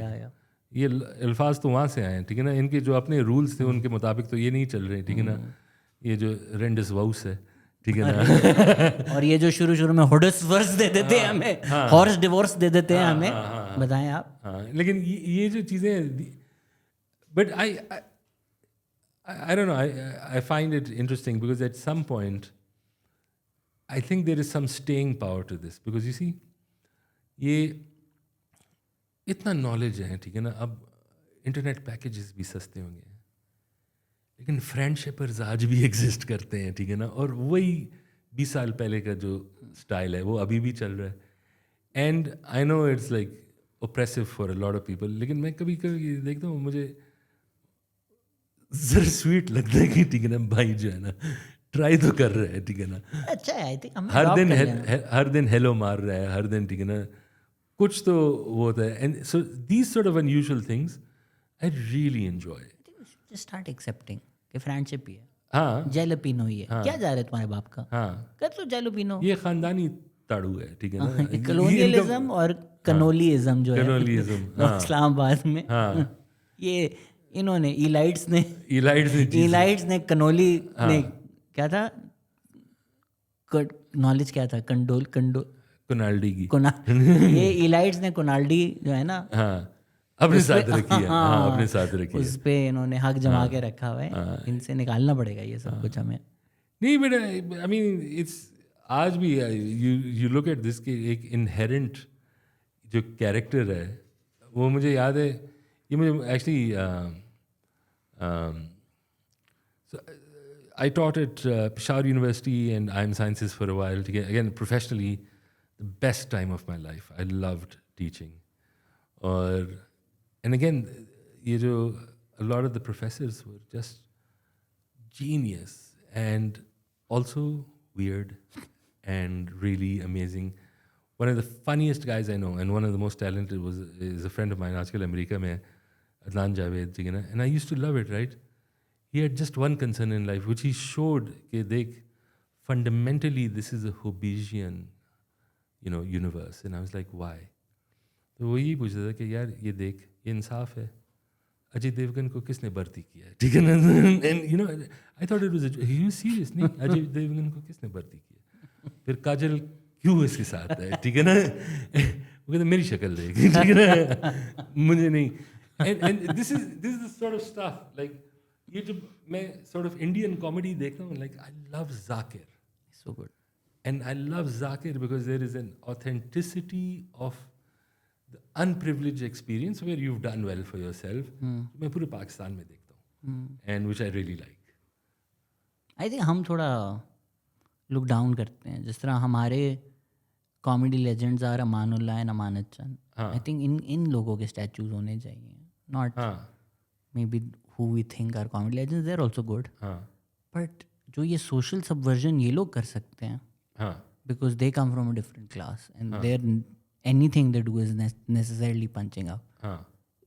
Speaker 2: ये अल्फाज तो वहाँ से आए हैं, ठीक है ना. इनके जो अपने रूल्स थे उनके मुताबिक तो ये नहीं चल रहे, ठीक है ना. ये जो रेंडस वाउस है, ठीक है ना.
Speaker 1: और ये जो शुरू में होडस वर्स दे देते हैं हमें, हॉर्स डिवोर्स दे देते हैं हमें. बताएं आप.
Speaker 2: लेकिन ये जो चीज़ें, but I don't know, I find it interesting because at some point I think there is some staying power to this because you see ये इतना नॉलेज है, ठीक है ना. अब इंटरनेट पैकेजेस भी सस्ते होंगे लेकिन फ्रेंडशिपर्स आज भी एग्जिस्ट करते हैं, ठीक है ना. और वही 20 साल पहले का जो स्टाइल है वो अभी भी चल रहा है. And I know it's like oppressive for a lot of people, लेकिन मैं कभी कभी देखता हूँ मुझे जरा स्वीट लगता है कि ठीक है ना भाई जो है ना ट्राई तो कर रहा है, ठीक है ना.
Speaker 1: अच्छा है. आई थिंक
Speaker 2: हर दिन हेलो मार रहा है, हर दिन, ठीक है ना. कुछ तो वो होता है. And so these sort of unusual things I really enjoy.
Speaker 1: Just start accepting कि फ्रेंडशिप ही है.
Speaker 2: हाँ,
Speaker 1: जैलपिनो ही है. क्या जा रहा है तुम्हारे बाप का.
Speaker 2: हाँ,
Speaker 1: कर लो जैलपिनो.
Speaker 2: ये खानदानी ताड़ू है, ठीक है ना.
Speaker 1: कॉलोनियलिज्म और कनोलिज्म जो है
Speaker 2: कनोलिज्म
Speaker 1: इस्लामाबाद में. ये इन्होंने इलाइट्स ने कनोली ने क्या था, नॉलेज क्या था,
Speaker 2: कोनाल्डी की.
Speaker 1: ये इलाइट्स ने कोनाल्डी जो है ना
Speaker 2: अपने साथ रखी है. अपने साथ रखी है.
Speaker 1: उस पे इन्होंने हक जमा के रखा हुआ है. इनसे निकालना पड़ेगा ये सब कुछ हमें.
Speaker 2: नहीं, बट आई मीन इट्स आज भी यू लुक एट दिस के एक इनहेरेंट जो कैरेक्टर है वो मुझे याद है. ये मुझे actually I taught at Peshawar University and IIM Sciences for a while. Again, professionally, the best time of my life. I loved teaching. And again, a lot of the professors were just genius and also weird and really amazing. One of the funniest guys I know and one of the most talented is a friend of mine, आजकल America में, Adnan Javed, ठीक है ना. And I used to love it, right? He had just one concern in life, which he showed कि देख, fundamentally this is a Hobbesian, universe. And I was like, why? तो वो यही पूछता था कि यार ये देख, ये इंसाफ है. अजय देवगन को किसने भर्ती किया है, ठीक है ना. And I thought it was he was serious. नहीं, अजय देवगन को किसने भर्ती किया. फिर काजल क्यों इसके साथ है, ठीक है ना. वो कहते मेरी शक्ल देख, ठीक है ना, मुझे नहीं. And this is the sort of stuff like ये जब मैं sort of Indian comedy देखता हूँ, like I love Zakir.
Speaker 1: So good.
Speaker 2: And I love Zakir because there is an authenticity of the unprivileged experience where you've done well for yourself. मैं पूरे पाकिस्तान में देखता हूँ. And which I really like.
Speaker 1: I think हम थोड़ा look down करते हैं. जिस तरह हमारे comedy legends are Amanullah and Amanat Chand. I think इन लोगों के स्टैचूज होने चाहिए. Not maybe who we think are comedy legends, they're also good. But जो ये social subversion ये लोग कर सकते हैं, because they come from a different class and anything they do is necessarily punching up.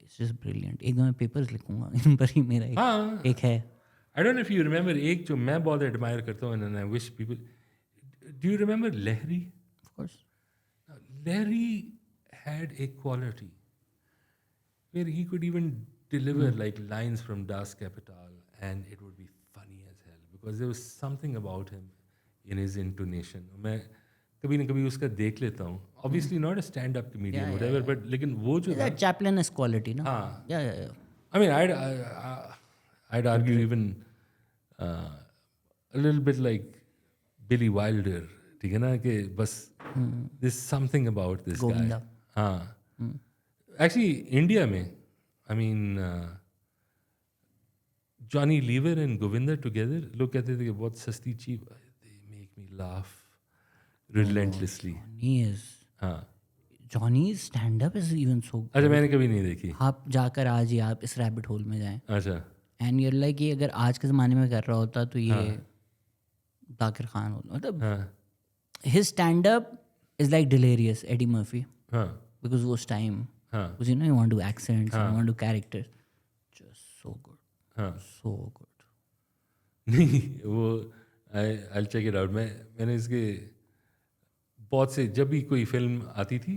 Speaker 1: It's just brilliant. एक दो मैं papers लिखूंगा इन पर ही मेरा एक है.
Speaker 2: I don't know if you remember एक जो मैं बहुत admire करता हूँ and I wish people. Do you remember Lahiri?
Speaker 1: Of course.
Speaker 2: Lahiri had a quality where he could even deliver like lines from Das Capital and it would be funny as hell because there was something about him in his intonation. मैं कभी न कभी उसका देख लेता हूँ. Obviously not a stand-up comedian, whatever, but लेकिन वो जो
Speaker 1: that Chaplin-esque quality, no?
Speaker 2: हाँ.
Speaker 1: Yeah.
Speaker 2: I mean, I'd argue even a little bit like Billy Wilder, ठीक है ना, कि बस there's something about this guy.
Speaker 1: Govinda
Speaker 2: हाँ, actually India में, I mean Johnny Lever and Govinda together, लोग कहते थे कि बहुत सस्ती cheap, they make me laugh relentlessly. हाँ,
Speaker 1: Johnny's stand up is even so
Speaker 2: अच्छा मैंने कभी नहीं देखी.
Speaker 1: आप जाकर आज ही आप इस रैबिट होल में जाएं
Speaker 2: अच्छा,
Speaker 1: एंड यूर लाइक ये अगर आज के ज़माने में कर रहा होता तो ये जाकिर खान होता मतलब
Speaker 2: हाँ,
Speaker 1: his stand up is like delirious Eddie Murphy
Speaker 2: हाँ,
Speaker 1: बिकॉज वो उस टाइम
Speaker 2: हाँ,
Speaker 1: you know you want to do accents you want to do characters just so good
Speaker 2: हाँ.
Speaker 1: so good
Speaker 2: नहीं वो I'll check it out. मैंने इसके बहुत से, जब भी कोई फिल्म आती थी,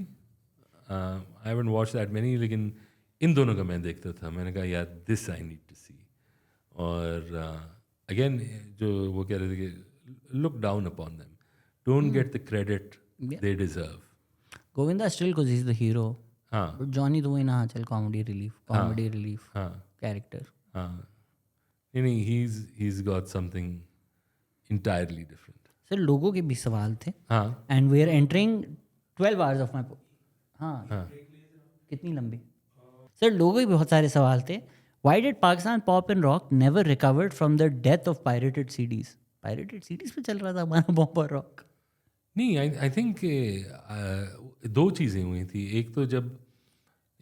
Speaker 2: I haven't watch that many, लेकिन इन दोनों का मैं देखता था. मैंने कहा यार दिस आई नीड टू सी. और अगेन जो वो कह रहे थे कि look down upon them, don't get the credit they deserve.
Speaker 1: Govinda still because he's the hero
Speaker 2: हाँ,
Speaker 1: but Johnny तो वही ना चल comedy relief
Speaker 2: हाँ,
Speaker 1: character
Speaker 2: हाँ. नहीं, he's got something entirely different.
Speaker 1: Sir लोगों के भी सवाल थे
Speaker 2: हाँ,
Speaker 1: and we are entering 12 hours of my हाँ
Speaker 2: हाँ.
Speaker 1: कितनी लंबी सर लोगों के बहुत सारे सवाल थे. Why did Pakistan pop and rock never recovered from the death of pirated CDs? Pirated CDs पे चल रहा था हमारा पॉप और रॉक.
Speaker 2: नहीं, आई थिंक दो चीज़ें हुई थी. एक तो जब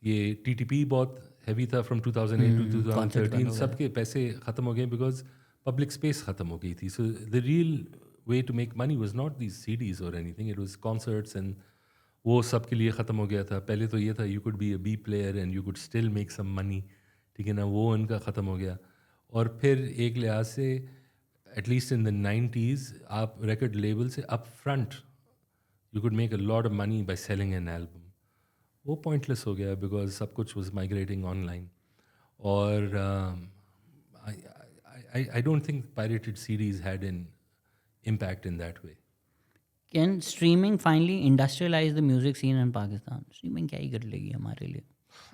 Speaker 2: ये टीटीपी बहुत हैवी था फ्रॉम 2008 टू 2013, सबके पैसे ख़त्म हो गए बिकॉज पब्लिक स्पेस ख़त्म हो गई थी. So the real way to make money was not these CDs और anything, it was concerts, and वो सबके लिए ख़त्म हो गया था. पहले तो ये था you could be a B player and you could still make some money, ठीक है ना, वो उनका ख़त्म हो गया. और फिर एक लिहाज से एटलीस्ट इन द 90s आप रिकॉर्ड लेबल से up front you could make a lot of money by selling an album. वो पॉइंटलेस हो गया बिकॉज सब कुछ वाज माइग्रेटिंग ऑनलाइन. और आई don't think pirated CDs had an impact in that way.
Speaker 1: Can streaming finally industrialize the music scene in Pakistan? Streaming क्या ही कर लेगी हमारे लिए.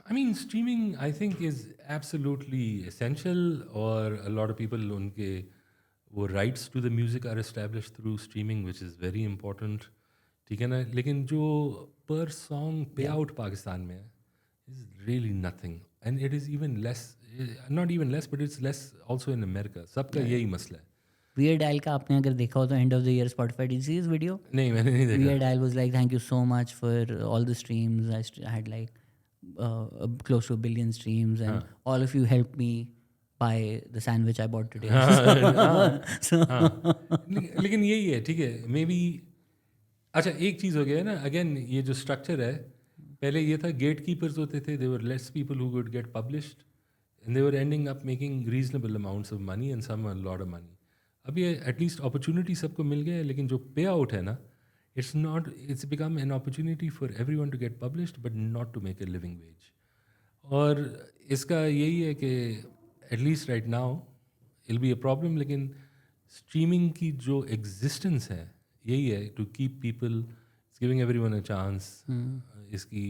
Speaker 2: I mean, streaming I think is absolutely essential, or a lot of people उनके वो rights to the music are established through streaming, which is very important, ठीक है ना. लेकिन जो per song payout पाकिस्तान में है is really nothing, and it is even less, not even less, but it's less also in America. सबका यही मसला है.
Speaker 1: Weird Al का आपने अगर देखा हो तो end of the year Spotify did you see his video?
Speaker 2: नहीं, मैंने नहीं देखा.
Speaker 1: Weird Al was like thank you so much for all the streams. I had like close to 1 billion streams and all of you helped me buy the sandwich I bought today. So
Speaker 2: लेकिन यही है, ठीक है, may be. अच्छा एक चीज़ हो गया है ना, अगेन ये जो स्ट्रक्चर है, पहले ये था गेट कीपर्स होते थे, there were less people who would get published and they were ending up making reasonable amounts of money and some a lot of money. अब ये एटलीस्ट अपॉर्चुनिटी सबको मिल गया है, लेकिन जो पे आउट है ना, it's become an opportunity for everyone to get published but not to make a living wage. और इसका यही है कि at least right now it'll be a problem, लेकिन स्ट्रीमिंग की जो एग्जिस्टेंस है यही है to keep people, it's giving everyone a chance. इसकी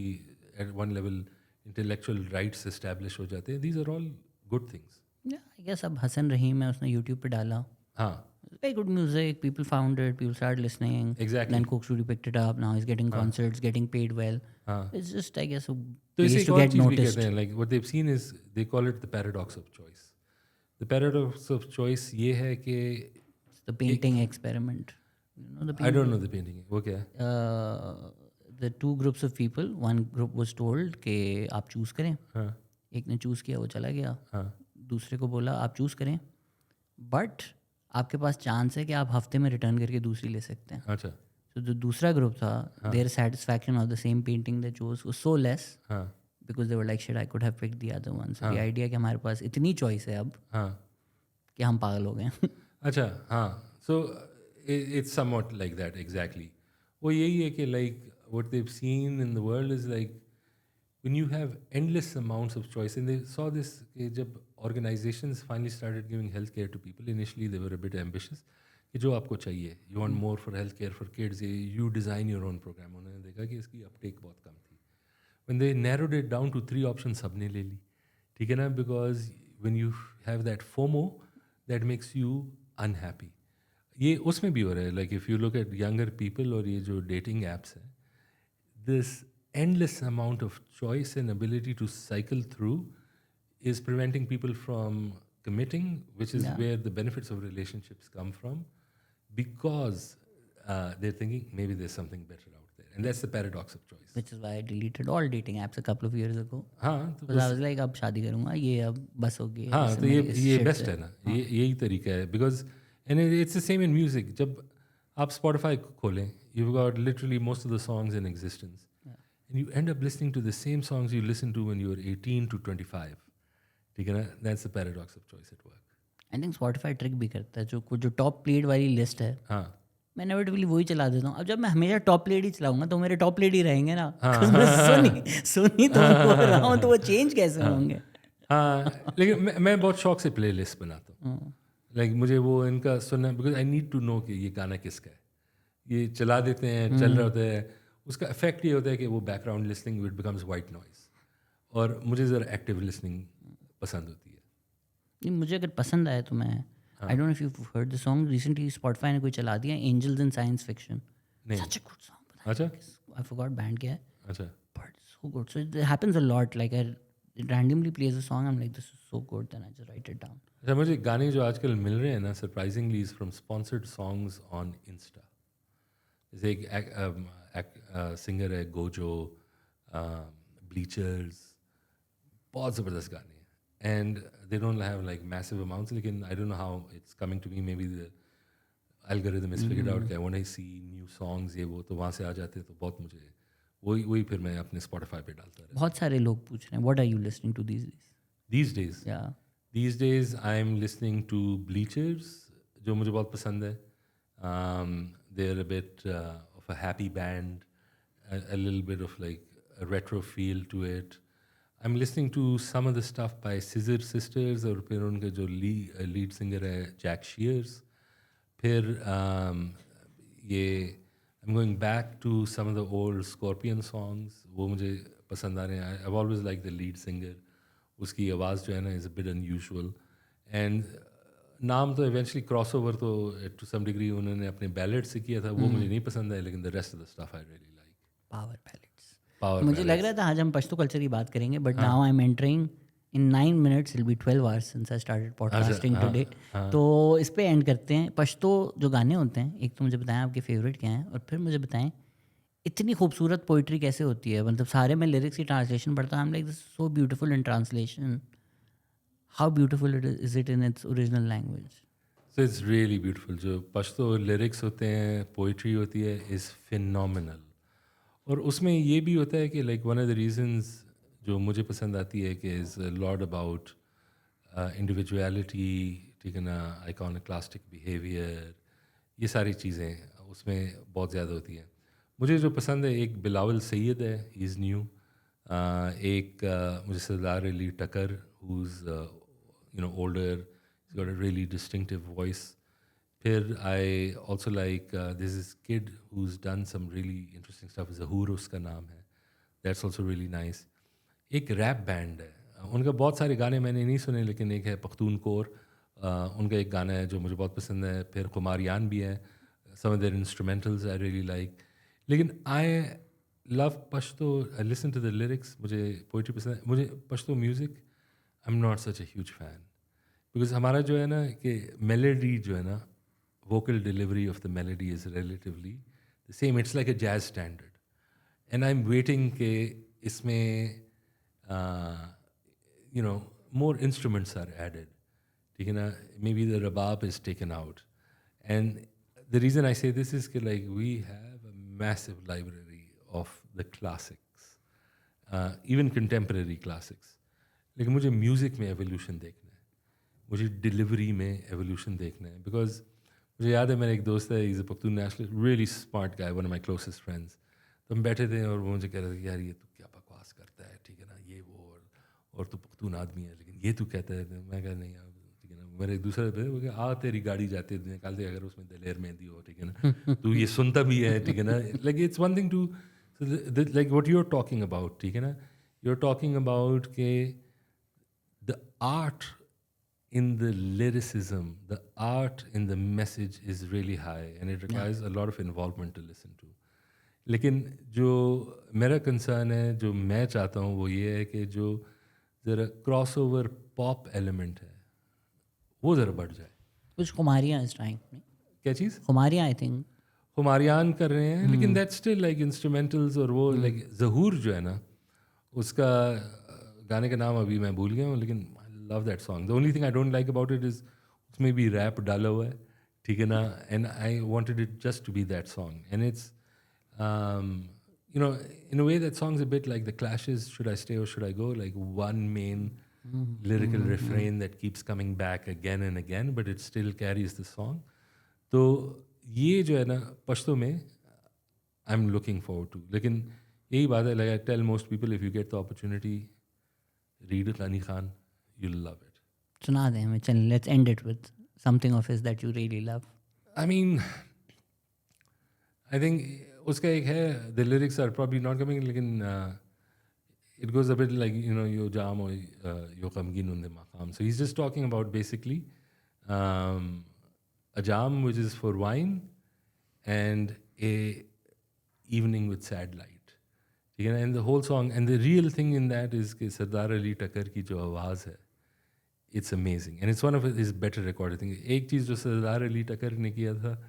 Speaker 2: at one level intellectual rights establish हो जाते हैं. These are all good things.
Speaker 1: I guess अब हसन रहीम है उसने YouTube पे डाला.
Speaker 2: हाँ,
Speaker 1: Very good music. People found it. People started listening.
Speaker 2: Exactly.
Speaker 1: Then Coke Studio picked it up. Now he's getting concerts, getting paid well.
Speaker 2: हाँ.
Speaker 1: It's just, I guess, a
Speaker 2: तो इसे
Speaker 1: place
Speaker 2: एक
Speaker 1: to
Speaker 2: और
Speaker 1: get
Speaker 2: चीज़ भी
Speaker 1: noticed.
Speaker 2: कहते हैं, like what they have seen is they call it the paradox of choice. The paradox of choice ये है कि
Speaker 1: It's the painting experiment. You know the
Speaker 2: I don't know the painting, वो क्या है.
Speaker 1: the two groups of people. One group was told कि आप choose करें.
Speaker 2: हाँ,
Speaker 1: एक ने चूज़ किया, वो चला गया.
Speaker 2: हाँ,
Speaker 1: दूसरे को बोला आप चूज़ करें, बट आपके पास चांस है कि आप हफ्ते में रिटर्न करके दूसरी ले सकते हैं.
Speaker 2: अच्छा,
Speaker 1: तो जो दूसरा ग्रुप था, their satisfaction of the same painting they chose was so less
Speaker 2: हाँ,
Speaker 1: because they were like shit I could have picked the other one. So the idea कि हमारे पास इतनी चॉइस है अब
Speaker 2: हाँ,
Speaker 1: कि हम पागल हो गए.
Speaker 2: अच्छा, हाँ. So it's somewhat like that exactly. वो यही है कि like what they have seen in the world is like when you have endless amounts of choice, and they saw this कि जब organizations finally started giving healthcare to people, initially they were a bit ambitious कि जो आपको चाहिए, you want more for healthcare for kids, you design your own program. उन्होंने देखा कि इसकी uptake बहुत कम थी. When they narrowed it down to 3 options, सबने ले ली, ठीक है ना, because when you have that FOMO, that makes you unhappy. ये उसमें भी हो रहा है. Like if you look at younger people और ये जो dating apps हैं, this endless amount of choice and ability to cycle through is preventing people from committing, which is where the benefits of relationships come from, because they're thinking maybe there's something better out there, and that's the paradox of choice.
Speaker 1: Which is why I deleted all dating apps a couple of years ago.
Speaker 2: हाँ, तो
Speaker 1: Because I was like, अब शादी करूँगा, ये अब बस हो गई है.
Speaker 2: हाँ,
Speaker 1: इससे
Speaker 2: तो
Speaker 1: मेरी इस
Speaker 2: ये
Speaker 1: shit
Speaker 2: बेस्ट
Speaker 1: से.
Speaker 2: है ना, यही तरीका है. Because and it's the same in music. जब आप स्पॉटिफाई खोलें, you got literally most of the songs in existence, and you end up listening to the same songs you listen to when you are 18 to 25. ठीक है ना, that's the paradox of choice at work.
Speaker 1: I think Spotify trick भी करता है. जो top played वाली list है,
Speaker 2: हाँ,
Speaker 1: मैं इनएविटेबली वही चला देता हूँ. अब जब मैं हमेशा टॉप प्लेड ही चलाऊंगा तो मेरे टॉप प्लेड ही रहेंगे ना. मैं सुनी तो रहा हूँ, तो वो चेंज कैसे होंगे.
Speaker 2: हाँ, लेकिन मैं बहुत शौक से प्ले लिस्ट बनाता हूँ. लाइक मुझे वो इनका सुनना, because I need to know कि ये गाना किसका है. ये चला देते हैं, चल रहा होता है, उसका इफेक्ट ये होता है कि वो background listening it becomes white noise. और मुझे ज़रा एक्टिव लिसनिंग पसंद होती है.
Speaker 1: नहीं, मुझे अगर पसंद आए तो मैं, आई don't know if you heard the song recently Spotify ने कोई चला दिया, एंजल्स इन साइंस फिक्शन.
Speaker 2: नहीं.
Speaker 1: सच अ गुड सॉन्ग.
Speaker 2: अच्छा,
Speaker 1: आई फॉरगॉट बैंड क्या है,
Speaker 2: अच्छा.
Speaker 1: but it's so good. So it happens a lot. Like it randomly plays a song. I'm like, this is so good. Then I just write it down.
Speaker 2: अच्छा, मुझे गाने जो आजकल मिल रहे हैं ना, surprisingly is from sponsored songs on Insta. जैसे एक सिंगर है गोजो, ब्लीचर्स, बहुत ज़बरदस्त गाने हैं. And they don't have like massive amounts, लेकिन I don't know how it's coming to me. Maybe the algorithm is figured out कि when I see new songs ये वो तो वहाँ से आ जाते हैं. तो बहुत मुझे वही फिर मैं अपने स्पॉटिफाई पे डालता रहता.
Speaker 1: बहुत सारे लोग पूछ रहे हैं, what are you listening to these days?
Speaker 2: These days,
Speaker 1: Yeah.
Speaker 2: these days I'm listening to Bleachers, जो मुझे बहुत पसंद है. They're a bit of a happy band, a little bit of like a retro feel to it. I'm listening to some of the stuff by Scissor Sisters, और फिर उनका जो lead singer है Jack Shears. फिर ये I'm going back to some of the old Scorpion songs. वो मुझे पसंद आ रहे हैं. I've always liked the lead singer. उसकी आवाज़ जो है ना is a bit unusual. And नाम तो eventually crossover तो to some degree उन्होंने अपने ballad से किया था. वो मुझे नहीं पसंद है, लेकिन the rest of the stuff I really like.
Speaker 1: Power ballads.
Speaker 2: Power
Speaker 1: मुझे लग रहा था आज हम पश्तो कल्चर की बात करेंगे, but now I'm entering in 9 minutes. It'll be 12 hours since I started podcasting today. तो इस पे एंड करते हैं. पश्तो जो गाने होते हैं, एक तो मुझे बताएं आपके फेवरेट क्या हैं, और फिर मुझे बताएं इतनी खूबसूरत पोइट्री कैसे होती है. मतलब सारे मैं लिरिक्स की ट्रांसलेशन पढ़ता हूँ, like this so beautiful in translation. How beautiful is it in its original language.
Speaker 2: So it's really beautiful. जो पश्तो लिरिक्स होते हैं, पोइट्री होती है, is phenomenal. और उसमें ये भी होता है कि like one of the reasons जो मुझे पसंद आती है कि is a lot about individuality, ठीक है ना, iconoclastic behavior, ये सारी चीज़ें उसमें बहुत ज़्यादा होती हैं. मुझे जो पसंद है, एक बिलावल सैयद है, ही इज़ न्यू. एक मुझे सरदार अली टकर, who is older, he's got a really distinctive voice. फिर I also like there's this kid who's done some really interesting stuff. Zahur उसका नाम है. That's also really nice. एक रैप बैंड है, उनका बहुत सारे गाने मैंने नहीं सुने, लेकिन एक है पख्तून कोर, उनका एक गाना है जो मुझे बहुत पसंद है. फिर कुमारियान भी है, some of their instrumentals I really like. लेकिन I love Pashto, I listen to the lyrics, मुझे पोइट्री पसंद है. मुझे Pashto music I'm not such a huge fan, because हमारा जो है ना कि मेलोडी जो है ना, vocal delivery of the melody is relatively the same. It's like a jazz standard, and I'm waiting कि इसमें more instruments are added. ठीक है ना, maybe the rabab is taken out. And the reason I say this is कि like we have a massive library of the classics, even contemporary classics. लेकिन मुझे music में evolution देखना है, मुझे डिलीवरी में एवोल्यूशन देखना है. बिकॉज मुझे याद है, मेरा एक दोस्त है, is a Pakhtun nationalist, really smart guy, one of my closest friends. तो हम बैठे थे और वो मुझे कह रहे थे कि यार ये तू क्या बकवास करता है, ठीक है ना, ये वो, और तू पख्तून आदमी है, लेकिन ये तू कहता है. तो मैं कह नहीं यार, ठीक है ना. मेरे एक दूसरे पे वो आ तेरी गाड़ी जाती है निकाल दे, अगर उसमें दलेर मेहंदी हो, ठीक है ना, तू ये सुनता भी है, ठीक है ना. Like it's one thing to, like what you are talking about, ठीक है ना, यू आर टॉकिंग अबाउट के the art in the lyricism, the art in the message is really high and it requires a lot of involvement to listen to. लेकिन जो मेरा concern है, जो मैं चाहता हूँ वो ये है कि जो ज़रा क्रॉस ओवर पॉप एलिमेंट है वो ज़रा बढ़ जाए.
Speaker 1: कुछ खुमारियाँ इस टाइम में,
Speaker 2: क्या चीज़?
Speaker 1: खुमारियाँ आई थिंक
Speaker 2: हुमारियान कर रहे हैं, लेकिन दैट्स स्टिल लाइक इंस्ट्रूमेंटल्स. और वो लाइक ज़हूर जो है ना, उसका गाने का नाम अभी मैं भूल गया हूँ, लेकिन I love that song. The only thing I don't like about it is उसमें भी रैप डाला हुआ है, ठीक है ना. And I wanted it just to be that song. And it's you know, in a way that song's a bit like the Clash's "Should I Stay or Should I Go," like one main lyrical refrain that keeps coming back again and again, but it still carries the song. तो ये जो है ना पश्तो में I am looking forward to. लेकिन यही बात है, like I tell most people, if you get the opportunity, read Ghani Khan, you will love it.
Speaker 1: सुना दें हमें. चल, let's end it with something of his that you really love.
Speaker 2: I mean I think उसका एक है, the lyrics are probably not coming, लेकिन it goes a bit like, you know, yo jam or yo kamgin unde maqam. So he's just talking about basically a jam which is for wine and a evening with sad light. ठीक है ना. And the whole song, and the real thing in that is कि सरदार अली टक्कर की जो आवाज़ है, it's amazing and it's one of his better recorded things. एक चीज़ जो सरदार अली टक्कर ने किया था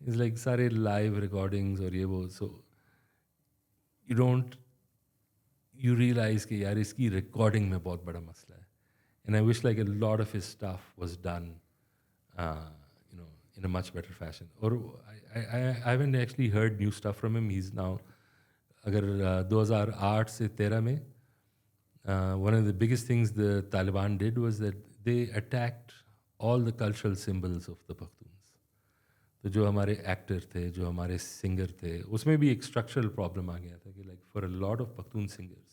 Speaker 2: is like सारे live recordings और ये वो, so you realize कि यार इसकी recording में बहुत बड़ा मसला है. And I wish like a lot of his stuff was done you know, in a much better fashion. Or I haven't actually heard new stuff from him. He's now, अगर 2008 से 13 में one of the biggest things the Taliban did was that they attacked all the cultural symbols of the Pakhtuns. तो जो हमारे actor थे, जो हमारे singer थे, उसमें भी एक स्ट्रक्चरल प्रॉब्लम आ गया था कि like for a lot of Pakhtun singers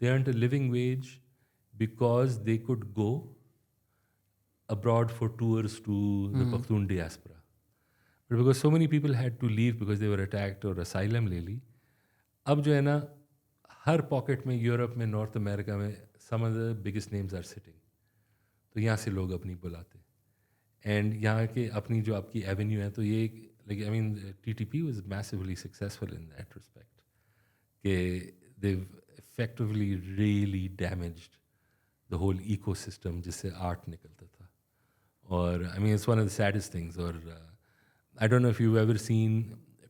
Speaker 2: they earned a living wage because they could go abroad for tours to the Pakhtun diaspora. But because so many people had to leave because they were attacked or asylum ले ली, अब जो है ना हर pocket में, Europe में, north America में, some of the biggest names are sitting. तो यहाँ से लोग अपनी बुलाते, एंड यहाँ के अपनी जो आपकी एवेन्यू है, तो ये like I mean TTP was massively successful in that respect. कि they've effectively really damaged the whole ecosystem जिससे आर्ट निकलता था. और I mean it's one of the saddest things. और I don't know if you've ever seen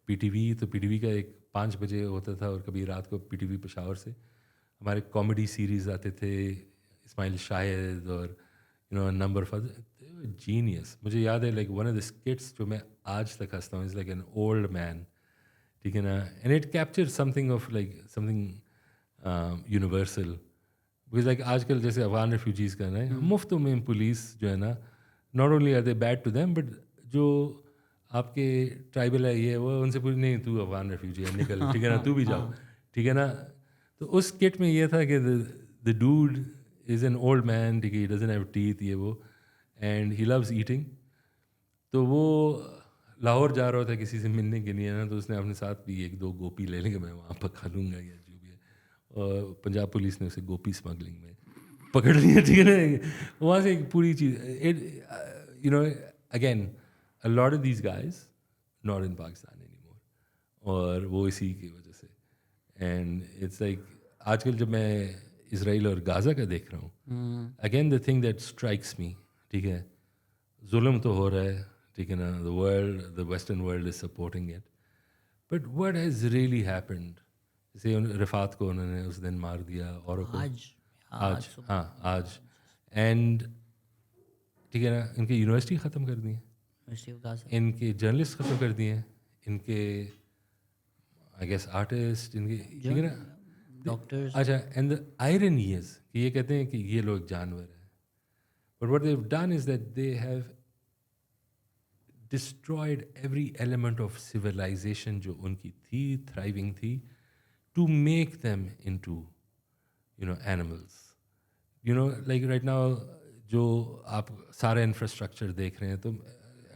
Speaker 2: PTV. तो PTV का एक 5 बजे होता था और कभी रात को PTV पेशावर से हमारे कॉमेडी सीरीज़ आते थे, इस्माइल शाहिद और you no number of genius. मुझे याद है लाइक वन ऑफ द स्किट्स जो मैं आज तक हंसता हूँ, is like an old man, ठीक है ना, and it capture something of like something universal. Because like आजकल जैसे अफगान रेफ्यूजीज़ का ना मुफ्त में पुलिस जो है ना, not only are they bad to them, but जो आपके ट्राइबल है ये वो, उनसे पूछ नहीं तू अफगान रेफ्यूजी है निकल, ठीक है ना, तू भी जाओ, ठीक है ना. तो उस किट में ये था कि the dude is an old man, ठीक है, ही डजंट हैव टीथ, ये वो, एंड ही लव्स ईटिंग. तो वो लाहौर जा रहा था किसी से मिलने के लिए ना, तो उसने अपने साथ भी 1-2 गोपी ले लेंगे, मैं वहाँ पका लूँगा या जो भी है. और पंजाब पुलिस ने उसे गोपी स्मगलिंग में पकड़ लिया, ठीक है ना. वहाँ से एक पूरी चीज़, you know, again a lot of these guys not in Pakistan anymore, और वो इसी की वजह से. एंड इट्स लाइक आजकल जब मैं इसराइल और गाज़ा का देख रहा हूँ, again the thing that strikes me, ठीक है, जुल्म तो हो रहा है, ठीक है ना, the western world is supporting it, but what has really happened? जैसे रफ़ात को उन्होंने उस दिन मार दिया, औरों को आज हाँ आज, एंड ठीक है ना, इनकी यूनिवर्सिटी ख़त्म कर दी है, इनके जर्नलिस्ट ख़त्म कर दिए हैं, इनके आई गेस आर्टिस्ट, इनके, ठीक है ना,
Speaker 1: डॉक्टर्स.
Speaker 2: अच्छा. एंड द आयरनी इज़ कि ये कहते हैं कि ये लोग जानवर हैं, but what they have done is that they have destroyed every element of civilization जो उनकी थी, thriving थी, to make them into, you know, animals. You know, like right now जो आप सारा infrastructure देख रहे हैं, तो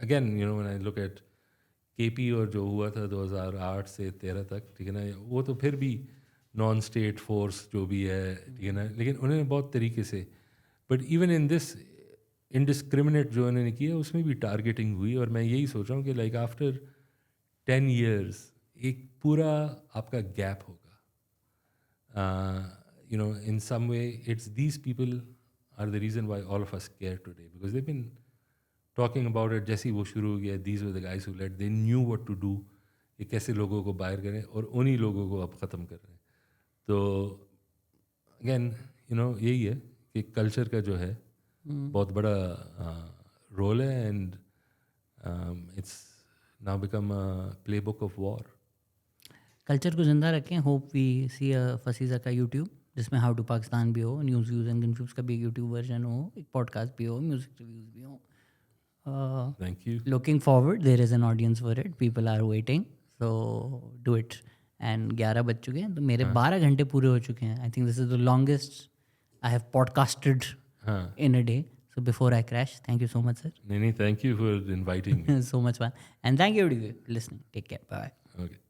Speaker 2: again, you know, when I look at KP और जो हुआ था 2008 से 13 तक, ठीक है ना, वो तो फिर भी नॉन स्टेट फोर्स जो भी है, ठीक है ना, लेकिन उन्होंने बहुत तरीके से, but even in this indiscriminate जो उन्होंने किया उसमें भी टारगेटिंग हुई, और मैं यही सोच रहा हूँ कि लाइक आफ्टर 10 years एक पूरा आपका गैप होगा. You know, in some way it's these people are the reason why all of us care today, because they've been talking about it. जैसे ही वो शुरू हो गया, these were the guys who led, they knew what to do, ये कैसे लोगों को बाहर करें, और उन्हीं लोगों को अब ख़त्म कर रहे हैं. तो अगेन यू नो यही है कि कल्चर का जो है बहुत बड़ा रोल है, and it's now become a play book of war.
Speaker 1: Culture को ज़िंदा रखें. होप वी सी अ फसी ज़का यूट्यूब जिसमें हाउ टू पाकिस्तान भी हो, न्यूज़ व्यूज़ एंड कन्फ्यूज़ का भी एक यूट्यूब वर्जन हो, एक पॉडकास्ट भी हो, म्यूज़िक रिव्यूज़ भी हो.
Speaker 2: Thank you.
Speaker 1: Looking forward, there is an audience for it. People are waiting, so do it. And 11 बज चुके हैं, तो मेरे 12 घंटे पूरे हो चुके हैं. I think this is the longest I have podcasted in a day. So before I crash, thank you so much, sir.
Speaker 2: नहीं, thank you for inviting me.
Speaker 1: So much fun. And thank you for listening. Take care. Bye.
Speaker 2: Okay.